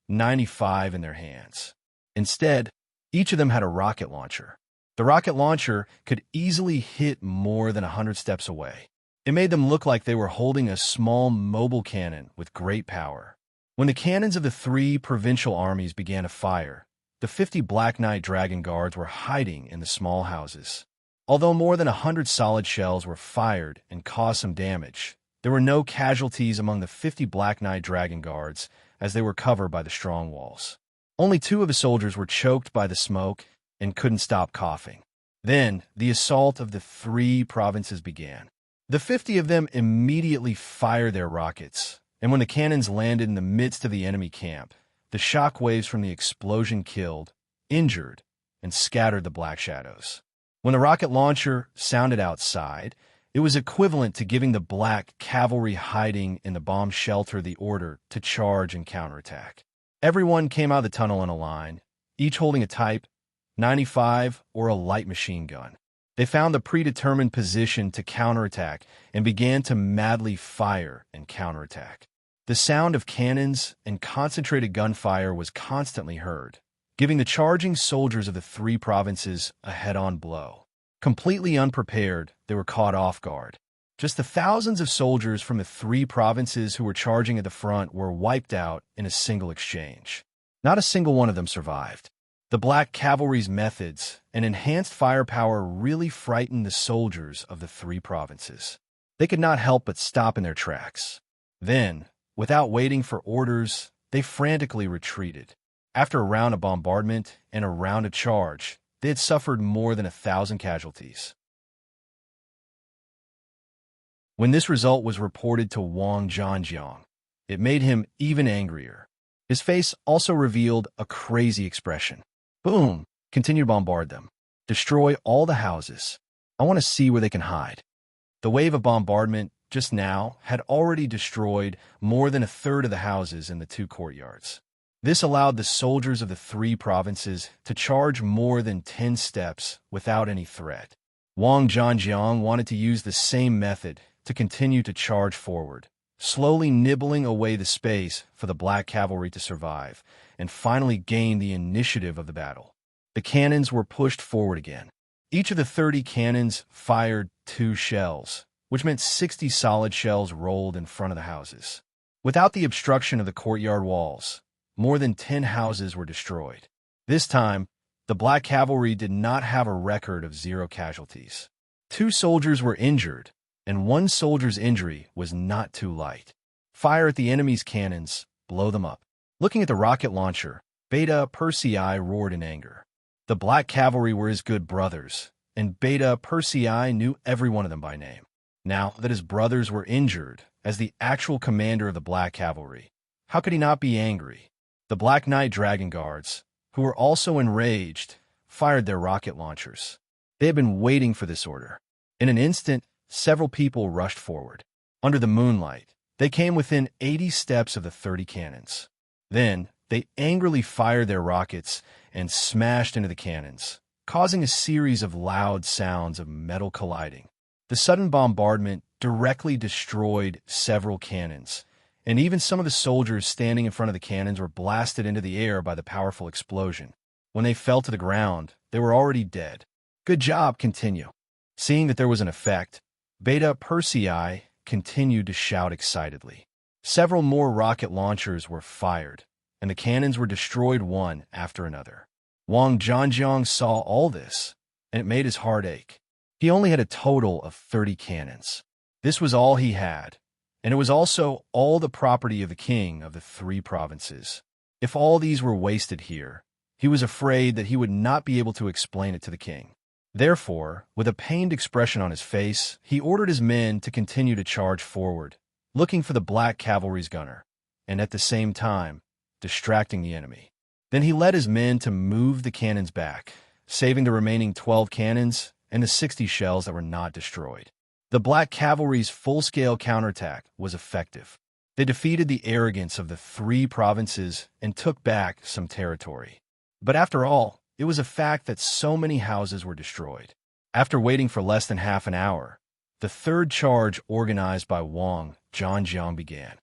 95 in their hands. Instead, each of them had a rocket launcher. The rocket launcher could easily hit more than 100 steps away. It made them look like they were holding a small mobile cannon with great power. When the cannons of the three provincial armies began to fire, the 50 Black Knight Dragon Guards were hiding in the small houses. Although more than 100 solid shells were fired and caused some damage, there were no casualties among the 50 Black Knight Dragon Guards as they were covered by the strong walls. Only 2 of the soldiers were choked by the smoke and couldn't stop coughing. Then, the assault of the 3 provinces began. The 50 of them immediately fired their rockets, and when the cannons landed in the midst of the enemy camp, the shock waves from the explosion killed, injured, and scattered the black shadows. When the rocket launcher sounded outside, it was equivalent to giving the Black Cavalry hiding in the bomb shelter the order to charge and counterattack. Everyone came out of the tunnel in a line, each holding a Type 95 or a light machine gun. They found the predetermined position to counterattack and began to madly fire and counterattack. The sound of cannons and concentrated gunfire was constantly heard, giving the charging soldiers of the 3 provinces a head-on blow. Completely unprepared, they were caught off guard. Just the thousands of soldiers from the 3 provinces who were charging at the front were wiped out in a single exchange. Not a single one of them survived. The Black Cavalry's methods and enhanced firepower really frightened the soldiers of the 3 provinces. They could not help but stop in their tracks. Then, without waiting for orders, they frantically retreated. After a round of bombardment and a round of charge, they had suffered more than 1,000 casualties. When this result was reported to Wang Zhanjiang, it made him even angrier. His face also revealed a crazy expression. Boom! Continue to bombard them. Destroy all the houses. I want to see where they can hide. The wave of bombardment just now had already destroyed more than 1/3 of the houses in the 2 courtyards. This allowed the soldiers of the 3 provinces to charge more than 10 steps without any threat. Wang Zhanjiang wanted to use the same method to continue to charge forward, slowly nibbling away the space for the Black Cavalry to survive, and finally gain the initiative of the battle. The cannons were pushed forward again. Each of the 30 cannons fired 2 shells, which meant 60 solid shells rolled in front of the houses. Without the obstruction of the courtyard walls, more than 10 houses were destroyed. This time, the Black Cavalry did not have a record of 0 casualties. 2 soldiers were injured, and 1 soldier's injury was not too light. Fire at the enemy's cannons, blow them up. Looking at the rocket launcher, Beta Persei roared in anger. The Black Cavalry were his good brothers, and Beta Persei knew every one of them by name. Now that his brothers were injured, as the actual commander of the Black Cavalry, how could he not be angry? The Black Knight Dragon Guards, who were also enraged, fired their rocket launchers. They had been waiting for this order. In an instant, several people rushed forward. Under the moonlight, they came within 80 steps of the 30 cannons. Then, they angrily fired their rockets and smashed into the cannons, causing a series of loud sounds of metal colliding. The sudden bombardment directly destroyed several cannons, and even some of the soldiers standing in front of the cannons were blasted into the air by the powerful explosion. When they fell to the ground, they were already dead. Good job, continue. Seeing that there was an effect, Beta Persei continued to shout excitedly. Several more rocket launchers were fired, and the cannons were destroyed one after another. Wang Zhanjiang saw all this, and it made his heart ache. He only had a total of 30 cannons. This was all he had, and it was also all the property of the king of the 3 provinces. If all these were wasted here, he was afraid that he would not be able to explain it to the king. Therefore, with a pained expression on his face, he ordered his men to continue to charge forward, looking for the black cavalry's gunner, and at the same time, distracting the enemy. Then he led his men to move the cannons back, saving the remaining 12 cannons and the 60 shells that were not destroyed. The black cavalry's full-scale counterattack was effective. They defeated the arrogance of the 3 provinces and took back some territory. But after all, it was a fact that so many houses were destroyed. After waiting for less than half an hour, the third charge organized by Wang Zhanjiang began.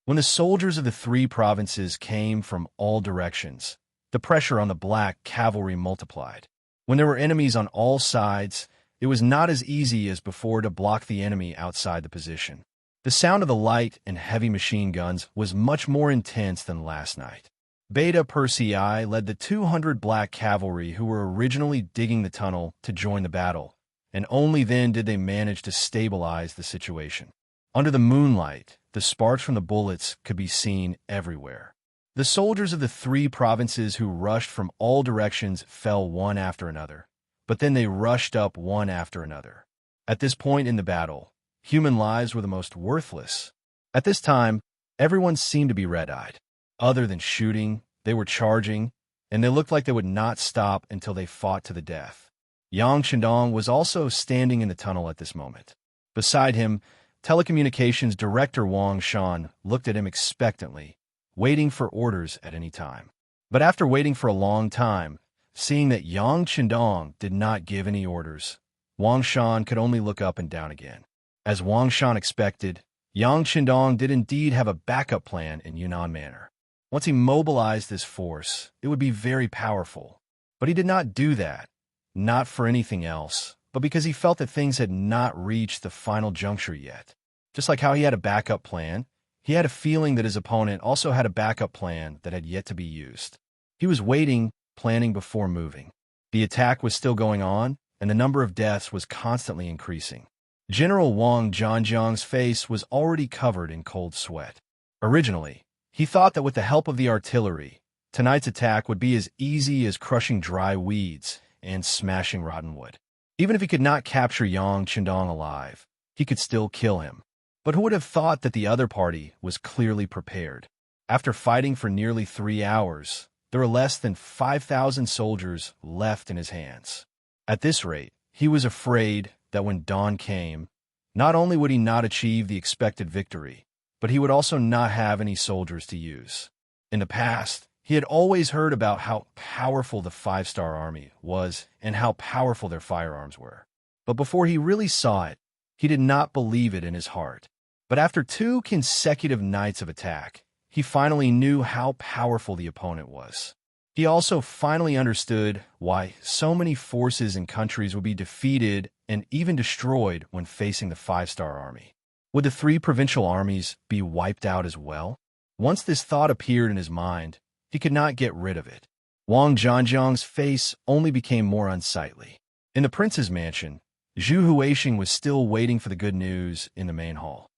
When the soldiers of the 3 provinces came from all directions, the pressure on the black cavalry multiplied. When there were enemies on all sides, it was not as easy as before to block the enemy outside the position. The sound of the light and heavy machine guns was much more intense than last night. Beta Persei led the 200 black cavalry who were originally digging the tunnel to join the battle, and only then did they manage to stabilize the situation. Under the moonlight, the sparks from the bullets could be seen everywhere. The soldiers of the 3 provinces who rushed from all directions fell one after another, but then they rushed up one after another. At this point in the battle, human lives were the most worthless. At this time, everyone seemed to be red-eyed. Other than shooting, they were charging, and they looked like they would not stop until they fought to the death. Yang Chendong was also standing in the tunnel at this moment. Beside him, telecommunications director Wang Shan looked at him expectantly, waiting for orders at any time. But after waiting for a long time, seeing that Yang Chendong did not give any orders, Wang Shan could only look up and down again. As Wang Shan expected, Yang Chendong did indeed have a backup plan in Yunnan Manor. Once he mobilized this force, it would be very powerful. But he did not do that, not for anything else, but because he felt that things had not reached the final juncture yet. Just like how he had a backup plan, he had a feeling that his opponent also had a backup plan that had yet to be used. He was waiting, planning before moving. The attack was still going on, and the number of deaths was constantly increasing. General Wang Zhanjiang's face was already covered in cold sweat. Originally, he thought that with the help of the artillery, tonight's attack would be as easy as crushing dry weeds and smashing rotten wood. Even if he could not capture Yang Chendong alive, he could still kill him. But who would have thought that the other party was clearly prepared? After fighting for nearly 3 hours, there were less than 5,000 soldiers left in his hands. At this rate, he was afraid that when dawn came, not only would he not achieve the expected victory, but he would also not have any soldiers to use. In the past, he had always heard about how powerful the 5-star army was and how powerful their firearms were. But before he really saw it, he did not believe it in his heart. But after 2 consecutive nights of attack, he finally knew how powerful the opponent was. He also finally understood why so many forces and countries would be defeated and even destroyed when facing the 5-star army. Would the 3 provincial armies be wiped out as well? Once this thought appeared in his mind, he could not get rid of it. Wang Zhanjiang's face only became more unsightly. In the prince's mansion, Zhu Huixing was still waiting for the good news in the main hall.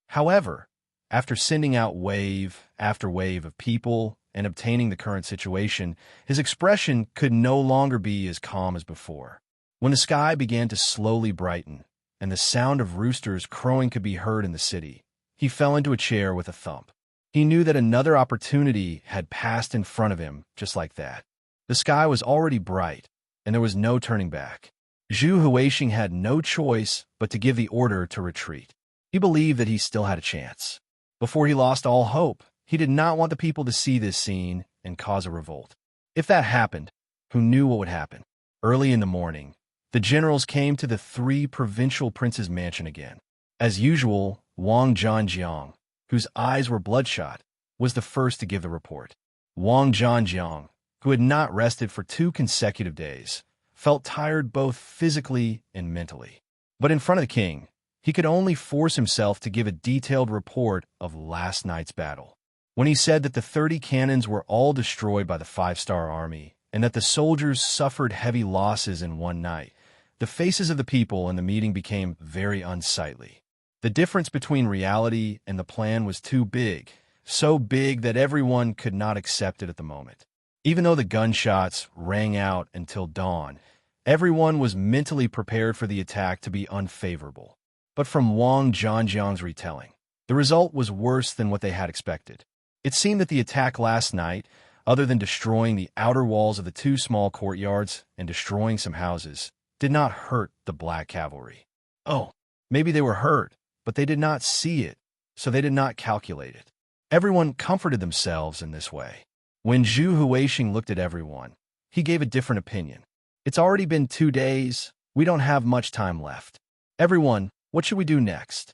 However, after sending out wave after wave of people and obtaining the current situation, his expression could no longer be as calm as before. When the sky began to slowly brighten and the sound of roosters crowing could be heard in the city, he fell into a chair with a thump. He knew that another opportunity had passed in front of him just like that. The sky was already bright, and there was no turning back. Zhu Huixing had no choice but to give the order to retreat. He believed that he still had a chance. Before he lost all hope, He did not want the people to see this scene and cause a revolt. If that happened, who knew what would happen? Early in the morning, the generals came to the three provincial princes' mansion again. As usual, Wang Zhanjiang, whose eyes were bloodshot, was the first to give the report. Wang Zhanjiang, who had not rested for 2 consecutive days, felt tired both physically and mentally. But in front of the king, he could only force himself to give a detailed report of last night's battle. When he said that the 30 cannons were all destroyed by the 5-star army and that the soldiers suffered heavy losses in one night, the faces of the people in the meeting became very unsightly. The difference between reality and the plan was too big, so big that everyone could not accept it at the moment. Even though the gunshots rang out until dawn, everyone was mentally prepared for the attack to be unfavorable. But from Wang Zhanjiang's retelling, the result was worse than what they had expected. It seemed that the attack last night, other than destroying the outer walls of the 2 small courtyards and destroying some houses, did not hurt the black cavalry. Oh, maybe they were hurt, but they did not see it, so they did not calculate it. Everyone comforted themselves in this way. When Zhu Huixing looked at everyone, he gave a different opinion. It's already been 2 days. We don't have much time left. Everyone, what should we do next?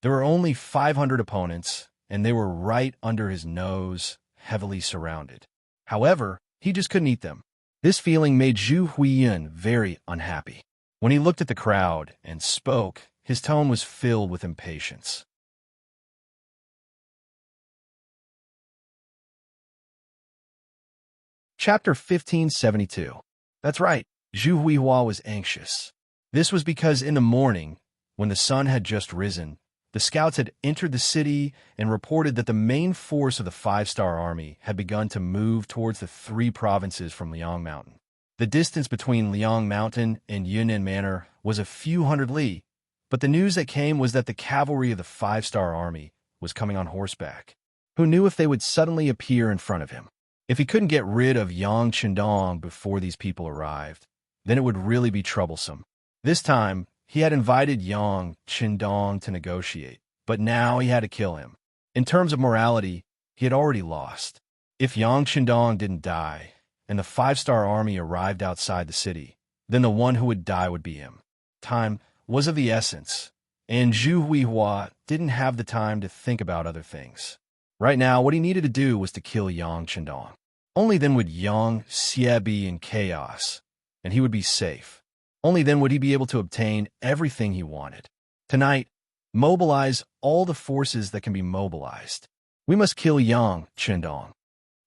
There were only 500 opponents, and they were right under his nose, heavily surrounded. However, he just couldn't eat them. This feeling made Zhu Huiyan very unhappy. When he looked at the crowd and spoke, his tone was filled with impatience. Chapter 1572. That's right, Zhu Huihua was anxious. This was because in the morning, when the sun had just risen, the scouts had entered the city and reported that the main force of the 5-star army had begun to move towards the 3 provinces from Liang Mountain. The distance between Liang Mountain and Yunnan Manor was a few hundred li, but the news that came was that the cavalry of the 5-star army was coming on horseback. Who knew if they would suddenly appear in front of him? If he couldn't get rid of Yang Qindong before these people arrived, then it would really be troublesome. This time, he had invited Yang Qindong to negotiate, but now he had to kill him. In terms of morality, he had already lost. If Yang Qindong didn't die, and the 5-star army arrived outside the city, then the one who would die would be him. Time was of the essence, and Zhu Huihua didn't have the time to think about other things. Right now, what he needed to do was to kill Yang Qindong. Only then would Yang Xie be in chaos, and he would be safe. Only then would he be able to obtain everything he wanted. Tonight, mobilize all the forces that can be mobilized. We must kill Yang Qindong.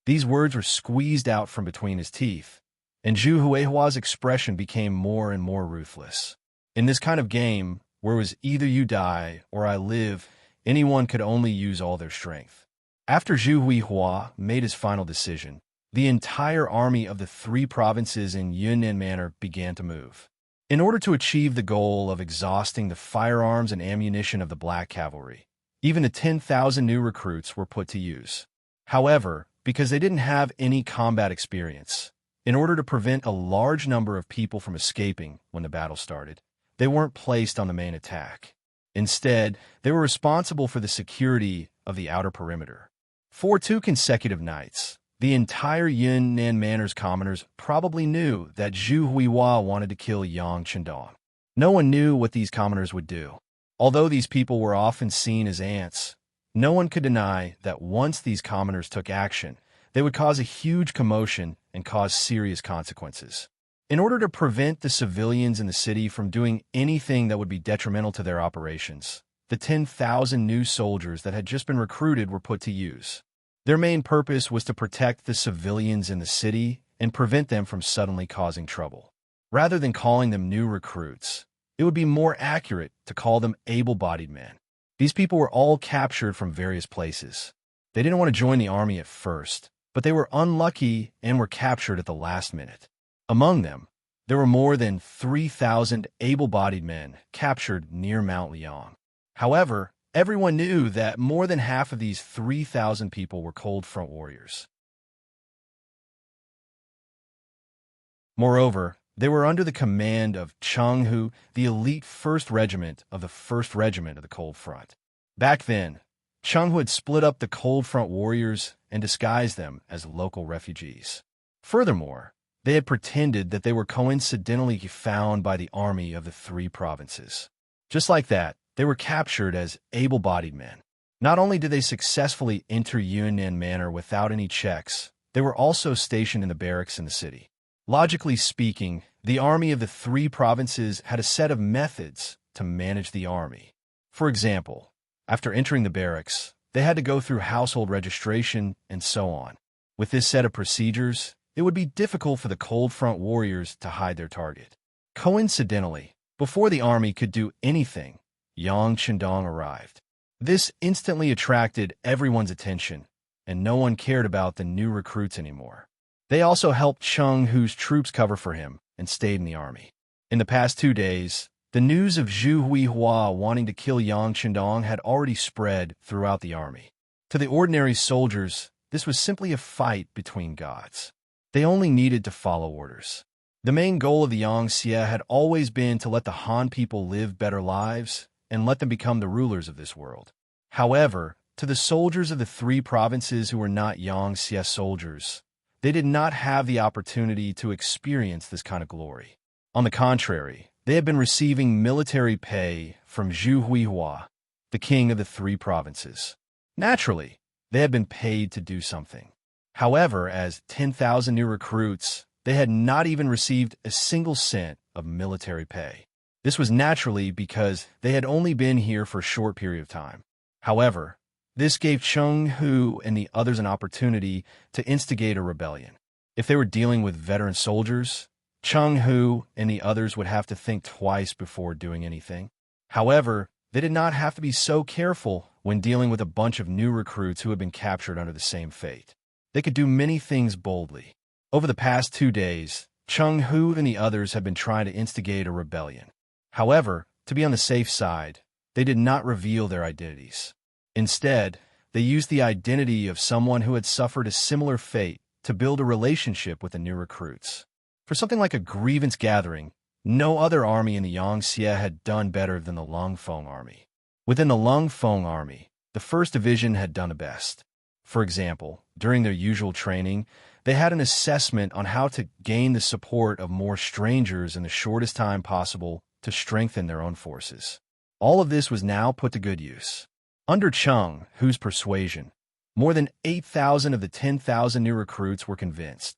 These words were squeezed out from between his teeth, and Zhu Huihua's expression became more and more ruthless. In this kind of game, where it was either you die or I live, anyone could only use all their strength. After Zhu Huihua made his final decision, the entire army of the 3 provinces in Yunnan Manor began to move. In order to achieve the goal of exhausting the firearms and ammunition of the black cavalry, even the 10,000 new recruits were put to use. However, because they didn't have any combat experience, in order to prevent a large number of people from escaping when the battle started, they weren't placed on the main attack. Instead, they were responsible for the security of the outer perimeter. For 2 consecutive nights, the entire Yunnan Manor's commoners probably knew that Zhu Huihua wanted to kill Yang Qindong. No one knew what these commoners would do. Although these people were often seen as ants, no one could deny that once these commoners took action, they would cause a huge commotion and cause serious consequences. In order to prevent the civilians in the city from doing anything that would be detrimental to their operations, the 10,000 new soldiers that had just been recruited were put to use. Their main purpose was to protect the civilians in the city and prevent them from suddenly causing trouble. Rather than calling them new recruits, it would be more accurate to call them able-bodied men. These people were all captured from various places. They didn't want to join the army at first, but they were unlucky and were captured at the last minute. Among them, there were more than 3,000 able-bodied men captured near Mount Liang. However, everyone knew that more than half of these 3,000 people were cold front warriors. Moreover, they were under the command of Cheng Hu, the elite 1st Regiment of the 1st Regiment of the Cold Front. Back then, Chung Hu had split up the Cold Front warriors and disguised them as local refugees. Furthermore, they had pretended that they were coincidentally found by the army of the three provinces. Just like that, they were captured as able-bodied men. Not only did they successfully enter Yunnan Manor without any checks, they were also stationed in the barracks in the city. Logically speaking, the army of the three provinces had a set of methods to manage the army. For example, after entering the barracks, they had to go through household registration and so on. With this set of procedures, it would be difficult for the Cold Front warriors to hide their target. Coincidentally, before the army could do anything, Yang Chendong arrived. This instantly attracted everyone's attention, and no one cared about the new recruits anymore. They also helped Chung Hu's troops cover for him and stayed in the army. In the past 2 days, the news of Zhu Huihua wanting to kill Yang Chendong had already spread throughout the army. To the ordinary soldiers, this was simply a fight between gods. They only needed to follow orders. The main goal of the Yangxie had always been to let the Han people live better lives and let them become the rulers of this world. However, to the soldiers of the three provinces who were not Yangxie soldiers, they did not have the opportunity to experience this kind of glory. On the contrary, they had been receiving military pay from Zhu Huihua, the king of the three provinces. Naturally, they had been paid to do something. However, as 10,000 new recruits, they had not even received a single cent of military pay. This was naturally because they had only been here for a short period of time. However, this gave Chung Hu and the others an opportunity to instigate a rebellion. If they were dealing with veteran soldiers, Chung Hu and the others would have to think twice before doing anything. However, they did not have to be so careful when dealing with a bunch of new recruits who had been captured under the same fate. They could do many things boldly. Over the past 2 days, Chung Hu and the others had been trying to instigate a rebellion. However, to be on the safe side, they did not reveal their identities. Instead, they used the identity of someone who had suffered a similar fate to build a relationship with the new recruits. For something like a grievance gathering, no other army in the Yangxie had done better than the Lungfeng army. Within the Lungfeng army, the 1st Division had done the best. For example, during their usual training, they had an assessment on how to gain the support of more strangers in the shortest time possible to strengthen their own forces. All of this was now put to good use. Under Chung Hu's persuasion, more than 8,000 of the 10,000 new recruits were convinced.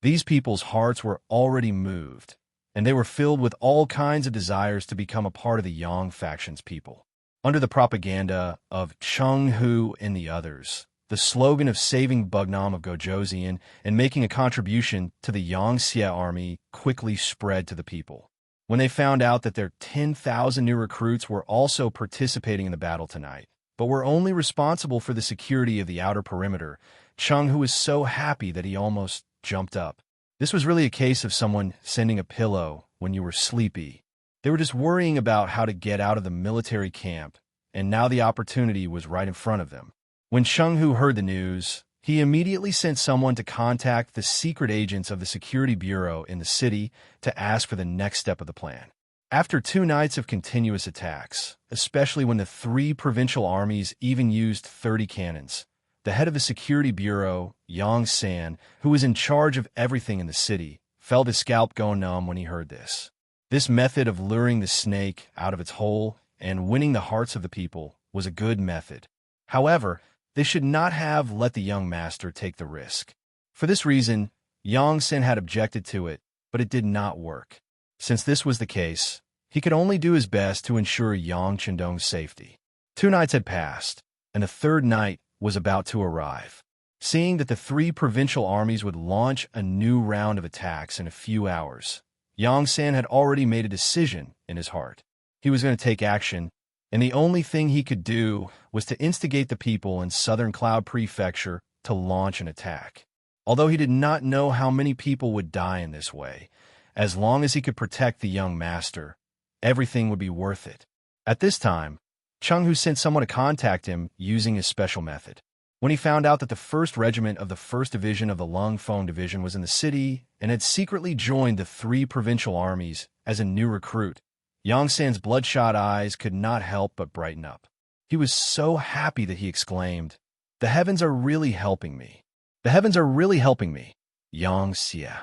These people's hearts were already moved, and they were filled with all kinds of desires to become a part of the Yang faction's people. Under the propaganda of Chung Hu and the others, the slogan of saving Bugnam of Gojoseon and making a contribution to the Yangxie army quickly spread to the people. When they found out that their 10,000 new recruits were also participating in the battle tonight, but were only responsible for the security of the outer perimeter, Chung Hu was so happy that he almost jumped up. This was really a case of someone sending a pillow when you were sleepy. They were just worrying about how to get out of the military camp, and now the opportunity was right in front of them. When Chung Hu heard the news, he immediately sent someone to contact the secret agents of the security bureau in the city to ask for the next step of the plan. After 2 nights of continuous attacks, especially when the 3 provincial armies even used 30 cannons, the head of the security bureau, Yang San, who was in charge of everything in the city, felt his scalp go numb when he heard this. This method of luring the snake out of its hole and winning the hearts of the people was a good method. However, they should not have let the young master take the risk. For this reason, Yang Sen had objected to it, but it did not work. Since this was the case, he could only do his best to ensure Yang Chendong's safety. 2 nights had passed, and the 3rd night was about to arrive. Seeing that the 3 provincial armies would launch a new round of attacks in a few hours, Yang San had already made a decision in his heart. He was going to take action, and the only thing he could do was to instigate the people in Southern Cloud Prefecture to launch an attack. Although he did not know how many people would die in this way, as long as he could protect the young master, everything would be worth it. At this time, Chung Hu sent someone to contact him using his special method. When he found out that the 1st Regiment of the 1st Division of the Lungfeng Division was in the city and had secretly joined the 3 provincial armies as a new recruit, Yang San's bloodshot eyes could not help but brighten up. He was so happy that he exclaimed, "The heavens are really helping me. The heavens are really helping me." Yang Xie.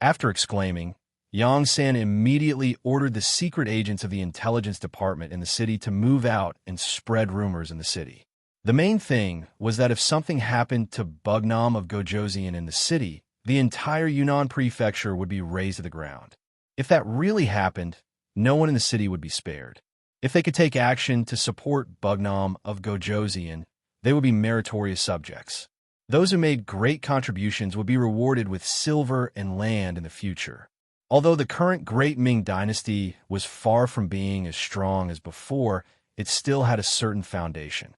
After exclaiming, Yang San immediately ordered the secret agents of the intelligence department in the city to move out and spread rumors in the city. The main thing was that if something happened to Bugnam of Gojoseon in the city, the entire Yunnan prefecture would be razed to the ground. If that really happened, no one in the city would be spared. If they could take action to support Bugnam of Gojoseon, they would be meritorious subjects. Those who made great contributions would be rewarded with silver and land in the future. Although the current Great Ming dynasty was far from being as strong as before, it still had a certain foundation.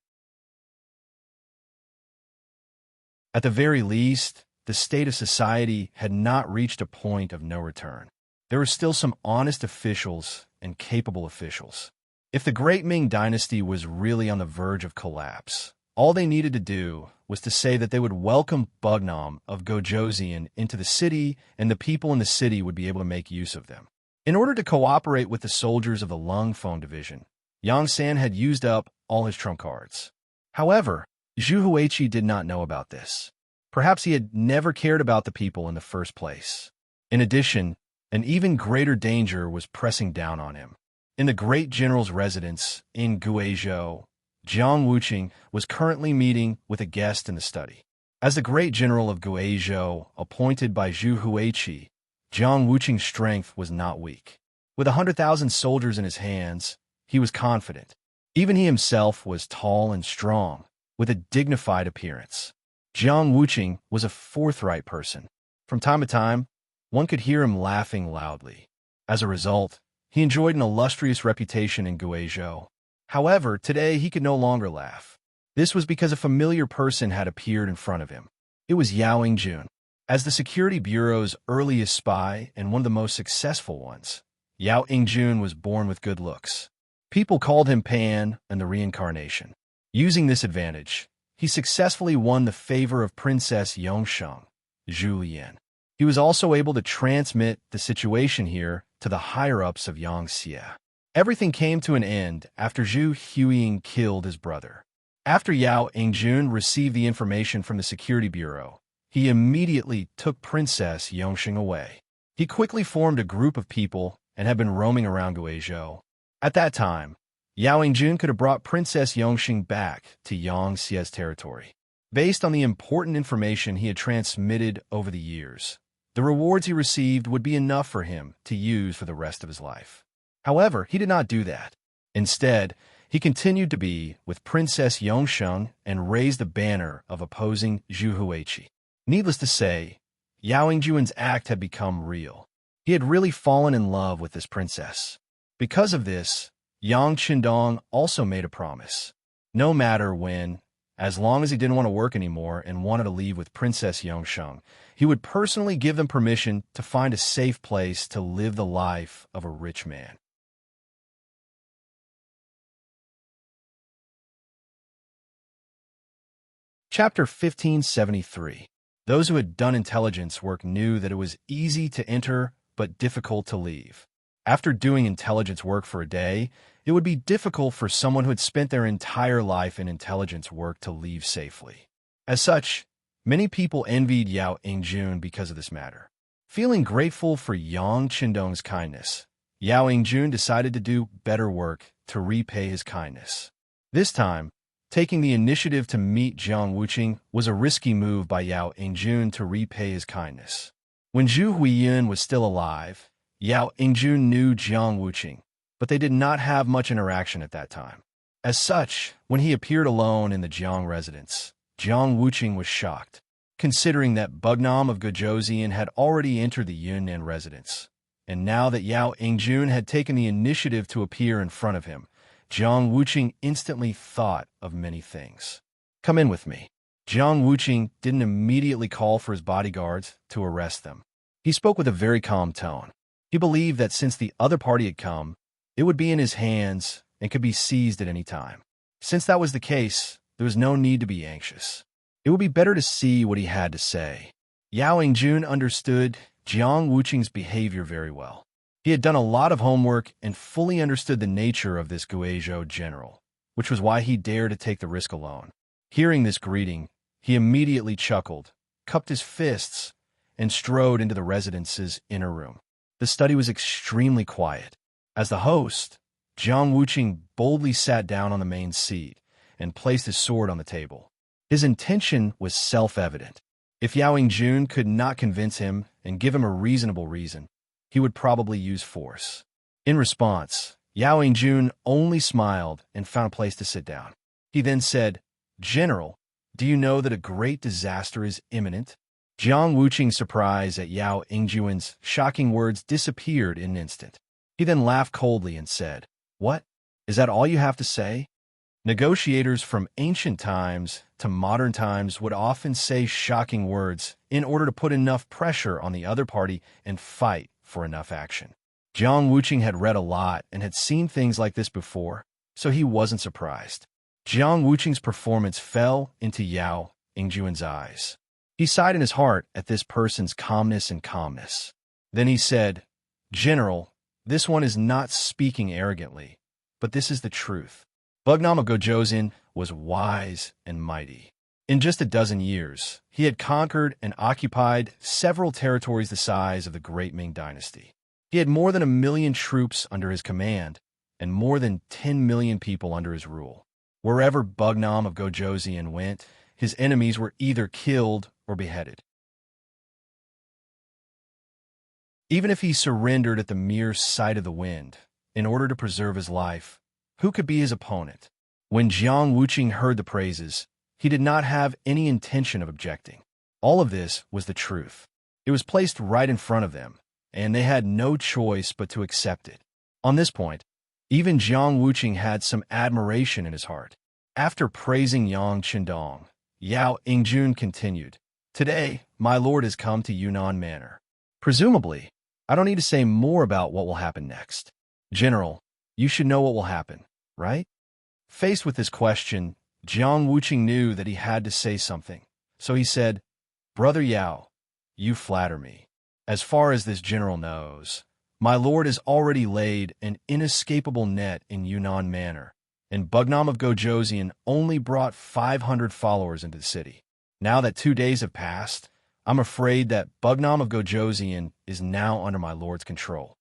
At the very least, the state of society had not reached a point of no return. There were still some honest officials and capable officials. If the Great Ming dynasty was really on the verge of collapse, all they needed to do was to say that they would welcome Bugnam of Gojoseon into the city, and the people in the city would be able to make use of them. In order to cooperate with the soldiers of the Lung Feng division, Yang San had used up all his trump cards. However, Zhu Huiqi did not know about this. Perhaps he had never cared about the people in the first place. In addition, an even greater danger was pressing down on him. In the great general's residence in Guizhou, Jiang Wuqing was currently meeting with a guest in the study. As the great general of Guizhou, appointed by Zhu Huiqi, Jiang Wuqing's strength was not weak. With 100,000 soldiers in his hands, he was confident. Even he himself was tall and strong, with a dignified appearance. Jiang Wuqing was a forthright person. From time to time, one could hear him laughing loudly. As a result, he enjoyed an illustrious reputation in Guizhou. However, today he could no longer laugh. This was because a familiar person had appeared in front of him. It was Yao Ingjun. As the Security Bureau's earliest spy and one of the most successful ones, Yao Ingjun was born with good looks. People called him Pan and the reincarnation. Using this advantage, he successfully won the favor of Princess Yongsheng, Zhu Lian. He was also able to transmit the situation here to the higher-ups of Yang Xie. Everything came to an end after Zhu Huiying killed his brother. After Yao Ingjun received the information from the Security Bureau, he immediately took Princess Yongsheng away. He quickly formed a group of people and had been roaming around Guizhou. At that time, Yao Ingjun could have brought Princess Yongsheng back to Yang Xie's territory. Based on the important information he had transmitted over the years, the rewards he received would be enough for him to use for the rest of his life. However, he did not do that. Instead, he continued to be with Princess Yongsheng and raised the banner of opposing Zhu Huiqi. Needless to say, Yao Ingjun's act had become real. He had really fallen in love with this princess. Because of this, Yang Qindong also made a promise. No matter when, as long as he didn't want to work anymore and wanted to leave with Princess Yongsheng, he would personally give them permission to find a safe place to live the life of a rich man. Chapter 1573. Those who had done intelligence work knew that it was easy to enter but difficult to leave. After doing intelligence work for a day, it would be difficult for someone who had spent their entire life in intelligence work to leave safely. As such, many people envied Yao Ingjun because of this matter. Feeling grateful for Yang Qindong's kindness, Yao Ingjun decided to do better work to repay his kindness. This time, taking the initiative to meet Jiang Wuqing was a risky move by Yao Ingjun to repay his kindness. When Zhu Huiyun was still alive, Yao Ingjun knew Jiang Wuqing, but they did not have much interaction at that time. As such, when he appeared alone in the Jiang residence, Jiang Wuqing was shocked, considering that Bugnam of Gojoseon had already entered the Yunnan residence, and now that Yao Ingjun had taken the initiative to appear in front of him, Jiang Wuqing instantly thought of many things. "Come in with me." Jiang Wuqing didn't immediately call for his bodyguards to arrest them. He spoke with a very calm tone. He believed that since the other party had come, it would be in his hands and could be seized at any time. Since that was the case, there was no need to be anxious. It would be better to see what he had to say. Yao Ingjun understood Jiang Wuqing's behavior very well. He had done a lot of homework and fully understood the nature of this Guizhou general, which was why he dared to take the risk alone. Hearing this greeting, he immediately chuckled, cupped his fists, and strode into the residence's inner room. The study was extremely quiet. As the host, Jiang Wuqing boldly sat down on the main seat and placed his sword on the table. His intention was self-evident. If Yao Yingjun could not convince him and give him a reasonable reason, he would probably use force. In response, Yao Yingjun only smiled and found a place to sit down. He then said, "General, do you know that a great disaster is imminent?" Jiang Wuqing's surprise at Yao Yingjun's shocking words disappeared in an instant. He then laughed coldly and said, "What? Is that all you have to say?" Negotiators from ancient times to modern times would often say shocking words in order to put enough pressure on the other party and fight for enough action. Jiang Wuqing had read a lot and had seen things like this before, so he wasn't surprised. Jiang Wuqing's performance fell into Yao Yingjun's eyes. He sighed in his heart at this person's calmness and calmness. Then he said, "General, this one is not speaking arrogantly, but this is the truth. Bugnam of Gojozin was wise and mighty. In just a dozen years, he had conquered and occupied several territories the size of the Great Ming Dynasty. He had more than 1 million troops under his command and more than 10 million people under his rule. Wherever Bugnam of Gojozin went, his enemies were either killed or beheaded. Even if he surrendered at the mere sight of the wind, in order to preserve his life, who could be his opponent? When Jiang Wuqing heard the praises, he did not have any intention of objecting. All of this was the truth. It was placed right in front of them, and they had no choice but to accept it. On this point, even Jiang Wuqing had some admiration in his heart. After praising Yang Qindong, Yao Yingjun continued, "Today, my lord has come to Yunnan Manor. Presumably, I don't need to say more about what will happen next. General, you should know what will happen, right?" Faced with this question, Jiang Wuqing knew that he had to say something, so he said, "Brother Yao, you flatter me. As far as this general knows, my lord has already laid an inescapable net in Yunnan Manor, and Bugnam of Gojozin only brought 500 followers into the city. Now that 2 days have passed, I'm afraid that Bugnam of Gojozin is now under my lord's control."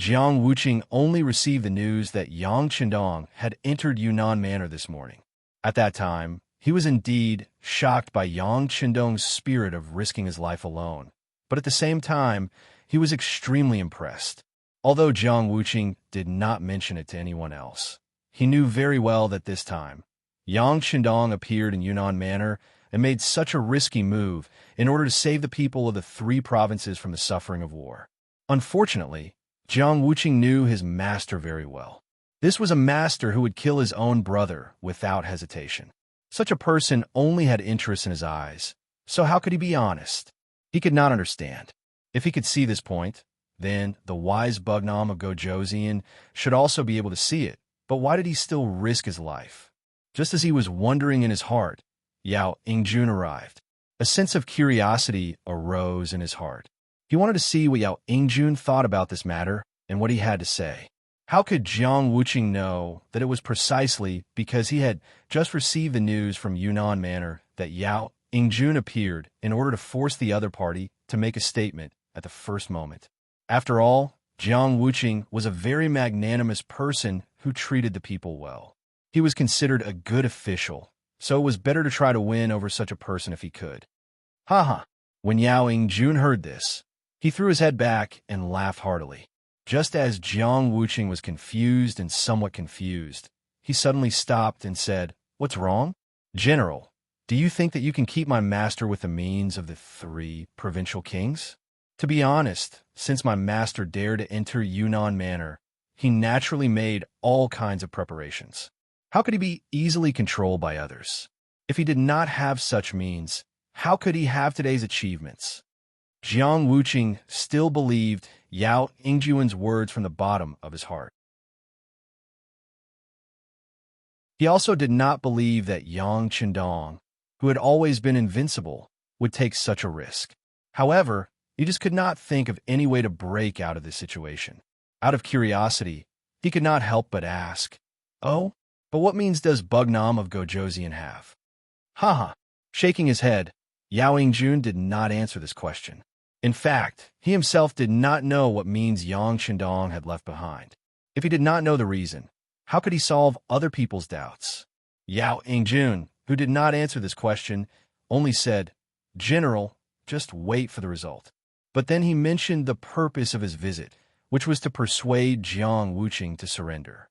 Jiang Wuqing only received the news that Yang Qindong had entered Yunnan Manor this morning. At that time, he was indeed shocked by Yang Qindong's spirit of risking his life alone, but at the same time, he was extremely impressed. Although Jiang Wuqing did not mention it to anyone else, he knew very well that this time, Yang Qindong appeared in Yunnan Manor and made such a risky move in order to save the people of the 3 provinces from the suffering of war. Unfortunately, Jiang Wuqing knew his master very well. This was a master who would kill his own brother without hesitation. Such a person only had interest in his eyes, so how could he be honest? He could not understand. If he could see this point, then the wise Bugnam of Gojozin should also be able to see it. But why did he still risk his life? Just as he was wondering in his heart, Yao Yingjun arrived. A sense of curiosity arose in his heart. He wanted to see what Yao Yingjun thought about this matter and what he had to say. How could Jiang Wuqing know that it was precisely because he had just received the news from Yunnan Manor that Yao Yingjun appeared in order to force the other party to make a statement at the first moment? After all, Jiang Wuqing was a very magnanimous person who treated the people well. He was considered a good official, so it was better to try to win over such a person if he could. Ha! When Yao Yingjun heard this, he threw his head back and laughed heartily. Just as Jiang Wuqing was confused and somewhat confused, he suddenly stopped and said, "What's wrong? General, do you think that you can keep my master with the means of the 3 provincial kings? To be honest, since my master dared to enter Yunnan Manor, he naturally made all kinds of preparations. How could he be easily controlled by others? If he did not have such means, how could he have today's achievements?" Jiang Wuqing still believed Yao Yingjun's words from the bottom of his heart. He also did not believe that Yang Qindong, who had always been invincible, would take such a risk. However, he just could not think of any way to break out of this situation. Out of curiosity, he could not help but ask, "Oh, but what means does Bugnam of Gojoseon have?" Haha. Shaking his head, Yao Yingjun did not answer this question. In fact, he himself did not know what means Yang Shindong had left behind. If he did not know the reason, how could he solve other people's doubts? Yao Yingjun, who did not answer this question, only said, "General, just wait for the result." But then he mentioned the purpose of his visit, which was to persuade Jiang Wuqing to surrender.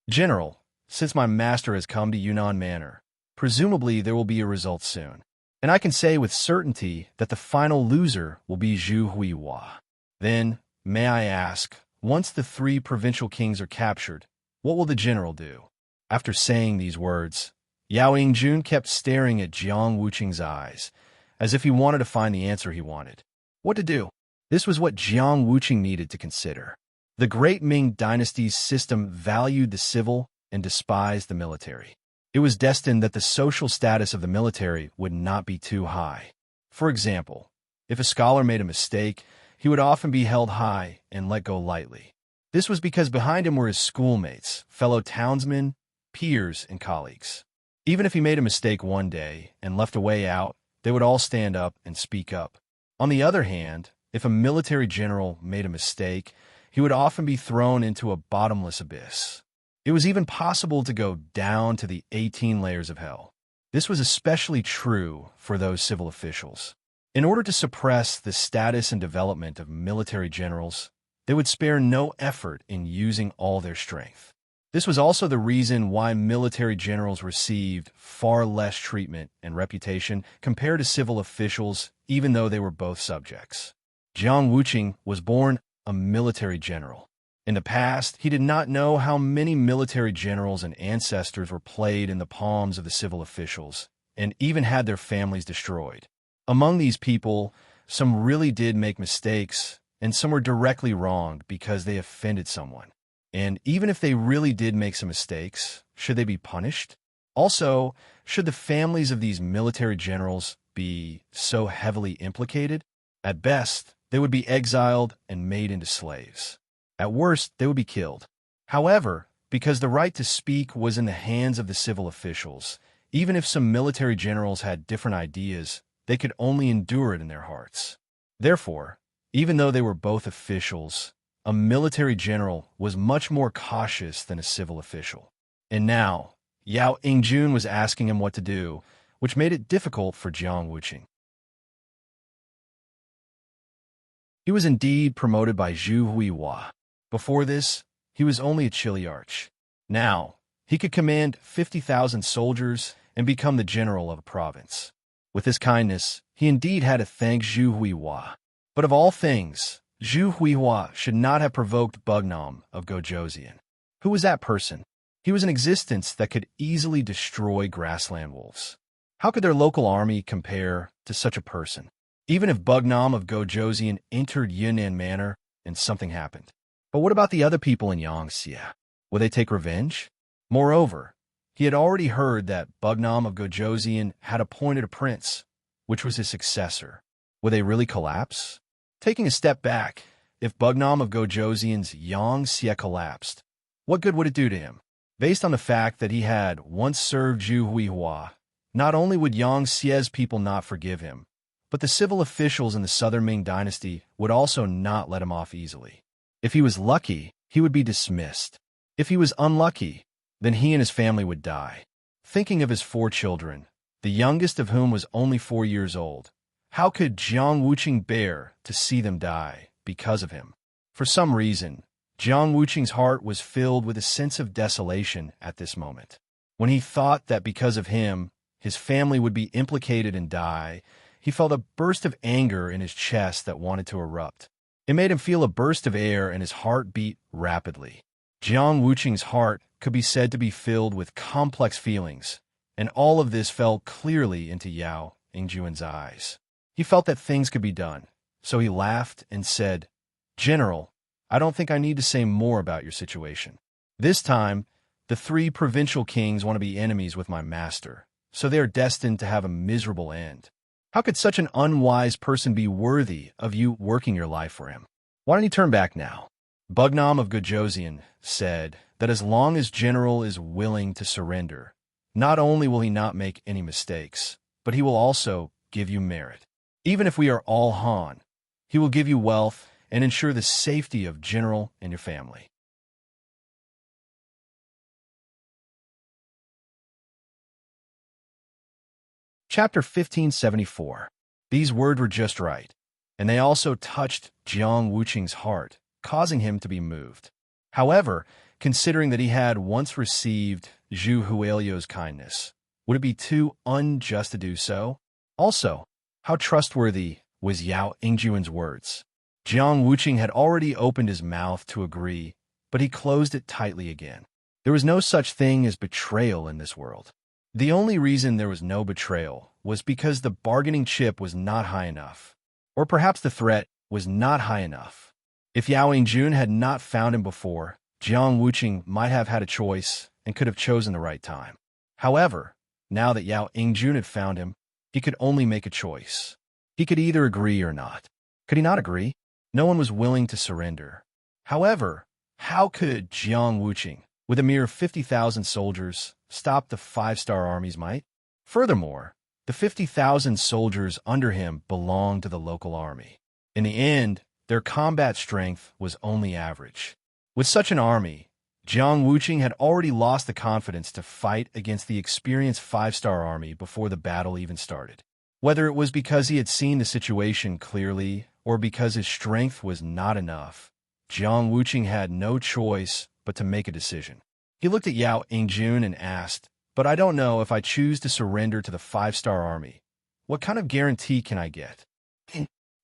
"General, since my master has come to Yunnan Manor, presumably there will be a result soon. And I can say with certainty that the final loser will be Zhu Huihua. Then, may I ask, once the 3 provincial kings are captured, what will the general do?" After saying these words, Yao Yingjun kept staring at Jiang Wuqing's eyes, as if he wanted to find the answer he wanted. What to do? This was what Jiang Wuqing needed to consider. The Great Ming Dynasty's system valued the civil and despised the military. It was destined that the social status of the military would not be too high. For example, if a scholar made a mistake, he would often be held high and let go lightly. This was because behind him were his schoolmates, fellow townsmen, peers, and colleagues. Even if he made a mistake one day and left a way out, they would all stand up and speak up. On the other hand, if a military general made a mistake, he would often be thrown into a bottomless abyss. It was even possible to go down to the 18 layers of hell. This was especially true for those civil officials. In order to suppress the status and development of military generals, they would spare no effort in using all their strength. This was also the reason why military generals received far less treatment and reputation compared to civil officials, even though they were both subjects. Jiang Wuqing was born a military general. In the past, he did not know how many military generals and ancestors were played in the palms of the civil officials, and even had their families destroyed. Among these people, some really did make mistakes, and some were directly wronged because they offended someone. And even if they really did make some mistakes, should they be punished? Also, should the families of these military generals be so heavily implicated? At best, they would be exiled and made into slaves. At worst, they would be killed. However, because the right to speak was in the hands of the civil officials, even if some military generals had different ideas, they could only endure it in their hearts. Therefore, even though they were both officials, a military general was much more cautious than a civil official. And now, Yao Yingjun was asking him what to do, which made it difficult for Jiang Wuqing. He was indeed promoted by Zhu Huihua. Before this, he was only a chiliarch. Now, he could command 50,000 soldiers and become the general of a province. With his kindness, he indeed had to thank Zhu Huihua. But of all things, Zhu Huihua should not have provoked Bugnam of Gojoseon. Who was that person? He was an existence that could easily destroy grassland wolves. How could their local army compare to such a person? Even if Bugnam of Gojoseon entered Yunnan Manor and something happened. But what about the other people in Yangxia? Would they take revenge? Moreover, he had already heard that Bugnam of Gojoseon had appointed a prince, which was his successor. Would they really collapse? Taking a step back, if Bugnam of Gojoseon's Yangxia collapsed, what good would it do to him? Based on the fact that he had once served Zhu Huihua, not only would Yangxia's people not forgive him, but the civil officials in the Southern Ming Dynasty would also not let him off easily. If he was lucky, he would be dismissed. If he was unlucky, then he and his family would die. Thinking of his 4 children, the youngest of whom was only 4 years old, how could Jiang Wuqing bear to see them die because of him? For some reason, Jiang Wuqing's heart was filled with a sense of desolation at this moment. When he thought that because of him, his family would be implicated and die, he felt a burst of anger in his chest that wanted to erupt. It made him feel a burst of air and his heart beat rapidly. Jiang Wuqing's heart could be said to be filled with complex feelings, and all of this fell clearly into Yao Yingjun's eyes. He felt that things could be done, so he laughed and said, "General, I don't think I need to say more about your situation. This time, the 3 provincial kings want to be enemies with my master, so they are destined to have a miserable end. How could such an unwise person be worthy of you working your life for him? Why don't you turn back now? Bugnam of Gojosian said that as long as General is willing to surrender, not only will he not make any mistakes, but he will also give you merit. Even if we are all Han, he will give you wealth and ensure the safety of General and your family. Chapter 1574. These words were just right, and they also touched Jiang Wuqing's heart, causing him to be moved. However, considering that he had once received Zhu Huilio's kindness, would it be too unjust to do so? Also, how trustworthy was Yao Ingjuan's words? Jiang Wuqing had already opened his mouth to agree, but he closed it tightly again. There was no such thing as betrayal in this world. The only reason there was no betrayal was because the bargaining chip was not high enough, or perhaps the threat was not high enough. If Yao Ingjun had not found him before, Jiang Wuqing might have had a choice and could have chosen the right time. However, now that Yao Ingjun had found him, he could only make a choice. He could either agree or not. Could he not agree? No one was willing to surrender. However, how could Jiang Wuqing, with a mere 50,000 soldiers, stop the 5-star army's might? Furthermore, the 50,000 soldiers under him belonged to the local army. In the end, their combat strength was only average. With such an army, Jiang Wuqing had already lost the confidence to fight against the experienced 5-star army before the battle even started. Whether it was because he had seen the situation clearly or because his strength was not enough, Jiang Wuqing had no choice but to make a decision. He looked at Yao Ingjun and asked, "But I don't know if I choose to surrender to the 5-star army. What kind of guarantee can I get?"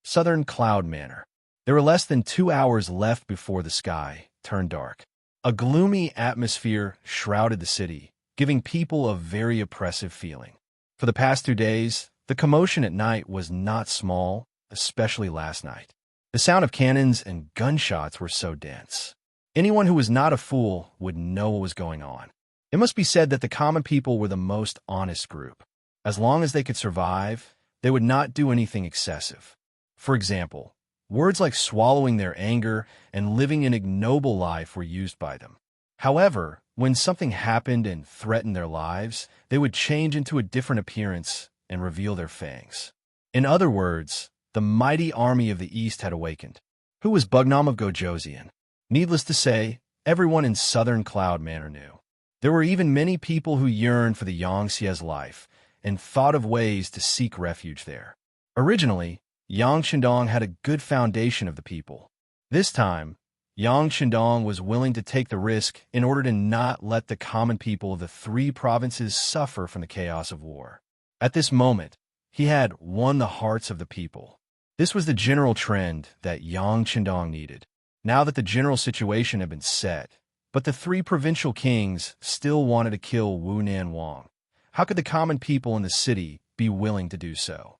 Southern Cloud Manor. There were less than 2 hours left before the sky turned dark. A gloomy atmosphere shrouded the city, giving people a very oppressive feeling. For the past 2 days, the commotion at night was not small, especially last night. The sound of cannons and gunshots were so dense. Anyone who was not a fool would know what was going on. It must be said that the common people were the most honest group. As long as they could survive, they would not do anything excessive. For example, words like swallowing their anger and living an ignoble life were used by them. However, when something happened and threatened their lives, they would change into a different appearance and reveal their fangs. In other words, the mighty army of the East had awakened. Who was Bugnam of Gojosian? Needless to say, everyone in Southern Cloud Manor knew. There were even many people who yearned for the Yangxie's life and thought of ways to seek refuge there. Originally, Yang Shandong had a good foundation of the people. This time, Yang Shandong was willing to take the risk in order to not let the common people of the 3 provinces suffer from the chaos of war. At this moment, he had won the hearts of the people. This was the general trend that Yang Shandong needed. Now that the general situation had been set, but the 3 provincial kings still wanted to kill Wu Nan Wang. How could the common people in the city be willing to do so?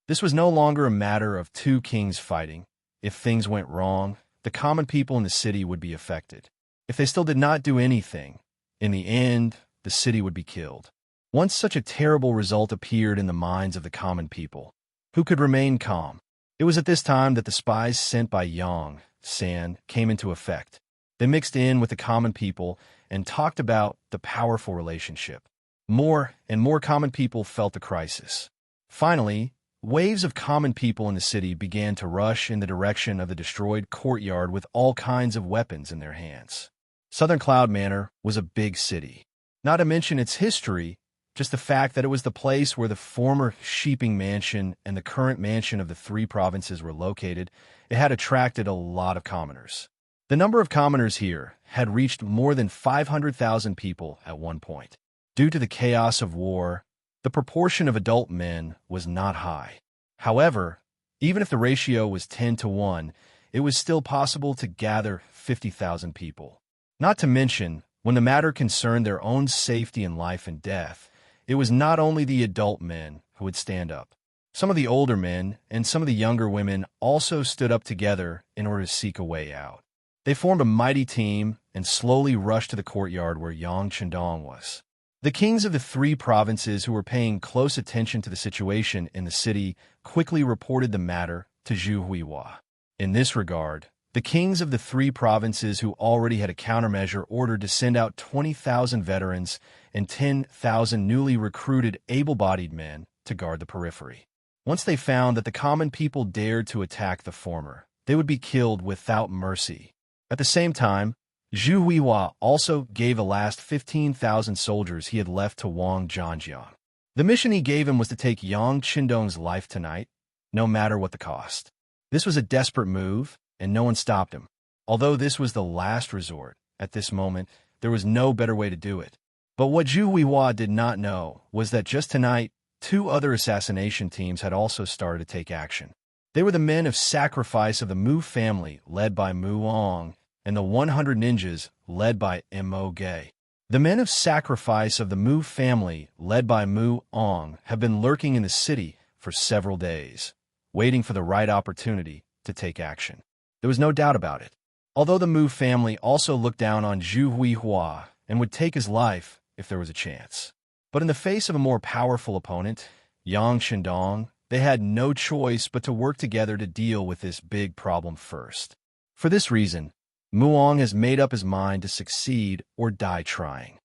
This was no longer a matter of 2 kings fighting. If things went wrong, the common people in the city would be affected. If they still did not do anything, in the end, the city would be killed. Once such a terrible result appeared in the minds of the common people, who could remain calm? It was at this time that the spies sent by Yang San came into effect. They mixed in with the common people and talked about the powerful relationship. More and more common people felt the crisis. Finally, waves of common people in the city began to rush in the direction of the destroyed courtyard with all kinds of weapons in their hands. Southern Cloud Manor was a big city. Not to mention its history, just the fact that it was the place where the former Sheeping Mansion and the current mansion of the 3 provinces were located, it had attracted a lot of commoners. The number of commoners here had reached more than 500,000 people at one point. Due to the chaos of war, the proportion of adult men was not high. However, even if the ratio was 10-1, it was still possible to gather 50,000 people. Not to mention, when the matter concerned their own safety in life and death, it was not only the adult men who would stand up. Some of the older men and some of the younger women also stood up together in order to seek a way out. They formed a mighty team and slowly rushed to the courtyard where Yang Shandong was. The kings of the 3 provinces who were paying close attention to the situation in the city quickly reported the matter to Zhu Huihua. In this regard, the kings of the three provinces who already had a countermeasure ordered to send out 20,000 veterans and 10,000 newly recruited able-bodied men to guard the periphery. Once they found that the common people dared to attack the former, they would be killed without mercy. At the same time, Zhu Huihua also gave a last 15,000 soldiers he had left to Wang Zhangjiang. The mission he gave him was to take Yang Qindong's life tonight, no matter what the cost. This was a desperate move, and no one stopped him. Although this was the last resort, at this moment, there was no better way to do it. But what Zhu Huihua did not know was that just tonight, 2 other assassination teams had also started to take action. They were the men of sacrifice of the Mu family, led by Mu Ong, and the 100 ninjas, led by Mo Gay. The men of sacrifice of the Mu family, led by Mu Ong, have been lurking in the city for several days, waiting for the right opportunity to take action. There was no doubt about it. Although the Mu family also looked down on Zhu Huihua and would take his life if there was a chance. But in the face of a more powerful opponent, Yang Qindong, they had no choice but to work together to deal with this big problem first. For this reason, Muong has made up his mind to succeed or die trying.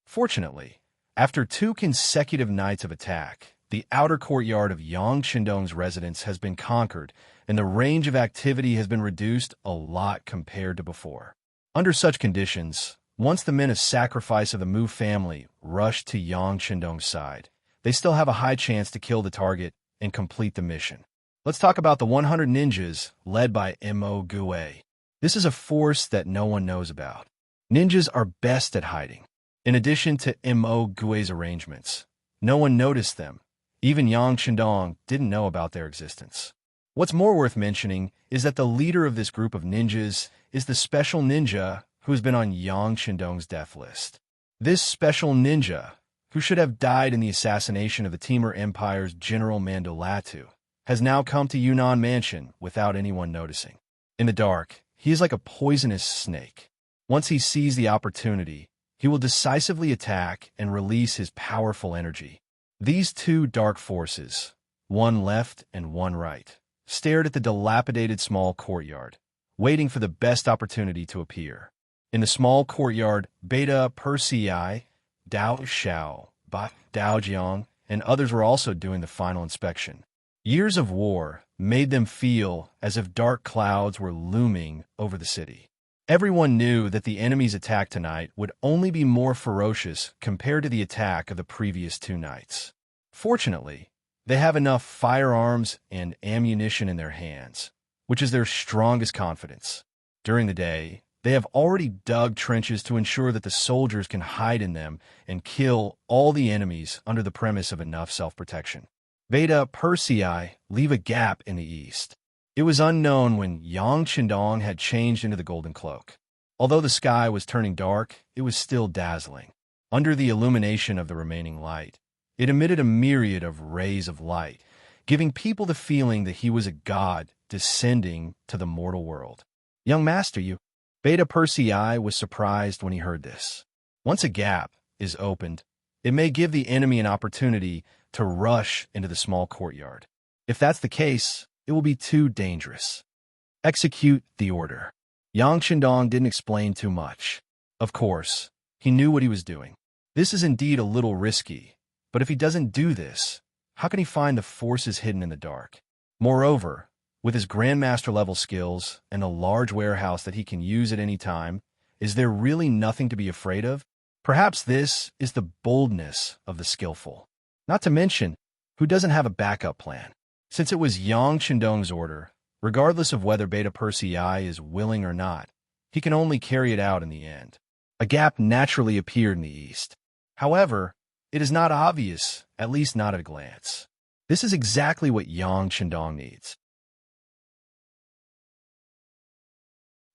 Fortunately, after 2 consecutive nights of attack, the outer courtyard of Yang Qindong's residence has been conquered, and the range of activity has been reduced a lot compared to before. Under such conditions, once the men of sacrifice of the Mu family rush to Yang Qindong's side, they still have a high chance to kill the target and complete the mission. Let's talk about the 100 ninjas led by Mo Gui. This is a force that no one knows about. Ninjas are best at hiding. In addition to Mo Gui's arrangements, no one noticed them. Even Yang Qindong didn't know about their existence. What's more worth mentioning is that the leader of this group of ninjas is the special ninja who has been on Yang Qindong's death list. This special ninja, who should have died in the assassination of the Timur Empire's General Mandolatu, has now come to Yunnan Mansion without anyone noticing. In the dark, he is like a poisonous snake. Once he sees the opportunity, he will decisively attack and release his powerful energy. These 2 dark forces, one left and one right, stared at the dilapidated small courtyard, waiting for the best opportunity to appear. In the small courtyard, Beta Persei, Dao Xiao, Ba Dao Jiang, and others were also doing the final inspection. Years of war made them feel as if dark clouds were looming over the city. Everyone knew that the enemy's attack tonight would only be more ferocious compared to the attack of the previous 2 nights. Fortunately, they have enough firearms and ammunition in their hands, which is their strongest confidence. During the day, they have already dug trenches to ensure that the soldiers can hide in them and kill all the enemies under the premise of enough self-protection. Beta Persei leave a gap in the east. It was unknown when Yang Qindong had changed into the golden cloak. Although the sky was turning dark, it was still dazzling. Under the illumination of the remaining light, it emitted a myriad of rays of light, giving people the feeling that he was a god descending to the mortal world. Young master, you... Beta Persei was surprised when he heard this. Once a gap is opened, it may give the enemy an opportunity to rush into the small courtyard. If that's the case, it will be too dangerous. Execute the order. Yang Qindong didn't explain too much. Of course, he knew what he was doing. This is indeed a little risky, but if he doesn't do this, how can he find the forces hidden in the dark? Moreover, with his Grandmaster-level skills and a large warehouse that he can use at any time, is there really nothing to be afraid of? Perhaps this is the boldness of the skillful. Not to mention, who doesn't have a backup plan? Since it was Yang Qindong's order, regardless of whether Beta Persei is willing or not, he can only carry it out in the end. A gap naturally appeared in the east. However, it is not obvious, at least not at a glance. This is exactly what Yang Qindong needs.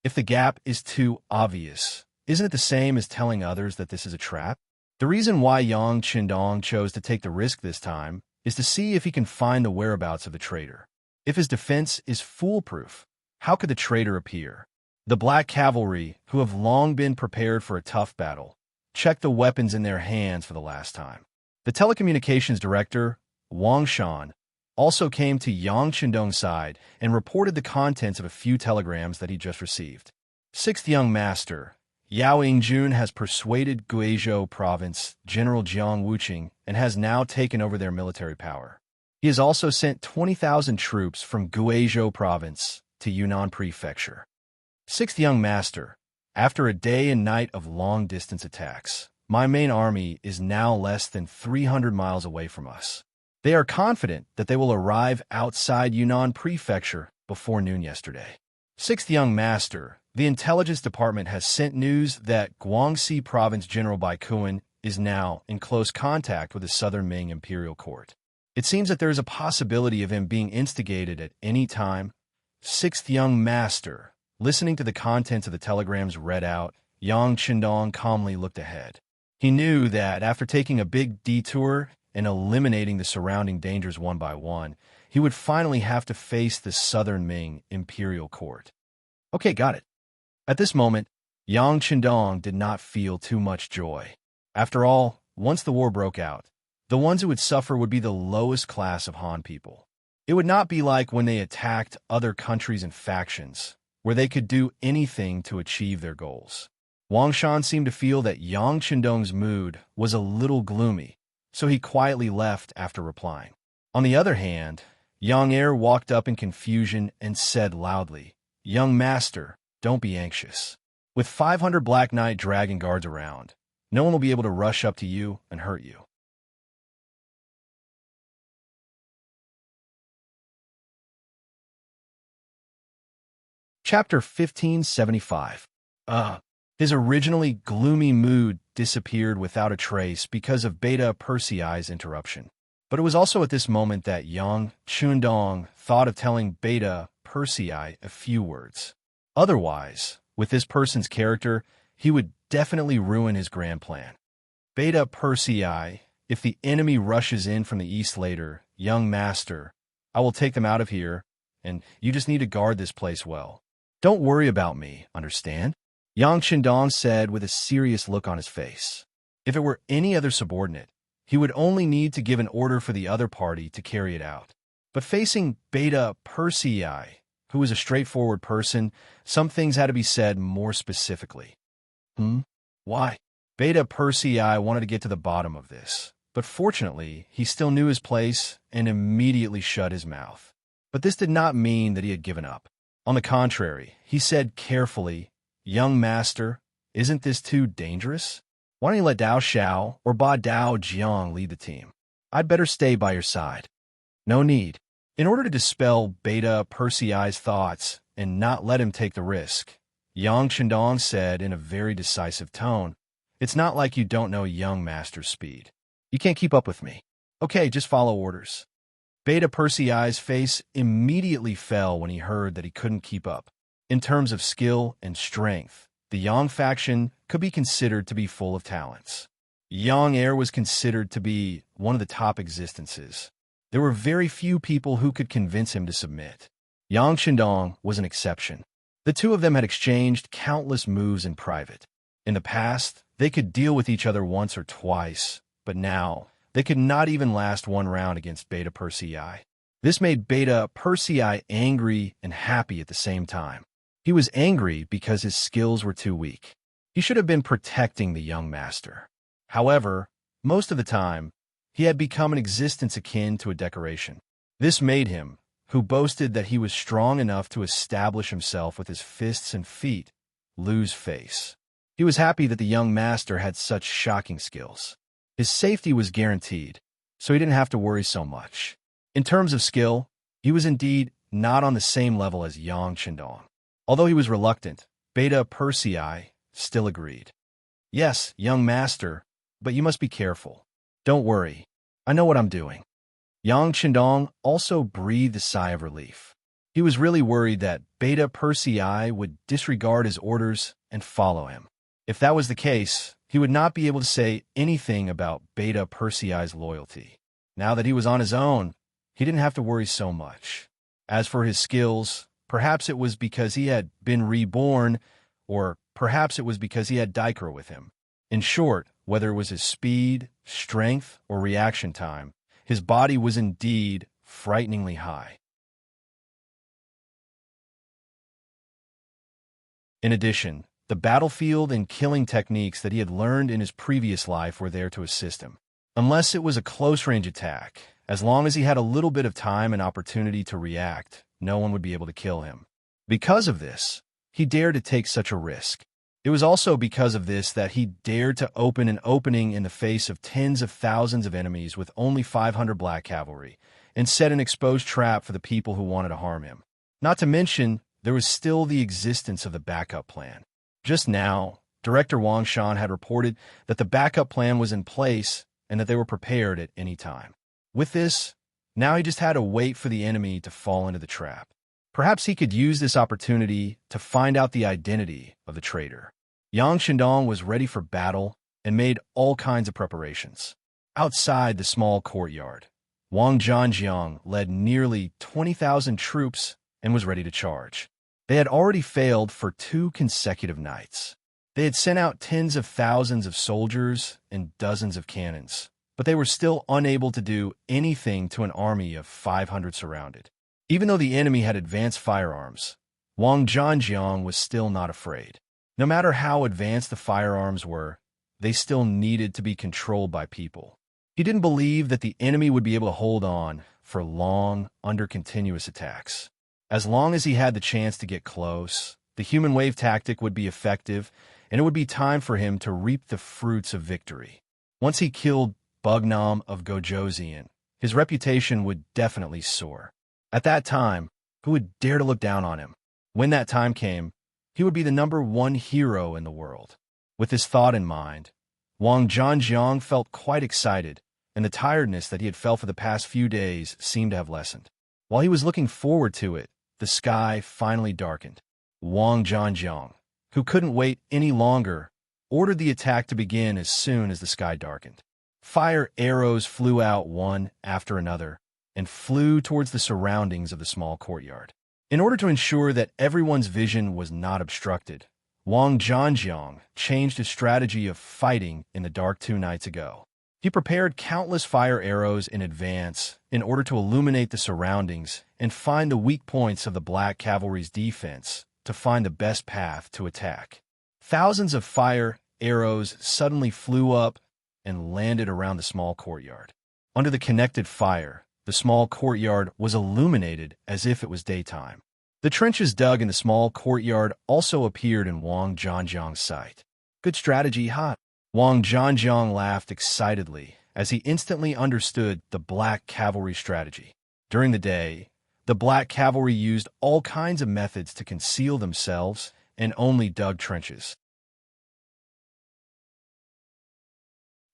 If the gap is too obvious, isn't it the same as telling others that this is a trap? The reason why Yang Qindong chose to take the risk this time is to see if he can find the whereabouts of the traitor. If his defense is foolproof, how could the traitor appear? The Black Cavalry, who have long been prepared for a tough battle, check the weapons in their hands for the last time. The telecommunications director, Wang Shan, also came to Yang Chendong's side and reported the contents of a few telegrams that he just received. Sixth young master, Yao Yingjun has persuaded Guizhou province General Jiang Wuqing and has now taken over their military power. He has also sent 20,000 troops from Guizhou province to Yunnan prefecture. Sixth young master, after a day and night of long-distance attacks, my main army is now less than 300 miles away from us. They are confident that they will arrive outside Yunnan prefecture before noon yesterday. Sixth young master, the intelligence department has sent news that Guangxi province General Bai Kuan is now in close contact with the southern Ming imperial court. It seems that there is a possibility of him being instigated at any time. Sixth young master, listening to the contents of the telegrams read out, Yang Chendong calmly looked ahead. He knew that after taking a big detour and eliminating the surrounding dangers one by one, he would finally have to face the southern Ming imperial court. Okay, got it. At this moment, Yang Chendong did not feel too much joy. After all, once the war broke out, the ones who would suffer would be the lowest class of Han people. It would not be like when they attacked other countries and factions, where they could do anything to achieve their goals. Wang Shan seemed to feel that Yang Chendong's mood was a little gloomy, so he quietly left after replying. On the other hand, Yang Er walked up in confusion and said loudly, "Young master, don't be anxious. With 500 Black Knight Dragon Guards around, no one will be able to rush up to you and hurt you." Chapter 1575. His originally gloomy mood disappeared without a trace because of Beta Persei's interruption. But it was also at this moment that Yang Chendong thought of telling Beta Persei a few words. Otherwise, with this person's character, he would definitely ruin his grand plan. Beta Persei, if the enemy rushes in from the east later, young master, I will take them out of here, and you just need to guard this place well. Don't worry about me, understand? Yang Chendong said with a serious look on his face. If it were any other subordinate, he would only need to give an order for the other party to carry it out. But facing Beta Persei, who was a straightforward person, some things had to be said more specifically. Why? Beta Persei wanted to get to the bottom of this, but fortunately, he still knew his place and immediately shut his mouth. But this did not mean that he had given up. On the contrary, he said carefully, "Young master, isn't this too dangerous? Why don't you let Dao Xiao or Ba Dao Jiang lead the team? I'd better stay by your side." No need. In order to dispel Beta Persei's thoughts and not let him take the risk, Yang Chendong said in a very decisive tone, "It's not like you don't know young master's speed. You can't keep up with me. Okay, just follow orders." Beta Persei's face immediately fell when he heard that he couldn't keep up. In terms of skill and strength, the Yang faction could be considered to be full of talents. Yang Er was considered to be one of the top existences. There were very few people who could convince him to submit. Yang Chendong was an exception. The two of them had exchanged countless moves in private. In the past, they could deal with each other once or twice, but now they could not even last one round against Beta Persei. This made Beta Persei angry and happy at the same time. He was angry because his skills were too weak. He should have been protecting the young master. However, most of the time, he had become an existence akin to a decoration. This made him, who boasted that he was strong enough to establish himself with his fists and feet, lose face. He was happy that the young master had such shocking skills. His safety was guaranteed, so he didn't have to worry so much. In terms of skill, he was indeed not on the same level as Yang Chendong. Although he was reluctant, Beta Persei still agreed. "Yes, young master, but you must be careful. Don't worry, I know what I'm doing." Yang Chendong also breathed a sigh of relief. He was really worried that Beta Persei would disregard his orders and follow him. If that was the case, he would not be able to say anything about Beta Persei's loyalty. Now that he was on his own, he didn't have to worry so much. As for his skills, perhaps it was because he had been reborn, or perhaps it was because he had Daikra with him. In short, whether it was his speed, strength, or reaction time, his body was indeed frighteningly high. In addition, the battlefield and killing techniques that he had learned in his previous life were there to assist him. Unless it was a close-range attack, as long as he had a little bit of time and opportunity to react, no one would be able to kill him. Because of this, he dared to take such a risk. It was also because of this that he dared to open an opening in the face of tens of thousands of enemies with only 500 black cavalry, and set an exposed trap for the people who wanted to harm him. Not to mention, there was still the existence of the backup plan. Just now, Director Wang Shan had reported that the backup plan was in place and that they were prepared at any time. With this, now he just had to wait for the enemy to fall into the trap. Perhaps he could use this opportunity to find out the identity of the traitor. Yang Shindong was ready for battle and made all kinds of preparations. Outside the small courtyard, Wang Zhanjiang led nearly 20,000 troops and was ready to charge. They had already failed for 2 consecutive nights. They had sent out tens of thousands of soldiers and dozens of cannons, but they were still unable to do anything to an army of 500 surrounded. Even though the enemy had advanced firearms, Wang Zhanjiang was still not afraid. No matter how advanced the firearms were, they still needed to be controlled by people. He didn't believe that the enemy would be able to hold on for long under continuous attacks. As long as he had the chance to get close, the human wave tactic would be effective, and it would be time for him to reap the fruits of victory. Once he killed Bugnam of Gojoseon, his reputation would definitely soar. At that time, who would dare to look down on him? When that time came, he would be the #1 hero in the world. With this thought in mind, Wang Zhanjiang felt quite excited, and the tiredness that he had felt for the past few days seemed to have lessened. While he was looking forward to it, the sky finally darkened. Wang Zhanjiang, who couldn't wait any longer, ordered the attack to begin as soon as the sky darkened. Fire arrows flew out one after another and flew towards the surroundings of the small courtyard. In order to ensure that everyone's vision was not obstructed, Wang Zhanjiang changed his strategy of fighting in the dark 2 nights ago. He prepared countless fire arrows in advance in order to illuminate the surroundings and find the weak points of the black cavalry's defense to find the best path to attack. Thousands of fire arrows suddenly flew up and landed around the small courtyard. Under the connected fire, the small courtyard was illuminated as if it was daytime. The trenches dug in the small courtyard also appeared in Wang Zhanjiang's sight. Good strategy, huh? Wang Zhanjiang laughed excitedly as he instantly understood the black cavalry strategy. During the day, the black cavalry used all kinds of methods to conceal themselves and only dug trenches.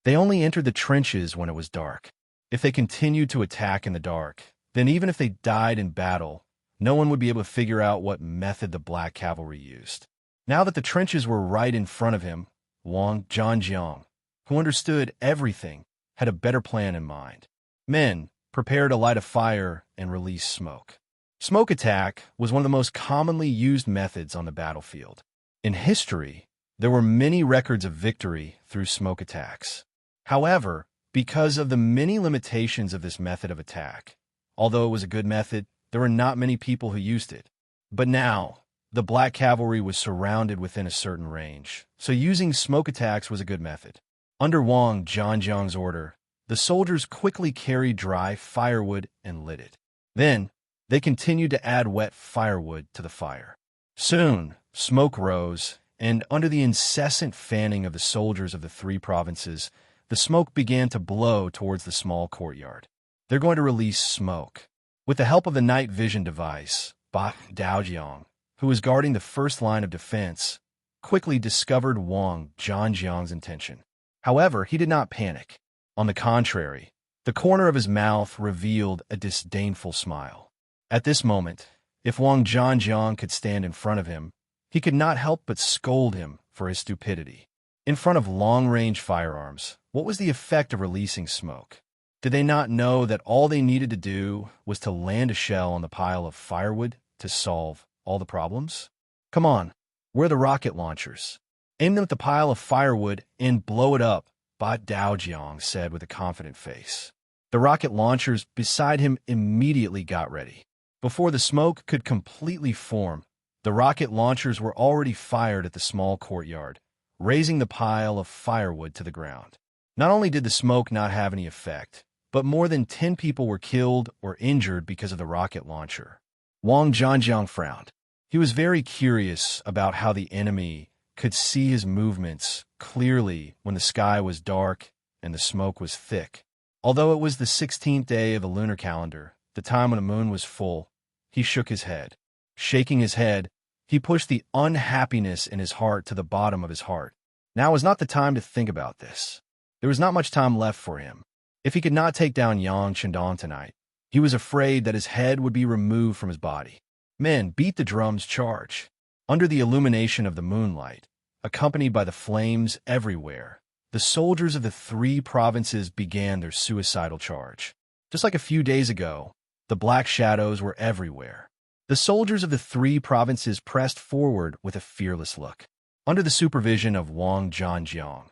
They only entered the trenches when it was dark. If they continued to attack in the dark, then even if they died in battle, no one would be able to figure out what method the black cavalry used. Now that the trenches were right in front of him, Wang Zhanjiang, who understood everything, had a better plan in mind. Men, prepare to light a fire and release smoke. Smoke attack was one of the most commonly used methods on the battlefield. In history, there were many records of victory through smoke attacks. However, because of the many limitations of this method of attack, although it was a good method, there were not many people who used it. But now, the black cavalry was surrounded within a certain range, so using smoke attacks was a good method. Under Wang Zhanjiang's order, the soldiers quickly carried dry firewood and lit it. Then, they continued to add wet firewood to the fire. Soon, smoke rose, and under the incessant fanning of the soldiers of the 3 provinces, the smoke began to blow towards the small courtyard. They're going to release smoke. With the help of the night vision device, Ba Daojiang, who was guarding the first line of defense, quickly discovered Wang Zhanjiang's intention. However, he did not panic. On the contrary, the corner of his mouth revealed a disdainful smile. At this moment, if Wang Zhanjiang could stand in front of him, he could not help but scold him for his stupidity. In front of long-range firearms, what was the effect of releasing smoke? Did they not know that all they needed to do was to land a shell on the pile of firewood to solve all the problems? Come on, where are the rocket launchers? Aim them at the pile of firewood and blow it up Ba Daojiang said with a confident face. The rocket launchers beside him immediately got ready. Before the smoke could completely form, the rocket launchers were already fired at the small courtyard, raising the pile of firewood to the ground. Not only did the smoke not have any effect, but more than 10 people were killed or injured because of the rocket launcher. Wang Zhanjiang frowned. He was very curious about how the enemy could see his movements clearly when the sky was dark and the smoke was thick. Although it was the 16th day of the lunar calendar, the time when the moon was full, he shook his head. Shaking his head, he pushed the unhappiness in his heart to the bottom of his heart. Now was not the time to think about this. There was not much time left for him. If he could not take down Yang Chendong tonight, he was afraid that his head would be removed from his body. Men, beat the drums, charge. Under the illumination of the moonlight, accompanied by the flames everywhere, the soldiers of the 3 provinces began their suicidal charge. Just like a few days ago, the black shadows were everywhere. The soldiers of the 3 provinces pressed forward with a fearless look. Under the supervision of Wang Zhanjiang,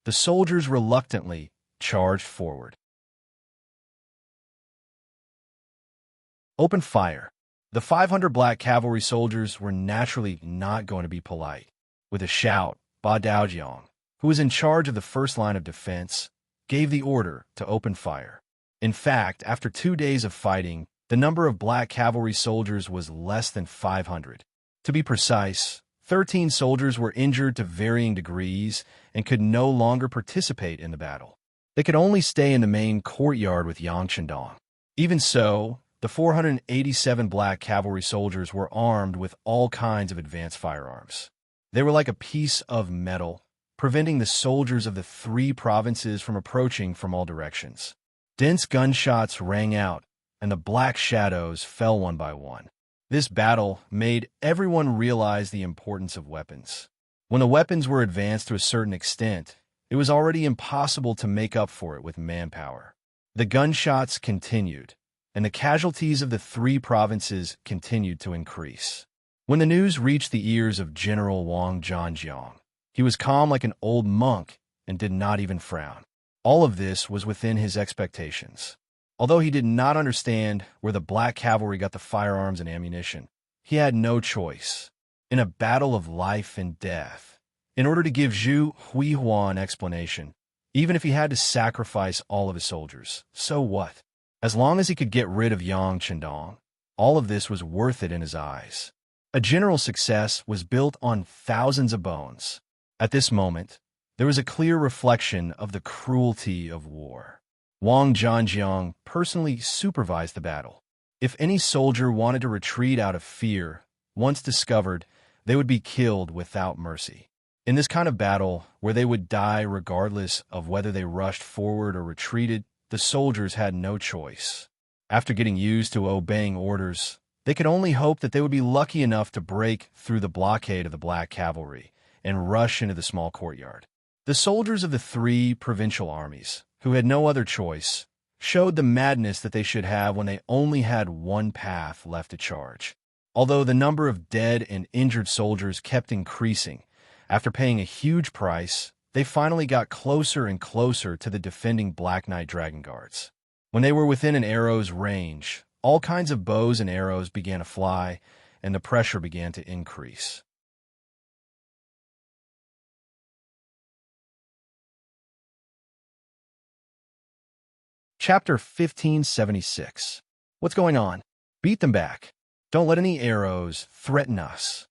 the soldiers reluctantly charged forward. Open fire. The 500 black cavalry soldiers were naturally not going to be polite. With a shout, Ba Daojiang, who was in charge of the first line of defense, gave the order to open fire. In fact, after 2 days of fighting, the number of black cavalry soldiers was less than 500. To be precise, 13 soldiers were injured to varying degrees and could no longer participate in the battle. They could only stay in the main courtyard with Yang Chendong. Even so, the 487 black cavalry soldiers were armed with all kinds of advanced firearms. They were like a piece of metal, preventing the soldiers of the 3 provinces from approaching from all directions. Dense gunshots rang out, and the black shadows fell one by one. This battle made everyone realize the importance of weapons. When the weapons were advanced to a certain extent, it was already impossible to make up for it with manpower. The gunshots continued, and the casualties of the 3 provinces continued to increase. When the news reached the ears of General Wang Zhanjiang, he was calm like an old monk and did not even frown. All of this was within his expectations. Although he did not understand where the black cavalry got the firearms and ammunition, he had no choice. In a battle of life and death, in order to give Zhu Huihua an explanation, even if he had to sacrifice all of his soldiers, so what? As long as he could get rid of Yang Chendong, all of this was worth it in his eyes. A general success was built on thousands of bones. At this moment, there was a clear reflection of the cruelty of war. Wang Zhanjiang personally supervised the battle. If any soldier wanted to retreat out of fear, once discovered, they would be killed without mercy. In this kind of battle, where they would die regardless of whether they rushed forward or retreated, the soldiers had no choice. After getting used to obeying orders, they could only hope that they would be lucky enough to break through the blockade of the black cavalry and rush into the small courtyard. The soldiers of the 3 provincial armies, who had no other choice, showed the madness that they should have when they only had one path left to charge. Although the number of dead and injured soldiers kept increasing, after paying a huge price, they finally got closer and closer to the defending Black Knight Dragon Guards. When they were within an arrow's range, all kinds of bows and arrows began to fly, and the pressure began to increase. Chapter 1576. What's going on? Beat them back. Don't let any arrows threaten us.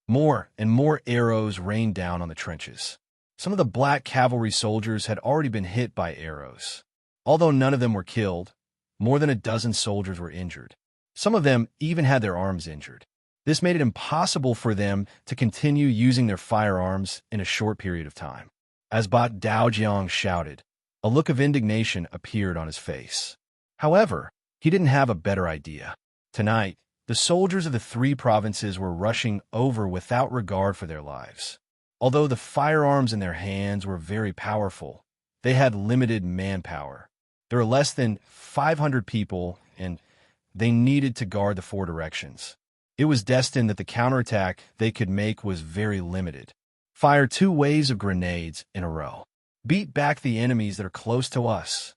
More and more arrows rained down on the trenches. Some of the black cavalry soldiers had already been hit by arrows. Although none of them were killed, more than a dozen soldiers were injured. Some of them even had their arms injured. This made it impossible for them to continue using their firearms in a short period of time. As Ba Daojiang shouted, a look of indignation appeared on his face. However, he didn't have a better idea. Tonight, the soldiers of the 3 provinces were rushing over without regard for their lives. Although the firearms in their hands were very powerful, they had limited manpower. There were less than 500 people, and they needed to guard the 4 directions. It was destined that the counterattack they could make was very limited. Fire 2 waves of grenades in a row. Beat back the enemies that are close to us.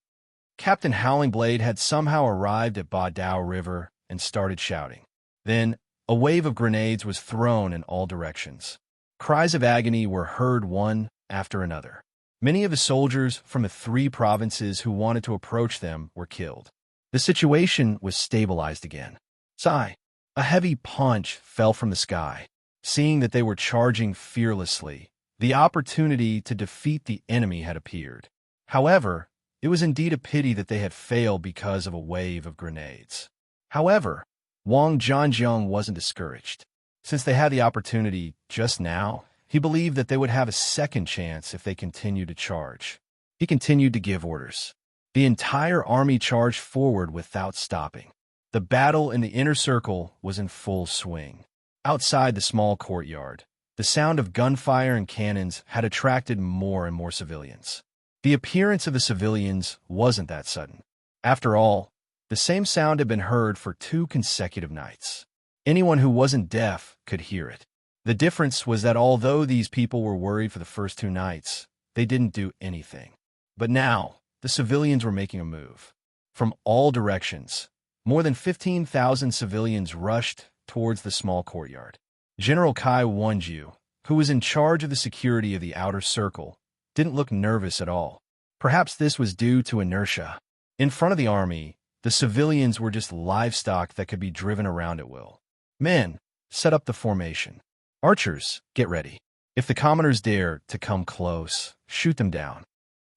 Captain Howling Blade had somehow arrived at Badao River and started shouting. Then, a wave of grenades was thrown in all directions. Cries of agony were heard one after another. Many of the soldiers from the 3 provinces who wanted to approach them were killed. The situation was stabilized again. Sigh. A heavy punch fell from the sky. Seeing that they were charging fearlessly, the opportunity to defeat the enemy had appeared. However, it was indeed a pity that they had failed because of a wave of grenades. However, Wang Zhanjiang wasn't discouraged. Since they had the opportunity just now, he believed that they would have a second chance if they continued to charge. He continued to give orders. The entire army charged forward without stopping. The battle in the inner circle was in full swing. Outside the small courtyard, the sound of gunfire and cannons had attracted more and more civilians. The appearance of the civilians wasn't that sudden. After all, the same sound had been heard for 2 consecutive nights. Anyone who wasn't deaf could hear it. The difference was that although these people were worried for the first 2 nights, they didn't do anything. But now, the civilians were making a move. From all directions, more than 15,000 civilians rushed towards the small courtyard. General Kai Wenju, who was in charge of the security of the outer circle, didn't look nervous at all. Perhaps this was due to inertia. In front of the army, the civilians were just livestock that could be driven around at will. Men, set up the formation. Archers, get ready. If the commoners dare to come close, shoot them down.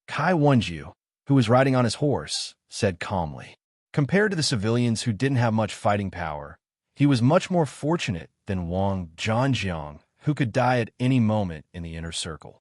Kai Wenju, who was riding on his horse, said calmly. Compared to the civilians who didn't have much fighting power, he was much more fortunate than Wang Zhanjiang, who could die at any moment in the inner circle.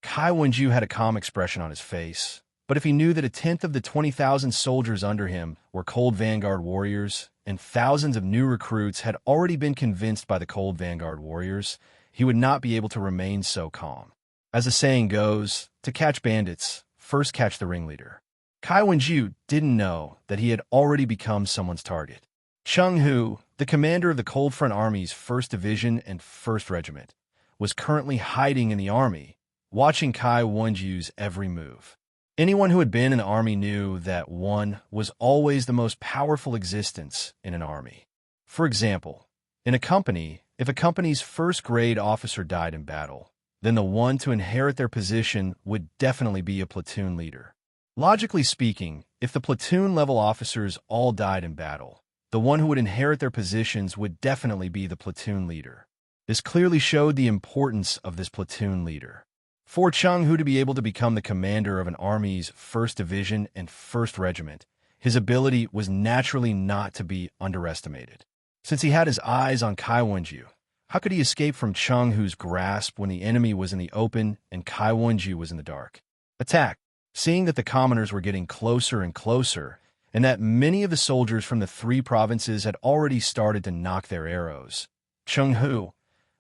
Kai Wenju had a calm expression on his face, but if he knew that 1/10 of the 20,000 soldiers under him were Cold Vanguard warriors, and thousands of new recruits had already been convinced by the Cold Vanguard warriors, he would not be able to remain so calm. As the saying goes, to catch bandits, first catch the ringleader. Kai Wenju didn't know that he had already become someone's target. Cheng Hu, the commander of the Cold Front Army's 1st Division and 1st Regiment, was currently hiding in the army, watching Kai Wenju's every move. Anyone who had been in the army knew that one was always the most powerful existence in an army. For example, in a company, if a company's 1st-grade officer died in battle, then the one to inherit their position would definitely be a platoon leader. Logically speaking, if the platoon-level officers all died in battle, the one who would inherit their positions would definitely be the platoon leader. This clearly showed the importance of this platoon leader. For Cheng Hu to be able to become the commander of an army's 1st Division and 1st Regiment, his ability was naturally not to be underestimated. Since he had his eyes on Kai Wenju, how could he escape from Cheng Hu's grasp when the enemy was in the open and Kai Wenju was in the dark? Attack! Seeing that the commoners were getting closer and closer, and that many of the soldiers from the 3 provinces had already started to knock their arrows, Cheng Hu,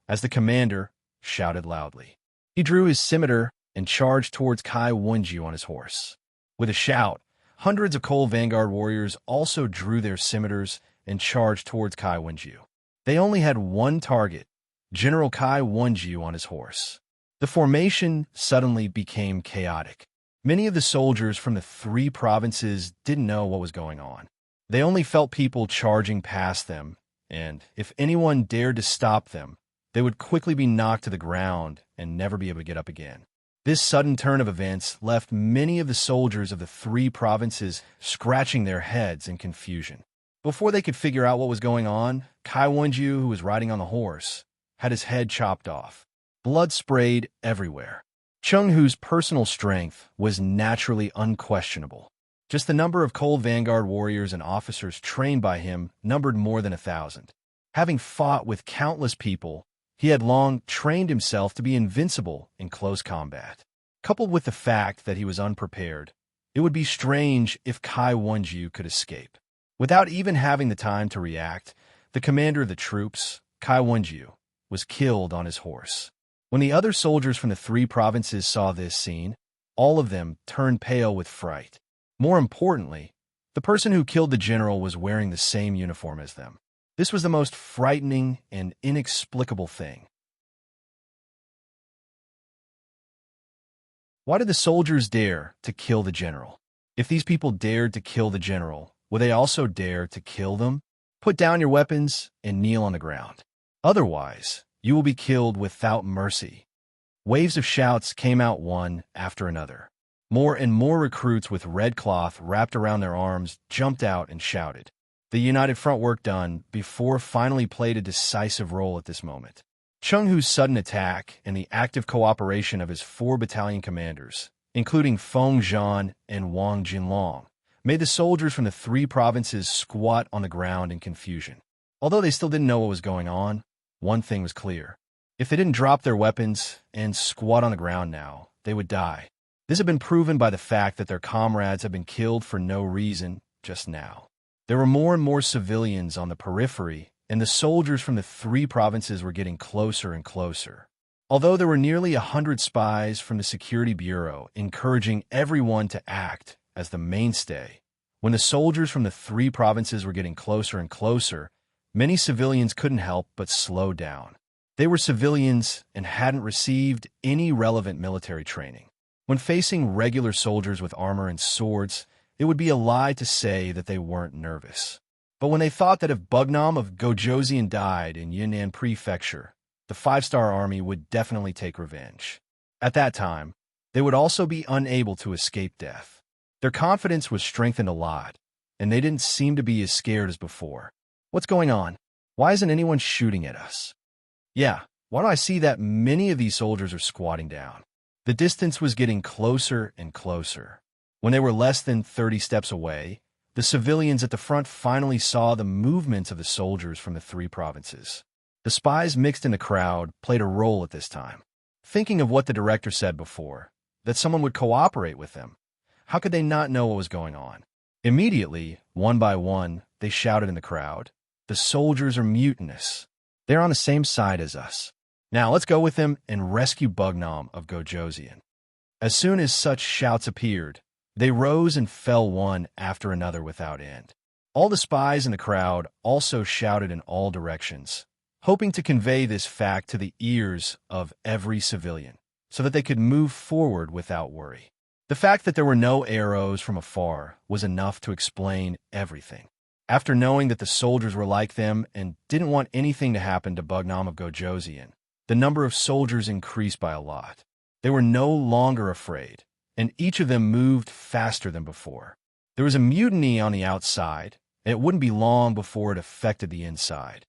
as the commander, shouted loudly. He drew his scimitar and charged towards Kai Wenju on his horse. With a shout, hundreds of Cold Vanguard warriors also drew their scimitars and charged towards Kai Wenju. They only had one target, General Kai Wenju on his horse. The formation suddenly became chaotic. Many of the soldiers from the 3 provinces didn't know what was going on. They only felt people charging past them, and if anyone dared to stop them, they would quickly be knocked to the ground and never be able to get up again. This sudden turn of events left many of the soldiers of the 3 provinces scratching their heads in confusion. Before they could figure out what was going on, Kai Wenju, who was riding on the horse, had his head chopped off. Blood sprayed everywhere. Cheng Hu's personal strength was naturally unquestionable. Just the number of Cold Vanguard warriors and officers trained by him numbered more than 1,000. Having fought with countless people, he had long trained himself to be invincible in close combat. Coupled with the fact that he was unprepared, it would be strange if Kai Wenju could escape. Without even having the time to react, the commander of the troops, Kai Wenju, was killed on his horse. When the other soldiers from the 3 provinces saw this scene, all of them turned pale with fright. More importantly, the person who killed the general was wearing the same uniform as them. This was the most frightening and inexplicable thing. Why did the soldiers dare to kill the general? If these people dared to kill the general, will they also dare to kill them? Put down your weapons and kneel on the ground. Otherwise, you will be killed without mercy. Waves of shouts came out one after another. More and more recruits with red cloth wrapped around their arms jumped out and shouted. The united front work done before finally played a decisive role at this moment. Chung Hu's sudden attack and the active cooperation of his 4 battalion commanders, including Feng Zhan and Wang Jinlong, made the soldiers from the 3 provinces squat on the ground in confusion. Although they still didn't know what was going on, one thing was clear. If they didn't drop their weapons and squat on the ground now, they would die. This had been proven by the fact that their comrades had been killed for no reason just now. There were more and more civilians on the periphery, and the soldiers from the 3 provinces were getting closer and closer. Although there were nearly 100 spies from the Security Bureau encouraging everyone to act as the mainstay, when the soldiers from the 3 provinces were getting closer and closer, many civilians couldn't help but slow down. They were civilians and hadn't received any relevant military training. When facing regular soldiers with armor and swords, it would be a lie to say that they weren't nervous. But when they thought that if Bugnam of Gojoseon died in Yunnan Prefecture, the 5-star army would definitely take revenge. At that time, they would also be unable to escape death. Their confidence was strengthened a lot, and they didn't seem to be as scared as before. What's going on? Why isn't anyone shooting at us? Yeah, why do I see that many of these soldiers are squatting down? The distance was getting closer and closer. When they were less than 30 steps away, the civilians at the front finally saw the movements of the soldiers from the 3 provinces. The spies mixed in the crowd played a role at this time. Thinking of what the director said before, that someone would cooperate with them, how could they not know what was going on? Immediately, one by one, they shouted in the crowd, "The soldiers are mutinous. They're on the same side as us. Now let's go with them and rescue Bugnam of Gojoseon." As soon as such shouts appeared, they rose and fell one after another without end. All the spies in the crowd also shouted in all directions, hoping to convey this fact to the ears of every civilian, so that they could move forward without worry. The fact that there were no arrows from afar was enough to explain everything. After knowing that the soldiers were like them and didn't want anything to happen to Bugnam of Gojoseon, the number of soldiers increased by a lot. They were no longer afraid, and each of them moved faster than before. There was a mutiny on the outside, and it wouldn't be long before it affected the inside.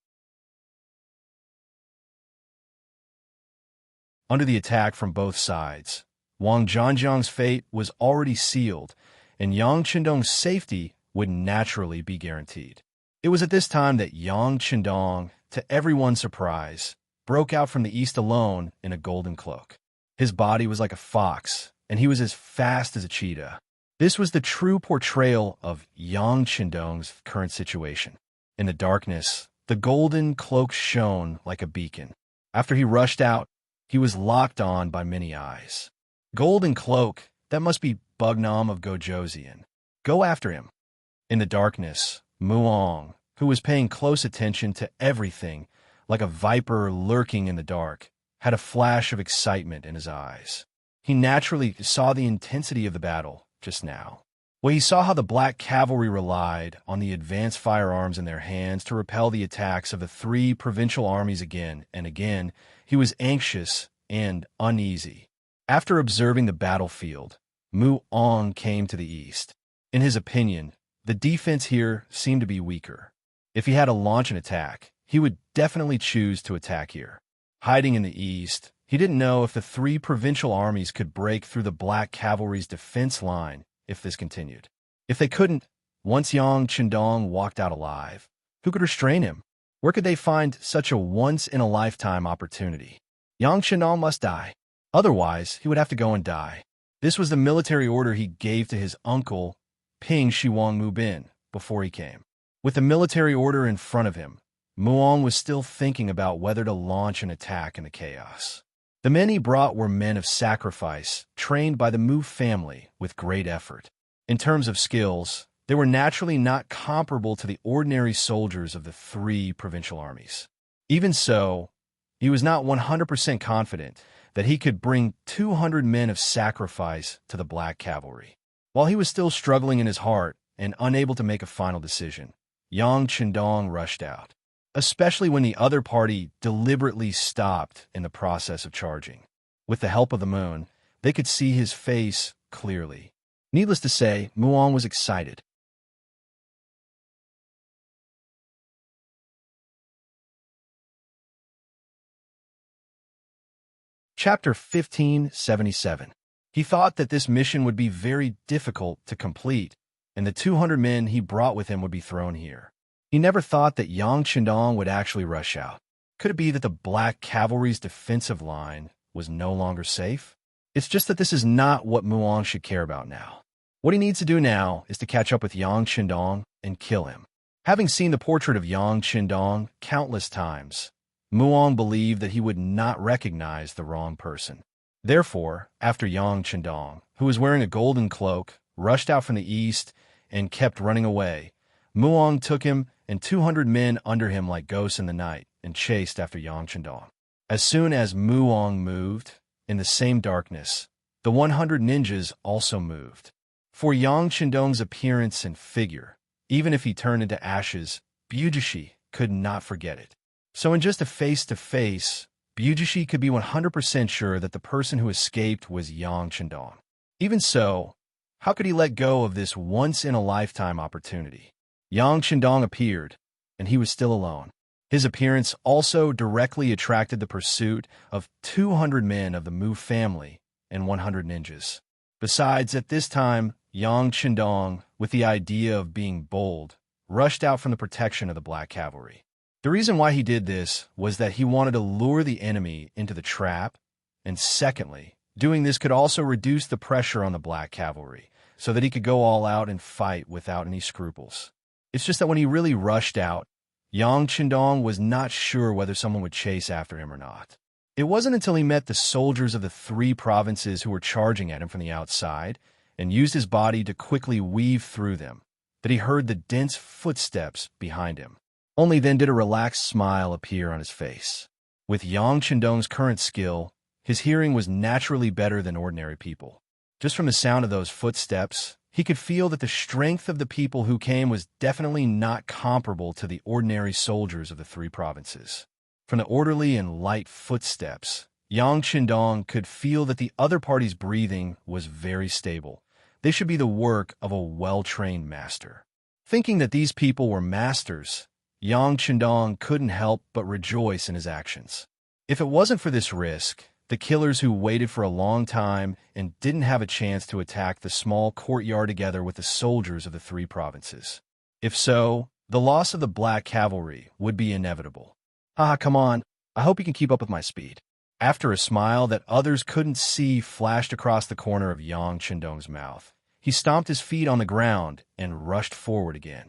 Under the attack from both sides, Wang Zhanjiang's fate was already sealed, and Yang Qindong's safety would naturally be guaranteed. It was at this time that Yang Qindong, to everyone's surprise, broke out from the east alone in a golden cloak. His body was like a fox, and he was as fast as a cheetah. This was the true portrayal of Yang Qindong's current situation. In the darkness, the golden cloak shone like a beacon. After he rushed out, he was locked on by many eyes. Golden cloak, that must be Bugnam of Gojoseon. Go after him. In the darkness, Muong, who was paying close attention to everything, like a viper lurking in the dark, had a flash of excitement in his eyes. He naturally saw the intensity of the battle just now. Well, he saw how the Black Cavalry relied on the advanced firearms in their hands to repel the attacks of the 3 provincial armies again and again. He was anxious and uneasy. After observing the battlefield, Muong came to the east. In his opinion, the defense here seemed to be weaker. If he had to launch an attack, he would definitely choose to attack here. Hiding in the east, he didn't know if the 3 provincial armies could break through the Black Cavalry's defense line if this continued. If they couldn't, once Yang Qindong walked out alive, who could restrain him? Where could they find such a once-in-a-lifetime opportunity? Yang Qindong must die. Otherwise, he would have to go and die. This was the military order he gave to his uncle, Ping Shiwang Mubin, before he came. With the military order in front of him, Muong was still thinking about whether to launch an attack in the chaos. The men he brought were men of sacrifice, trained by the Mu family with great effort. In terms of skills, they were naturally not comparable to the ordinary soldiers of the 3 provincial armies. Even so, he was not 100% confident that he could bring 200 men of sacrifice to the Black Cavalry. While he was still struggling in his heart and unable to make a final decision, Yang Chendong rushed out, especially when the other party deliberately stopped in the process of charging. With the help of the moon, they could see his face clearly. Needless to say, Muong was excited. Chapter 1577. He thought that this mission would be very difficult to complete, and the 200 men he brought with him would be thrown here. He never thought that Yang Chendong would actually rush out. Could it be that the Black Cavalry's defensive line was no longer safe? It's just that this is not what Muong should care about now. What he needs to do now is to catch up with Yang Chendong and kill him. Having seen the portrait of Yang Chendong countless times, Muong believed that he would not recognize the wrong person. Therefore, after Yang Chendong, who was wearing a golden cloak, rushed out from the east and kept running away, Muong took him and 200 men under him like ghosts in the night and chased after Yang Chendong. As soon as Muong moved, in the same darkness, the 100 ninjas also moved. For Yang Chendong's appearance and figure, even if he turned into ashes, Bujishi could not forget it. So in just a face-to-face, Bujishi could be 100% sure that the person who escaped was Yang Chendong. Even so, how could he let go of this once-in-a-lifetime opportunity? Yang Chendong appeared, and he was still alone. His appearance also directly attracted the pursuit of 200 men of the Mu family and 100 ninjas. Besides, at this time, Yang Chendong, with the idea of being bold, rushed out from the protection of the Black Cavalry. The reason why he did this was that he wanted to lure the enemy into the trap, and secondly, doing this could also reduce the pressure on the Black Cavalry, so that he could go all out and fight without any scruples. It's just that when he really rushed out, Yang Chendong was not sure whether someone would chase after him or not. It wasn't until he met the soldiers of the 3 provinces who were charging at him from the outside, and used his body to quickly weave through them, that he heard the dense footsteps behind him. Only then did a relaxed smile appear on his face. With Yang Chendong's current skill, his hearing was naturally better than ordinary people. Just from the sound of those footsteps, he could feel that the strength of the people who came was definitely not comparable to the ordinary soldiers of the 3 provinces. From the orderly and light footsteps, Yang Chendong could feel that the other party's breathing was very stable. They should be the work of a well-trained master. Thinking that these people were masters, Yang Chendong couldn't help but rejoice in his actions. If it wasn't for this risk, the killers who waited for a long time and didn't have a chance to attack the small courtyard together with the soldiers of the 3 provinces. If so, the loss of the Black Cavalry would be inevitable. Haha, come on, I hope you can keep up with my speed. After a smile that others couldn't see flashed across the corner of Yang Chendong's mouth, he stomped his feet on the ground and rushed forward again.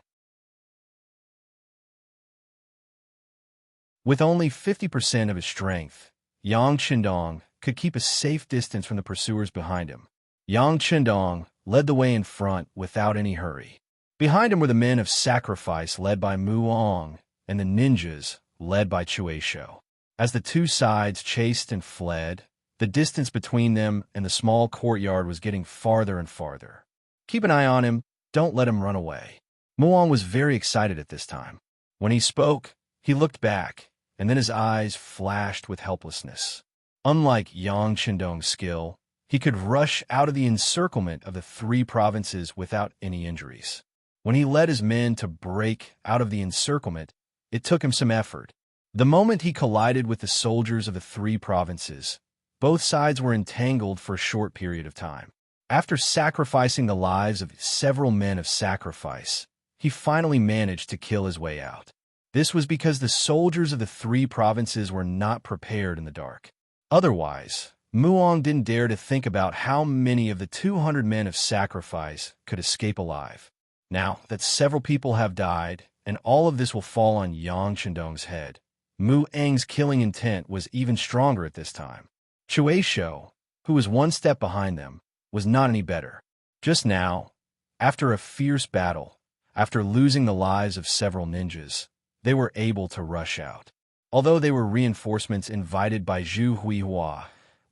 With only 50% of his strength, Yang Chendong could keep a safe distance from the pursuers behind him. Yang Chendong led the way in front without any hurry. Behind him were the men of sacrifice led by Muong and the ninjas led by Chueisho. As the 2 sides chased and fled, the distance between them and the small courtyard was getting farther and farther. Keep an eye on him, don't let him run away. Muong was very excited at this time. When he spoke, he looked back, and then his eyes flashed with helplessness. Unlike Yang Chendong's skill, he could rush out of the encirclement of the 3 provinces without any injuries. When he led his men to break out of the encirclement, it took him some effort. The moment he collided with the soldiers of the 3 provinces, both sides were entangled for a short period of time. After sacrificing the lives of several men of sacrifice, he finally managed to kill his way out. This was because the soldiers of the 3 provinces were not prepared in the dark. Otherwise, Muong didn't dare to think about how many of the 200 men of sacrifice could escape alive. Now that several people have died, and all of this will fall on Yang Chendong's head, Muong's killing intent was even stronger at this time. Chueisho, who was 1 step behind them, was not any better. Just now, after a fierce battle, after losing the lives of several ninjas, they were able to rush out. Although they were reinforcements invited by Zhu Huihua,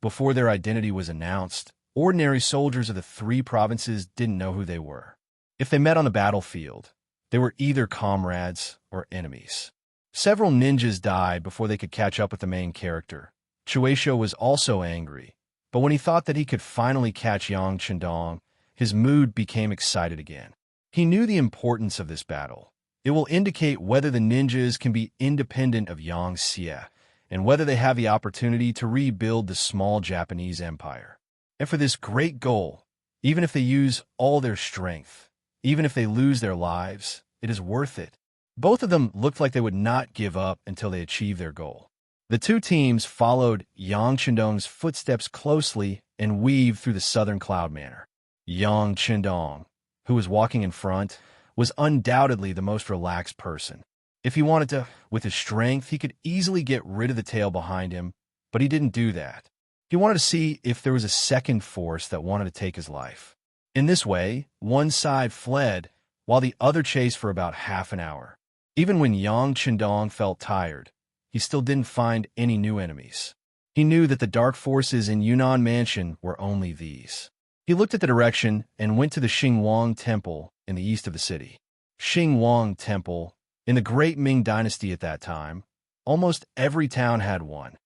before their identity was announced, ordinary soldiers of the three provinces didn't know who they were. If they met on the battlefield, they were either comrades or enemies. Several ninjas died before they could catch up with the main character. Shueisha was also angry, but when he thought that he could finally catch Yang Chendong, his mood became excited again. He knew the importance of this battle. It will indicate whether the ninjas can be independent of Yang Xie, and whether they have the opportunity to rebuild the small Japanese empire. And for this great goal, even if they use all their strength, even if they lose their lives, it is worth it. Both of them looked like they would not give up until they achieved their goal. The two teams followed Yang Chendong's footsteps closely and weaved through the southern cloud manor. Yang Chendong, who was walking in front, was undoubtedly the most relaxed person. If he wanted to, with his strength, he could easily get rid of the tail behind him, but he didn't do that. He wanted to see if there was a second force that wanted to take his life. In this way, one side fled, while the other chased for about half an hour. Even when Yang Chendong felt tired, he still didn't find any new enemies. He knew that the dark forces in Yunnan Mansion were only these. He looked at the direction and went to the Xingwang Temple in the east of the city. Xingwang Temple, in the Great Ming Dynasty at that time, almost every town had one.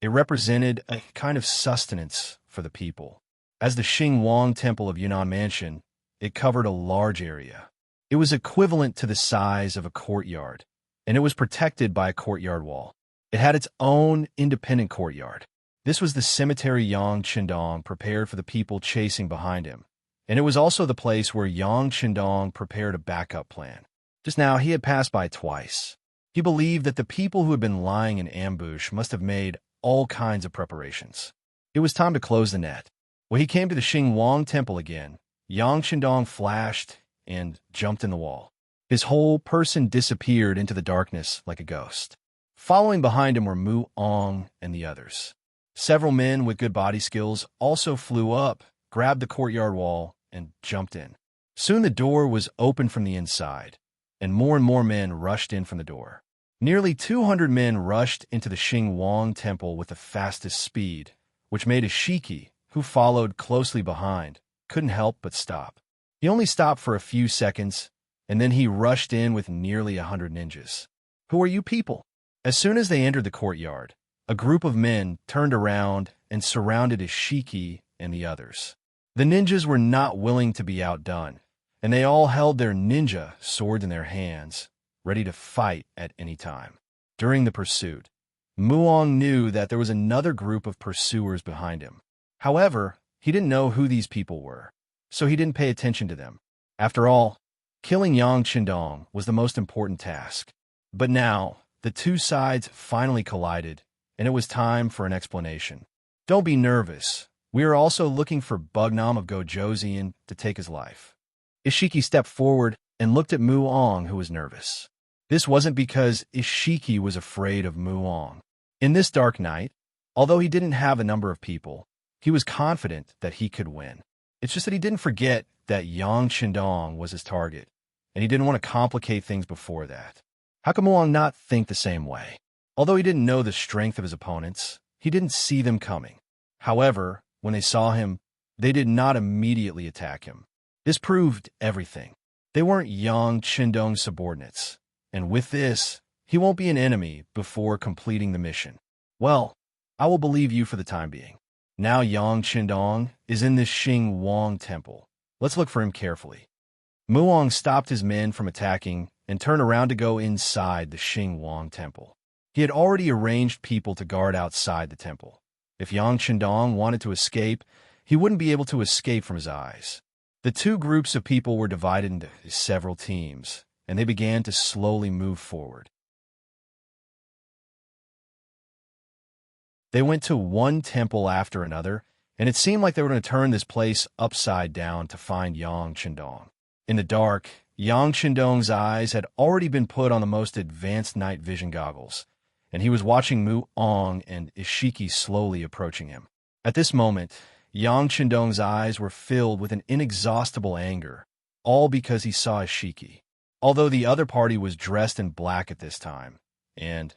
It represented a kind of sustenance for the people. As the Xingwang Temple of Yunnan Mansion, it covered a large area. It was equivalent to the size of a courtyard, and it was protected by a courtyard wall. It had its own independent courtyard. This was the cemetery Yang Chendong prepared for the people chasing behind him, and it was also the place where Yang Chendong prepared a backup plan. Just now, he had passed by twice. He believed that the people who had been lying in ambush must have made all kinds of preparations. It was time to close the net. When he came to the Xingwang Temple again, Yang Chendong flashed and jumped in the wall. His whole person disappeared into the darkness like a ghost. Following behind him were Mu Ong and the others. Several men with good body skills also flew up, grabbed the courtyard wall, and jumped in. Soon the door was open from the inside, and more men rushed in from the door. Nearly 200 men rushed into the Xingwang Temple with the fastest speed, which made Ishiki, who followed closely behind, couldn't help but stop. He only stopped for a few seconds, and then he rushed in with nearly 100 ninjas. "Who are you people?" As soon as they entered the courtyard, a group of men turned around and surrounded Ishiki and the others. The ninjas were not willing to be outdone, and they all held their ninja swords in their hands, ready to fight at any time. During the pursuit, Muong knew that there was another group of pursuers behind him. However, he didn't know who these people were, so he didn't pay attention to them. After all, killing Yang Chendong was the most important task. But now, the two sides finally collided, and it was time for an explanation. "Don't be nervous. We are also looking for Bugnam of Gojoseon to take his life." Ishiki stepped forward and looked at Muong, who was nervous. This wasn't because Ishiki was afraid of Muong. In this dark night, although he didn't have a number of people, he was confident that he could win. It's just that he didn't forget that Yang Chendong was his target, and he didn't want to complicate things before that. How could Muong not think the same way? Although he didn't know the strength of his opponents, he didn't see them coming. However, when they saw him, they did not immediately attack him. This proved everything. They weren't Yang Chendong's subordinates, and with this, he won't be an enemy before completing the mission. Well, I will believe you for the time being. Now Yang Chendong is in this Xingwang Temple. Let's look for him carefully. Muong stopped his men from attacking and turned around to go inside the Xingwang Temple. He had already arranged people to guard outside the temple. If Yang Chendong wanted to escape, he wouldn't be able to escape from his eyes. The two groups of people were divided into several teams, and they began to slowly move forward. They went to one temple after another, and it seemed like they were going to turn this place upside down to find Yang Chendong. In the dark, Yang Chendong's eyes had already been put on the most advanced night vision goggles, and he was watching Mu Ong and Ishiki slowly approaching him. At this moment, Yang Chendong's eyes were filled with an inexhaustible anger, all because he saw Ishiki. Although the other party was dressed in black at this time, and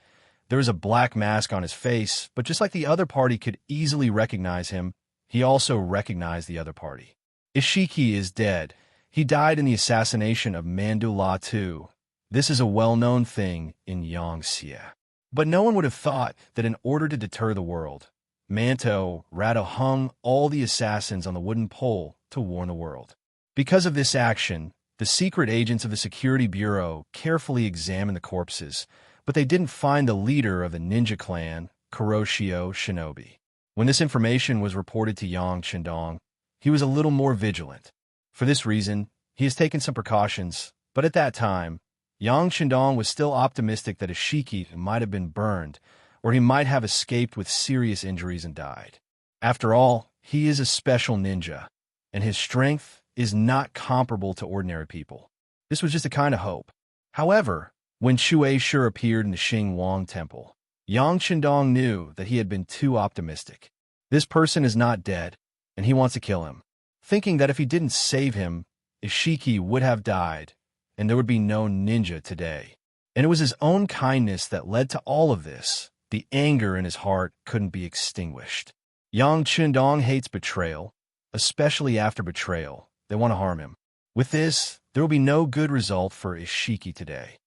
There was a black mask on his face, but just like the other party could easily recognize him, he also recognized the other party. Ishiki is dead. He died in the assassination of Mandula II. This is a well-known thing in Yangxia. But no one would have thought that in order to deter the world, Manto Rado hung all the assassins on the wooden pole to warn the world. Because of this action, the secret agents of the Security Bureau carefully examined the corpses, but they didn't find the leader of the ninja clan, Kuroshio Shinobi. When this information was reported to Yang Chendong, he was a little more vigilant. For this reason, he has taken some precautions, but at that time, Yang Chendong was still optimistic that Ishiki might have been burned, or he might have escaped with serious injuries and died. After all, he is a special ninja, and his strength is not comparable to ordinary people. This was just a kind of hope. However, when Shui Shi appeared in the Xing Wang Temple, Yang Chendong knew that he had been too optimistic. This person is not dead, and he wants to kill him, thinking that if he didn't save him, Ishiki would have died, and there would be no ninja today. And it was his own kindness that led to all of this. The anger in his heart couldn't be extinguished. Yang Chendong hates betrayal, especially after betrayal. They want to harm him. With this, there will be no good result for Ishiki today.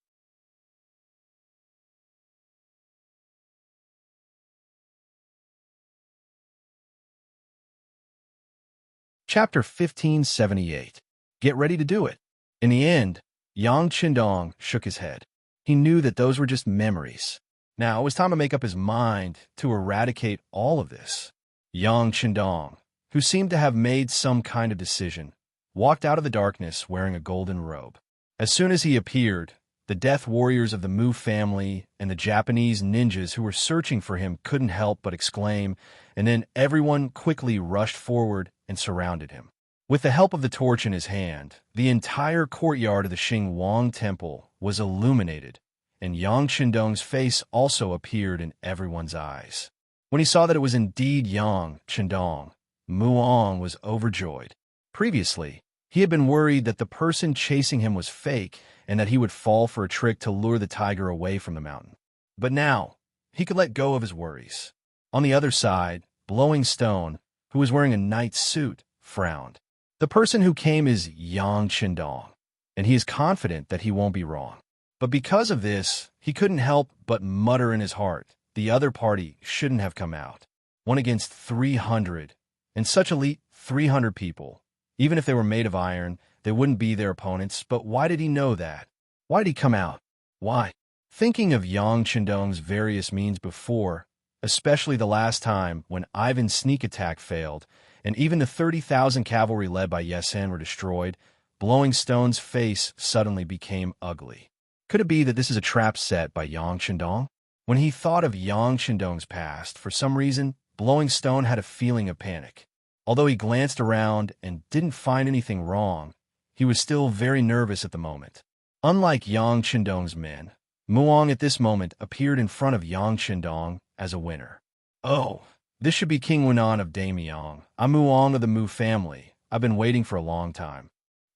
Chapter 1578. Get ready to do it. In the end, Yang Chendong shook his head. He knew that those were just memories. Now it was time to make up his mind to eradicate all of this. Yang Chendong, who seemed to have made some kind of decision, walked out of the darkness wearing a golden robe. As soon as he appeared, the death warriors of the Mu family and the Japanese ninjas who were searching for him couldn't help but exclaim, and then everyone quickly rushed forward and surrounded him. With the help of the torch in his hand, the entire courtyard of the Xing Wang Temple was illuminated, and Yang Chendong's face also appeared in everyone's eyes. When he saw that it was indeed Yang Chendong, Muong was overjoyed. Previously, he had been worried that the person chasing him was fake and that he would fall for a trick to lure the tiger away from the mountain. But now, he could let go of his worries. On the other side, Blowing Stone, who was wearing a knight's suit, frowned. The person who came is Yang Chendong, and he is confident that he won't be wrong. But because of this, he couldn't help but mutter in his heart, the other party shouldn't have come out. 1 against 300, and such elite 300 people. Even if they were made of iron, they wouldn't be their opponents, but why did he know that? Why did he come out? Why? Thinking of Yang Chendong's various means before, especially the last time when Ivan's sneak attack failed, and even the 30,000 cavalry led by Yesen were destroyed, Blowing Stone's face suddenly became ugly. Could it be that this is a trap set by Yang Chendong? When he thought of Yang Chendong's past, for some reason, Blowing Stone had a feeling of panic. Although he glanced around and didn't find anything wrong, he was still very nervous at the moment. Unlike Yang Chendong's men, Muong at this moment appeared in front of Yang Chendong as a winner. Oh, this should be King Wunan of Damyong. I'm Muong of the Mu family. I've been waiting for a long time.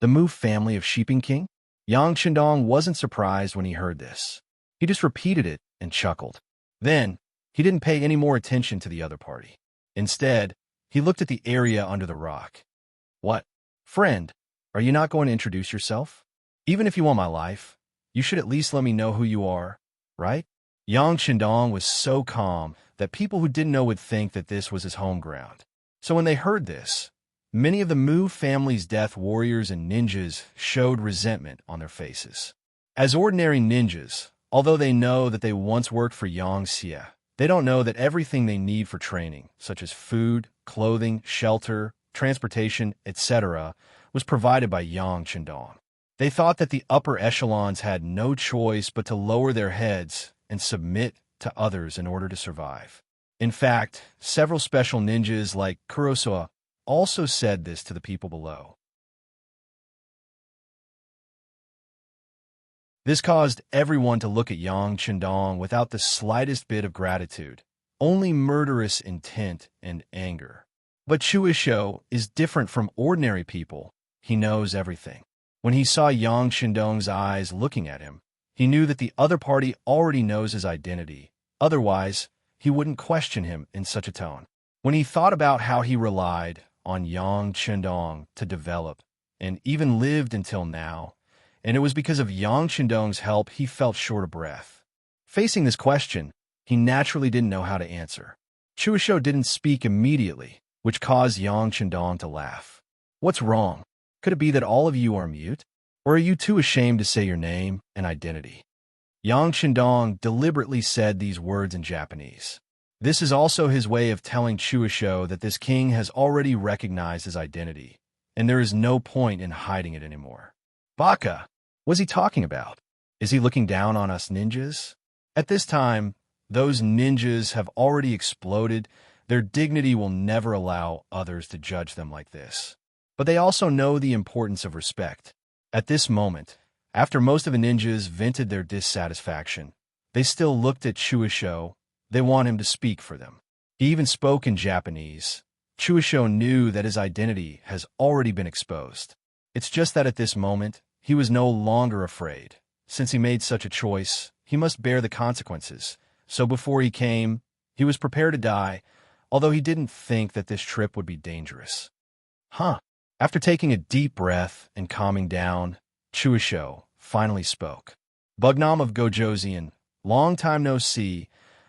The Mu family of Sheeping King? Yang Chendong wasn't surprised when he heard this. He just repeated it and chuckled. Then, he didn't pay any more attention to the other party. Instead, he looked at the area under the rock. What? Friend, are you not going to introduce yourself? Even if you want my life, you should at least let me know who you are, right? Yang Chendong was so calm that people who didn't know would think that this was his home ground. So when they heard this, many of the Mu family's death warriors and ninjas showed resentment on their faces. As ordinary ninjas, although they know that they once worked for Yangxia, they don't know that everything they need for training, such as food, clothing, shelter, transportation, etc., was provided by Yang Chendong. They thought that the upper echelons had no choice but to lower their heads and submit to others in order to survive. In fact, several special ninjas like Kurosawa also said this to the people below. This caused everyone to look at Yang Chendong without the slightest bit of gratitude, only murderous intent and anger. But Shuisho is different from ordinary people. He knows everything. When he saw Yang Chendong's eyes looking at him, he knew that the other party already knows his identity, Otherwise, he wouldn't question him in such a tone. When he thought about how he relied on Yang Chendong to develop and even lived until now, and it was because of Yang Chendong's help he felt short of breath. Facing this question, he naturally didn't know how to answer. Chuisho didn't speak immediately, which caused Yang Chendong to laugh. What's wrong? Could it be that all of you are mute? Or are you too ashamed to say your name and identity? Yang Chendong deliberately said these words in Japanese. This is also his way of telling Chuisho that this king has already recognized his identity, and there is no point in hiding it anymore. Baka! What's he talking about? Is he looking down on us ninjas? At this time, those ninjas have already exploded. Their dignity will never allow others to judge them like this. But they also know the importance of respect. At this moment, after most of the ninjas vented their dissatisfaction, they still looked at Chuisho. They want him to speak for them. He even spoke in Japanese. Chuisho knew that his identity has already been exposed. It's just that at this moment, he was no longer afraid. Since he made such a choice, he must bear the consequences. So before he came, he was prepared to die, although he didn't think that this trip would be dangerous. After taking a deep breath and calming down, Chuisho finally spoke. Bugnam of Gojoseon, long time no see.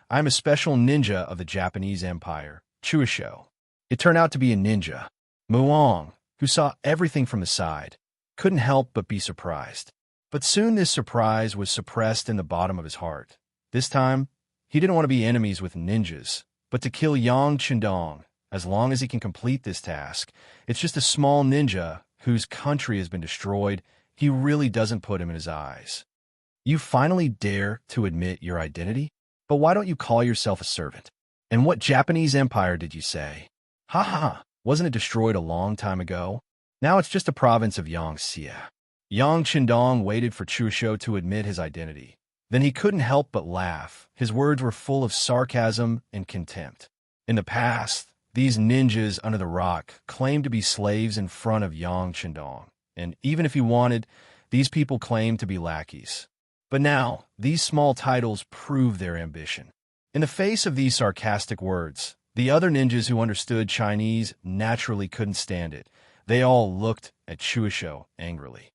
I am a special ninja of the Japanese Empire, Chuisho. It turned out to be a ninja. Muong, who saw everything from the side, couldn't help but be surprised. But soon this surprise was suppressed in the bottom of his heart. This time, he didn't want to be enemies with ninjas, but to kill Yang Chendong. As long as he can complete this task, it's just a small ninja whose country has been destroyed. He really doesn't put him in his eyes. You finally dare to admit your identity? But why don't you call yourself a servant? And what Japanese empire did you say? Wasn't it destroyed a long time ago? Now it's just a province of Yangtze. Yang Chendong waited for Chuisho to admit his identity. Then he couldn't help but laugh. His words were full of sarcasm and contempt. In the past, these ninjas under the rock claimed to be slaves in front of Yang Chendong, and even if he wanted, these people claimed to be lackeys. But now, these small titles prove their ambition. In the face of these sarcastic words, the other ninjas who understood Chinese naturally couldn't stand it. They all looked at Chuisho angrily.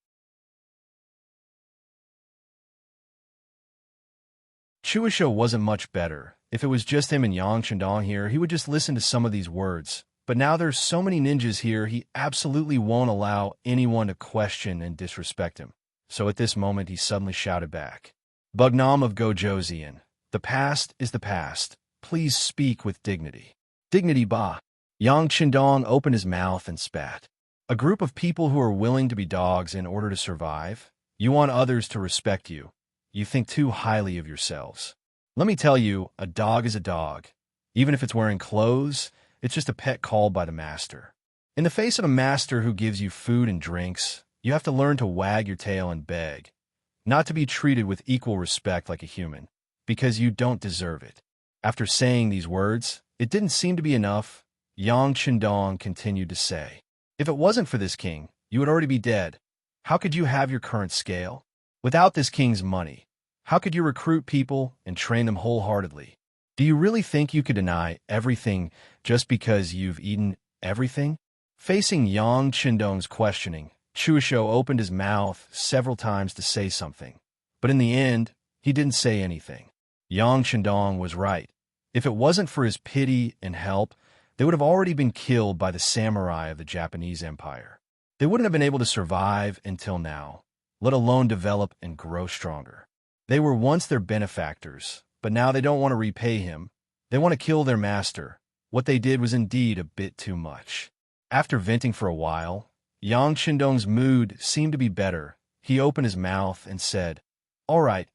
Chuisho wasn't much better. If it was just him and Yang Chendong here, he would just listen to some of these words. But now there's so many ninjas here, he absolutely won't allow anyone to question and disrespect him. So at this moment, he suddenly shouted back. Bugnam of Gojoseon, the past is the past. Please speak with dignity. Dignity ba. Yang Chendong opened his mouth and spat. A group of people who are willing to be dogs in order to survive? You want others to respect you. You think too highly of yourselves. Let me tell you, a dog is a dog. Even if it's wearing clothes, it's just a pet called by the master. In the face of a master who gives you food and drinks, you have to learn to wag your tail and beg, not to be treated with equal respect like a human, because you don't deserve it. After saying these words, it didn't seem to be enough. Yang Chendong continued to say, if it wasn't for this king, you would already be dead. How could you have your current scale? Without this king's money, how could you recruit people and train them wholeheartedly? Do you really think you could deny everything just because you've eaten everything? Facing Yang Chendong's questioning, Chuisho opened his mouth several times to say something. But in the end, he didn't say anything. Yang Chendong was right. If it wasn't for his pity and help, they would have already been killed by the samurai of the Japanese Empire. They wouldn't have been able to survive until now, let alone develop and grow stronger. They were once their benefactors, but now they don't want to repay him. They want to kill their master. What they did was indeed a bit too much. After venting for a while, Yang Chendong's mood seemed to be better. He opened his mouth and said, all right,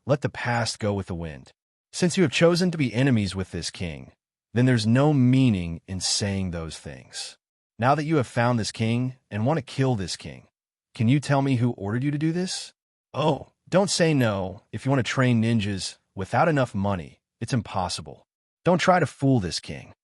let the past go with the wind. Since you have chosen to be enemies with this king, then there's no meaning in saying those things. Now that you have found this king and want to kill this king, can you tell me who ordered you to do this? Oh, don't say no. If you want to train ninjas without enough money, it's impossible. Don't try to fool this king.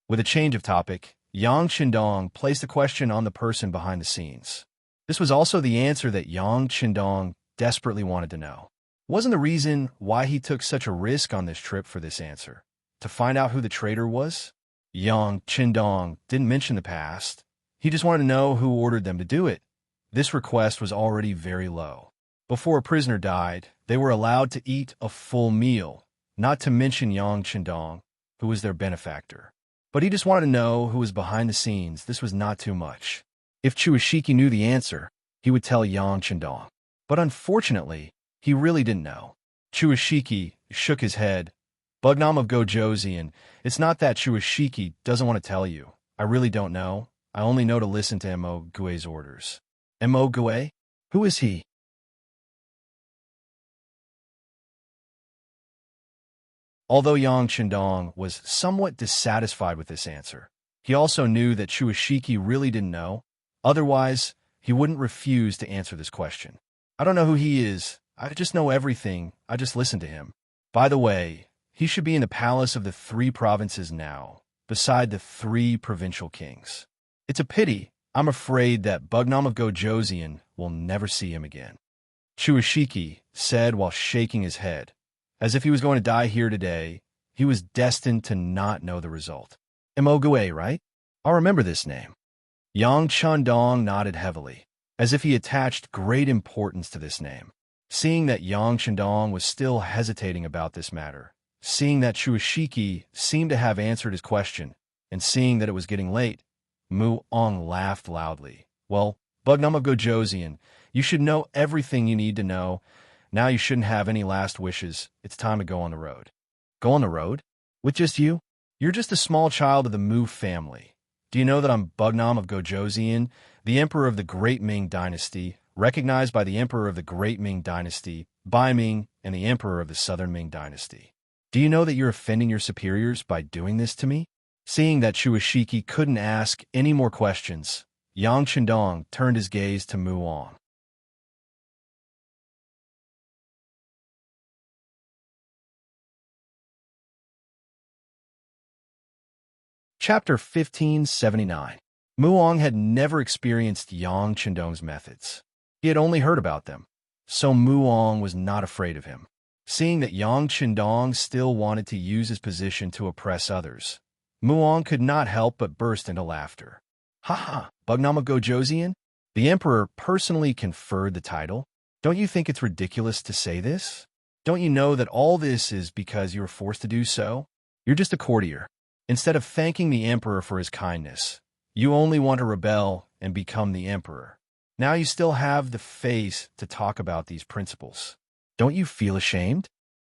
With a change of topic, Yang Chendong placed a question on the person behind the scenes. This was also the answer that Yang Chendong desperately wanted to know. Wasn't the reason why he took such a risk on this trip for this answer? To find out who the traitor was? Yang Qindong didn't mention the past. He just wanted to know who ordered them to do it. This request was already very low. Before a prisoner died, they were allowed to eat a full meal, not to mention Yang Qindong, who was their benefactor. But he just wanted to know who was behind the scenes. This was not too much. If Chuashiki knew the answer, he would tell Yang Qindong. But unfortunately, he really didn't know. Chuashiki shook his head. Bugnam of Gojoseon, it's not that Chuashiki doesn't want to tell you. I really don't know. I only know to listen to Mo Gue's orders. Mo Gue? Who is he? Although Yang Qindong was somewhat dissatisfied with this answer, he also knew that Chuashiki really didn't know. Otherwise, he wouldn't refuse to answer this question. I don't know who he is. I just know everything. I just listen to him. By the way, he should be in the palace of the 3 provinces now, beside the 3 provincial kings. It's a pity. I'm afraid that Bugnam of Gojoseon will never see him again. Chuashiki said while shaking his head. As if he was going to die here today, he was destined to not know the result. Mo Gue, right? I'll remember this name. Yang Qindong nodded heavily, as if he attached great importance to this name. Seeing that Yang Qindong was still hesitating about this matter, seeing that Chuashiki seemed to have answered his question, and seeing that it was getting late, Mu Ong laughed loudly. Well, Bugnam of Gojoseon, you should know everything you need to know. Now you shouldn't have any last wishes. It's time to go on the road. Go on the road? With just you? You're just a small child of the Mu family. Do you know that I'm Bugnam of Gojoseon, the emperor of the Great Ming Dynasty, recognized by the emperor of the Great Ming Dynasty, Bai Ming, and the emperor of the Southern Ming Dynasty? Do you know that you're offending your superiors by doing this to me? Seeing that Chuashiki couldn't ask any more questions, Yang Qindong turned his gaze to Mu Ong. Chapter 1579. Muong had never experienced Yang Qindong's methods. He had only heard about them, so Muong was not afraid of him. Seeing that Yang Qindong still wanted to use his position to oppress others, Muong could not help but burst into laughter. Ha ha, Bugnam of Gojoseon? The emperor personally conferred the title? Don't you think it's ridiculous to say this? Don't you know that all this is because you were forced to do so? You're just a courtier. Instead of thanking the emperor for his kindness, you only want to rebel and become the emperor. Now you still have the face to talk about these principles. Don't you feel ashamed?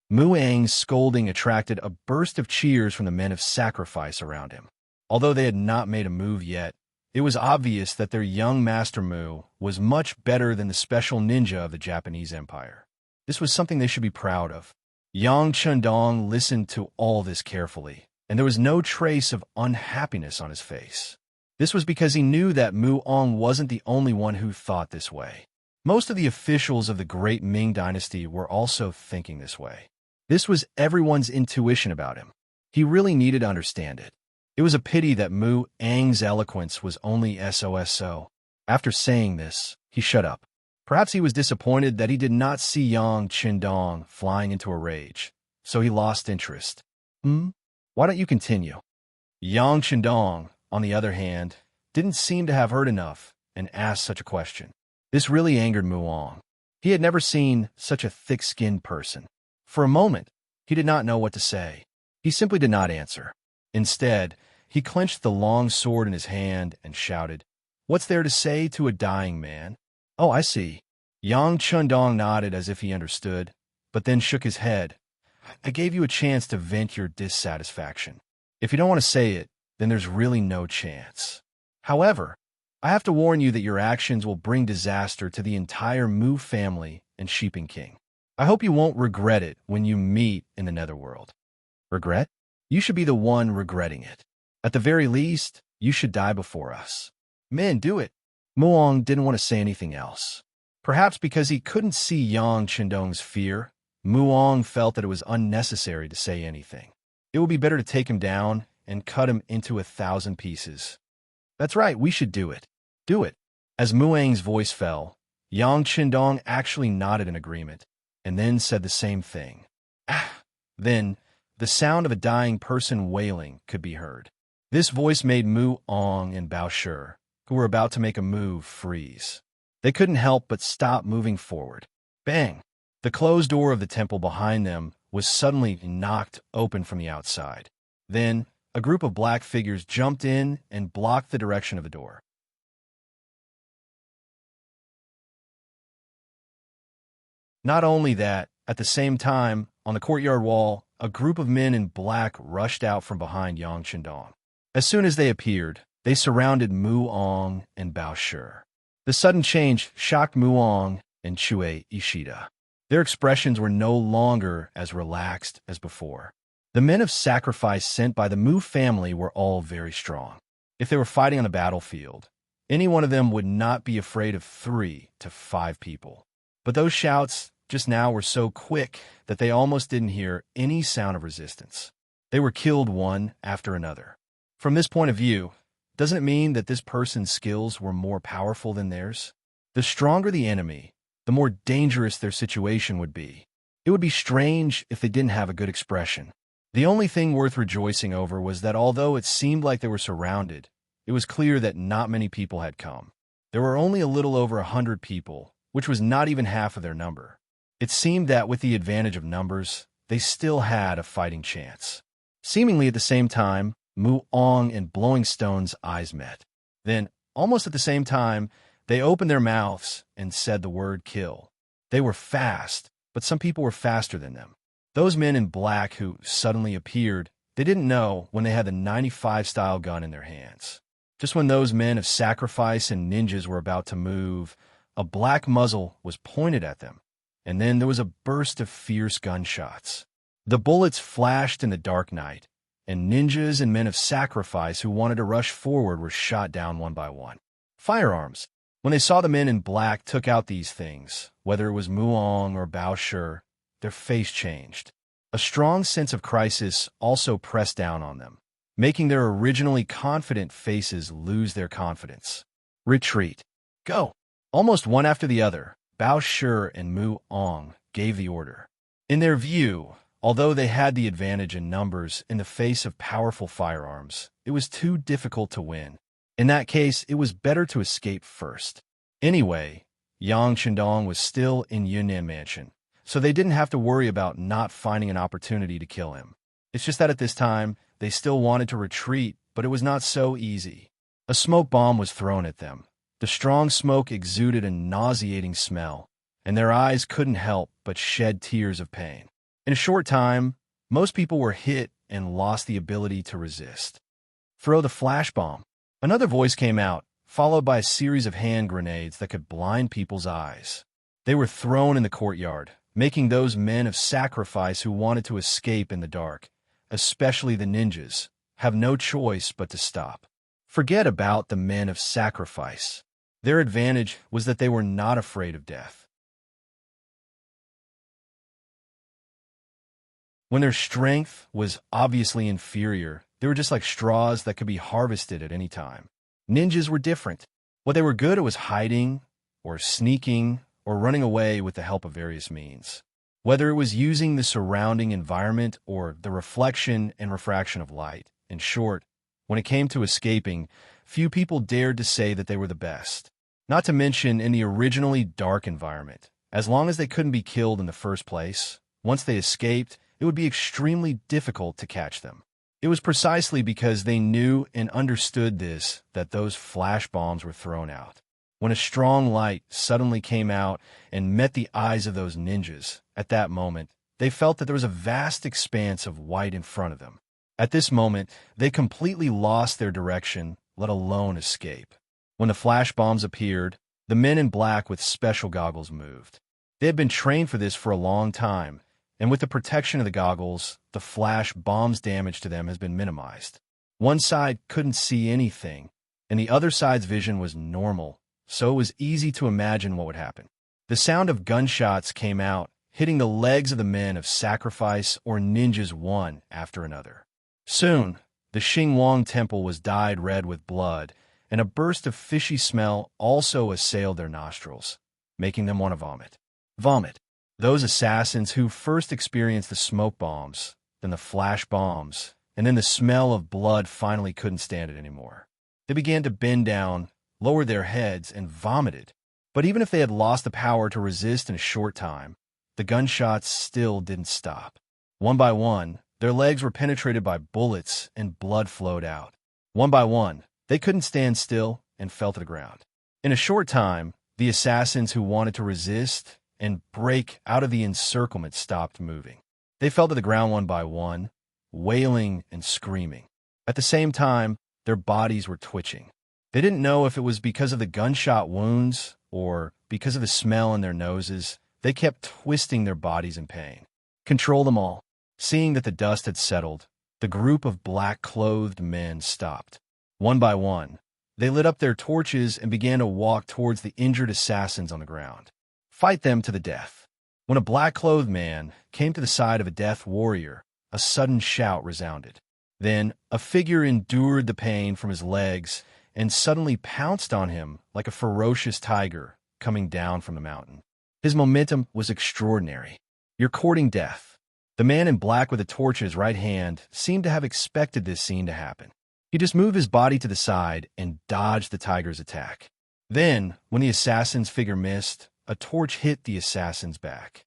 Mu Ang's scolding attracted a burst of cheers from the men of sacrifice around him. Although they had not made a move yet, it was obvious that their young master Mu was much better than the special ninja of the Japanese Empire. This was something they should be proud of. Yang Qindong listened to all this carefully, and there was no trace of unhappiness on his face. This was because he knew that Mu Ong wasn't the only one who thought this way. Most of the officials of the Great Ming Dynasty were also thinking this way. This was everyone's intuition about him. He really needed to understand it. It was a pity that Mu Ang's eloquence was only so. After saying this, he shut up. Perhaps he was disappointed that he did not see Yang Qindong flying into a rage, so he lost interest. Why don't you continue? Yang Qindong, on the other hand, didn't seem to have heard enough and asked such a question. This really angered Muong. He had never seen such a thick-skinned person. For a moment, he did not know what to say. He simply did not answer. Instead, he clenched the long sword in his hand and shouted, "What's there to say to a dying man?" "Oh, I see." Yang Qindong nodded as if he understood, but then shook his head. "I gave you a chance to vent your dissatisfaction. If you don't want to say it, then there's really no chance. However, I have to warn you that your actions will bring disaster to the entire Mu family and Sheeping King. I hope you won't regret it when you meet in the Netherworld." Regret? You should be the one regretting it. At the very least, you should die before us. Men, do it. Muong didn't want to say anything else. Perhaps because he couldn't see Yang Qindong's fear, Muong felt that it was unnecessary to say anything. It would be better to take him down and cut him into 1,000 pieces. That's right, we should do it. Do it. As Muang's voice fell, Yang Qindong actually nodded in agreement. and then said the same thing. Then, the sound of a dying person wailing could be heard. This voice made Mu Ong and Bao Shi, who were about to make a move, freeze. They couldn't help but stop moving forward. Bang! The closed door of the temple behind them was suddenly knocked open from the outside. Then, a group of black figures jumped in and blocked the direction of the door. Not only that, at the same time, on the courtyard wall, a group of men in black rushed out from behind Yang Chendong. As soon as they appeared, they surrounded Mu Ong and Bao Shi. The sudden change shocked Mu Ong and Chue Ishida. Their expressions were no longer as relaxed as before. The men of sacrifice sent by the Mu family were all very strong. If they were fighting on a battlefield, any one of them would not be afraid of 3 to 5 people. But those shouts just now were so quick that they almost didn't hear any sound of resistance. They were killed one after another. From this point of view, doesn't it mean that this person's skills were more powerful than theirs? The stronger the enemy, the more dangerous their situation would be. It would be strange if they didn't have a good expression. The only thing worth rejoicing over was that although it seemed like they were surrounded, it was clear that not many people had come. There were only a little over 100 people, which was not even half of their number. It seemed that with the advantage of numbers, they still had a fighting chance. Seemingly at the same time, Mu Ong and Blowing Stone's eyes met. Then, almost at the same time, they opened their mouths and said the word kill. They were fast, but some people were faster than them. Those men in black who suddenly appeared, they didn't know when they had the 95-style gun in their hands. Just when those men of sacrifice and ninjas were about to move, a black muzzle was pointed at them, and then there was a burst of fierce gunshots. The bullets flashed in the dark night, and ninjas and men of sacrifice who wanted to rush forward were shot down one by one. Firearms. When they saw the men in black took out these things, whether it was Mu Ong or Bao Shi, their face changed. A strong sense of crisis also pressed down on them, making their originally confident faces lose their confidence. Retreat. Go. Almost one after the other, Bao Shi and Mu Ong gave the order. In their view, although they had the advantage in numbers in the face of powerful firearms, it was too difficult to win. In that case, it was better to escape first. Anyway, Yang Chendong was still in Yunnan Mansion, so they didn't have to worry about not finding an opportunity to kill him. It's just that at this time, they still wanted to retreat, but it was not so easy. A smoke bomb was thrown at them. The strong smoke exuded a nauseating smell, and their eyes couldn't help but shed tears of pain. In a short time, most people were hit and lost the ability to resist. Throw the flash bomb. Another voice came out, followed by a series of hand grenades that could blind people's eyes. They were thrown in the courtyard, making those men of sacrifice who wanted to escape in the dark, especially the ninjas, have no choice but to stop. Forget about the men of sacrifice. Their advantage was that they were not afraid of death. When their strength was obviously inferior, they were just like straws that could be harvested at any time. Ninjas were different. What they were good at was hiding, or sneaking, or running away with the help of various means. Whether it was using the surrounding environment or the reflection and refraction of light. In short, when it came to escaping, few people dared to say that they were the best. Not to mention in the originally dark environment. As long as they couldn't be killed in the first place, once they escaped, it would be extremely difficult to catch them. It was precisely because they knew and understood this that those flash bombs were thrown out. When a strong light suddenly came out and met the eyes of those ninjas, at that moment, they felt that there was a vast expanse of white in front of them. At this moment, they completely lost their direction, let alone escape. When the flash bombs appeared, the men in black with special goggles moved. They had been trained for this for a long time, and with the protection of the goggles, the flash bomb's damage to them has been minimized. One side couldn't see anything, and the other side's vision was normal, so it was easy to imagine what would happen. The sound of gunshots came out, hitting the legs of the men of sacrifice or ninjas one after another. Soon, the Xingwang temple was dyed red with blood, and a burst of fishy smell also assailed their nostrils, making them want to vomit. Vomit. Those assassins who first experienced the smoke bombs, then the flash bombs, and then the smell of blood finally couldn't stand it anymore. They began to bend down, lowered their heads, and vomited. But even if they had lost the power to resist in a short time, the gunshots still didn't stop. One by one, their legs were penetrated by bullets and blood flowed out. One by one, they couldn't stand still and fell to the ground. In a short time, the assassins who wanted to resist and break out of the encirclement stopped moving. They fell to the ground one by one, wailing and screaming. At the same time, their bodies were twitching. They didn't know if it was because of the gunshot wounds or because of the smell in their noses. They kept twisting their bodies in pain. Control them all. Seeing that the dust had settled, the group of black-clothed men stopped. One by one, they lit up their torches and began to walk towards the injured assassins on the ground. Fight them to the death. When a black-clothed man came to the side of a death warrior, a sudden shout resounded. Then a figure endured the pain from his legs and suddenly pounced on him like a ferocious tiger coming down from the mountain. His momentum was extraordinary. You're courting death. The man in black with a torch in his right hand seemed to have expected this scene to happen. He just moved his body to the side and dodged the tiger's attack. Then, when the assassin's figure missed, a torch hit the assassin's back.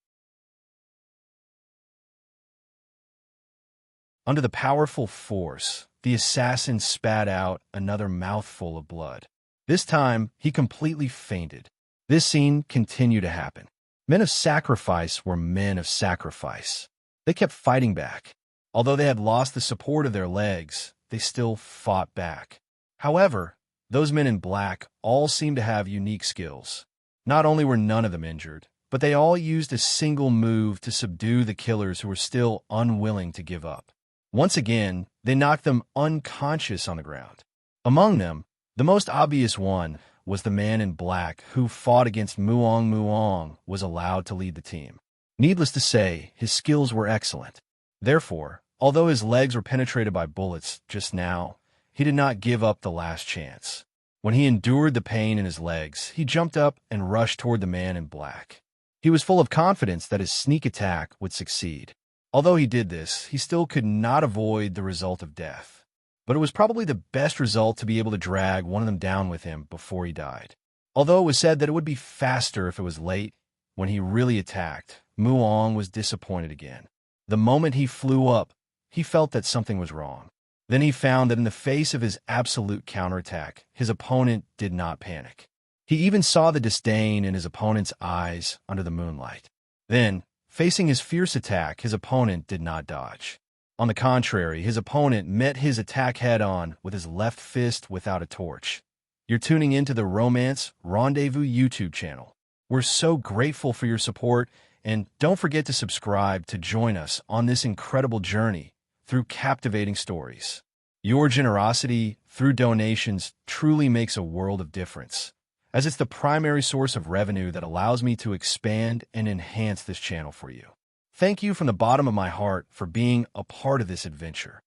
Under the powerful force, the assassin spat out another mouthful of blood. This time, he completely fainted. This scene continued to happen. Men of sacrifice were men of sacrifice. They kept fighting back. Although they had lost the support of their legs, they still fought back. However, those men in black all seemed to have unique skills. Not only were none of them injured, but they all used a single move to subdue the killers who were still unwilling to give up. Once again, they knocked them unconscious on the ground. Among them, the most obvious one was the man in black who fought against Muong. Muong was allowed to lead the team. Needless to say, his skills were excellent. Therefore, although his legs were penetrated by bullets just now, he did not give up the last chance. When he endured the pain in his legs, he jumped up and rushed toward the man in black. He was full of confidence that his sneak attack would succeed. Although he did this, he still could not avoid the result of death. But it was probably the best result to be able to drag one of them down with him before he died. Although it was said that it would be faster if it was late, when he really attacked, Muong was disappointed again. The moment he flew up, he felt that something was wrong. Then he found that in the face of his absolute counterattack, his opponent did not panic. He even saw the disdain in his opponent's eyes under the moonlight. Then, facing his fierce attack, his opponent did not dodge. On the contrary, his opponent met his attack head-on with his left fist without a torch. You're tuning into the Romance Rendezvous YouTube channel. We're so grateful for your support, and don't forget to subscribe to join us on this incredible journey through captivating stories. Your generosity through donations truly makes a world of difference, as it's the primary source of revenue that allows me to expand and enhance this channel for you. Thank you from the bottom of my heart for being a part of this adventure.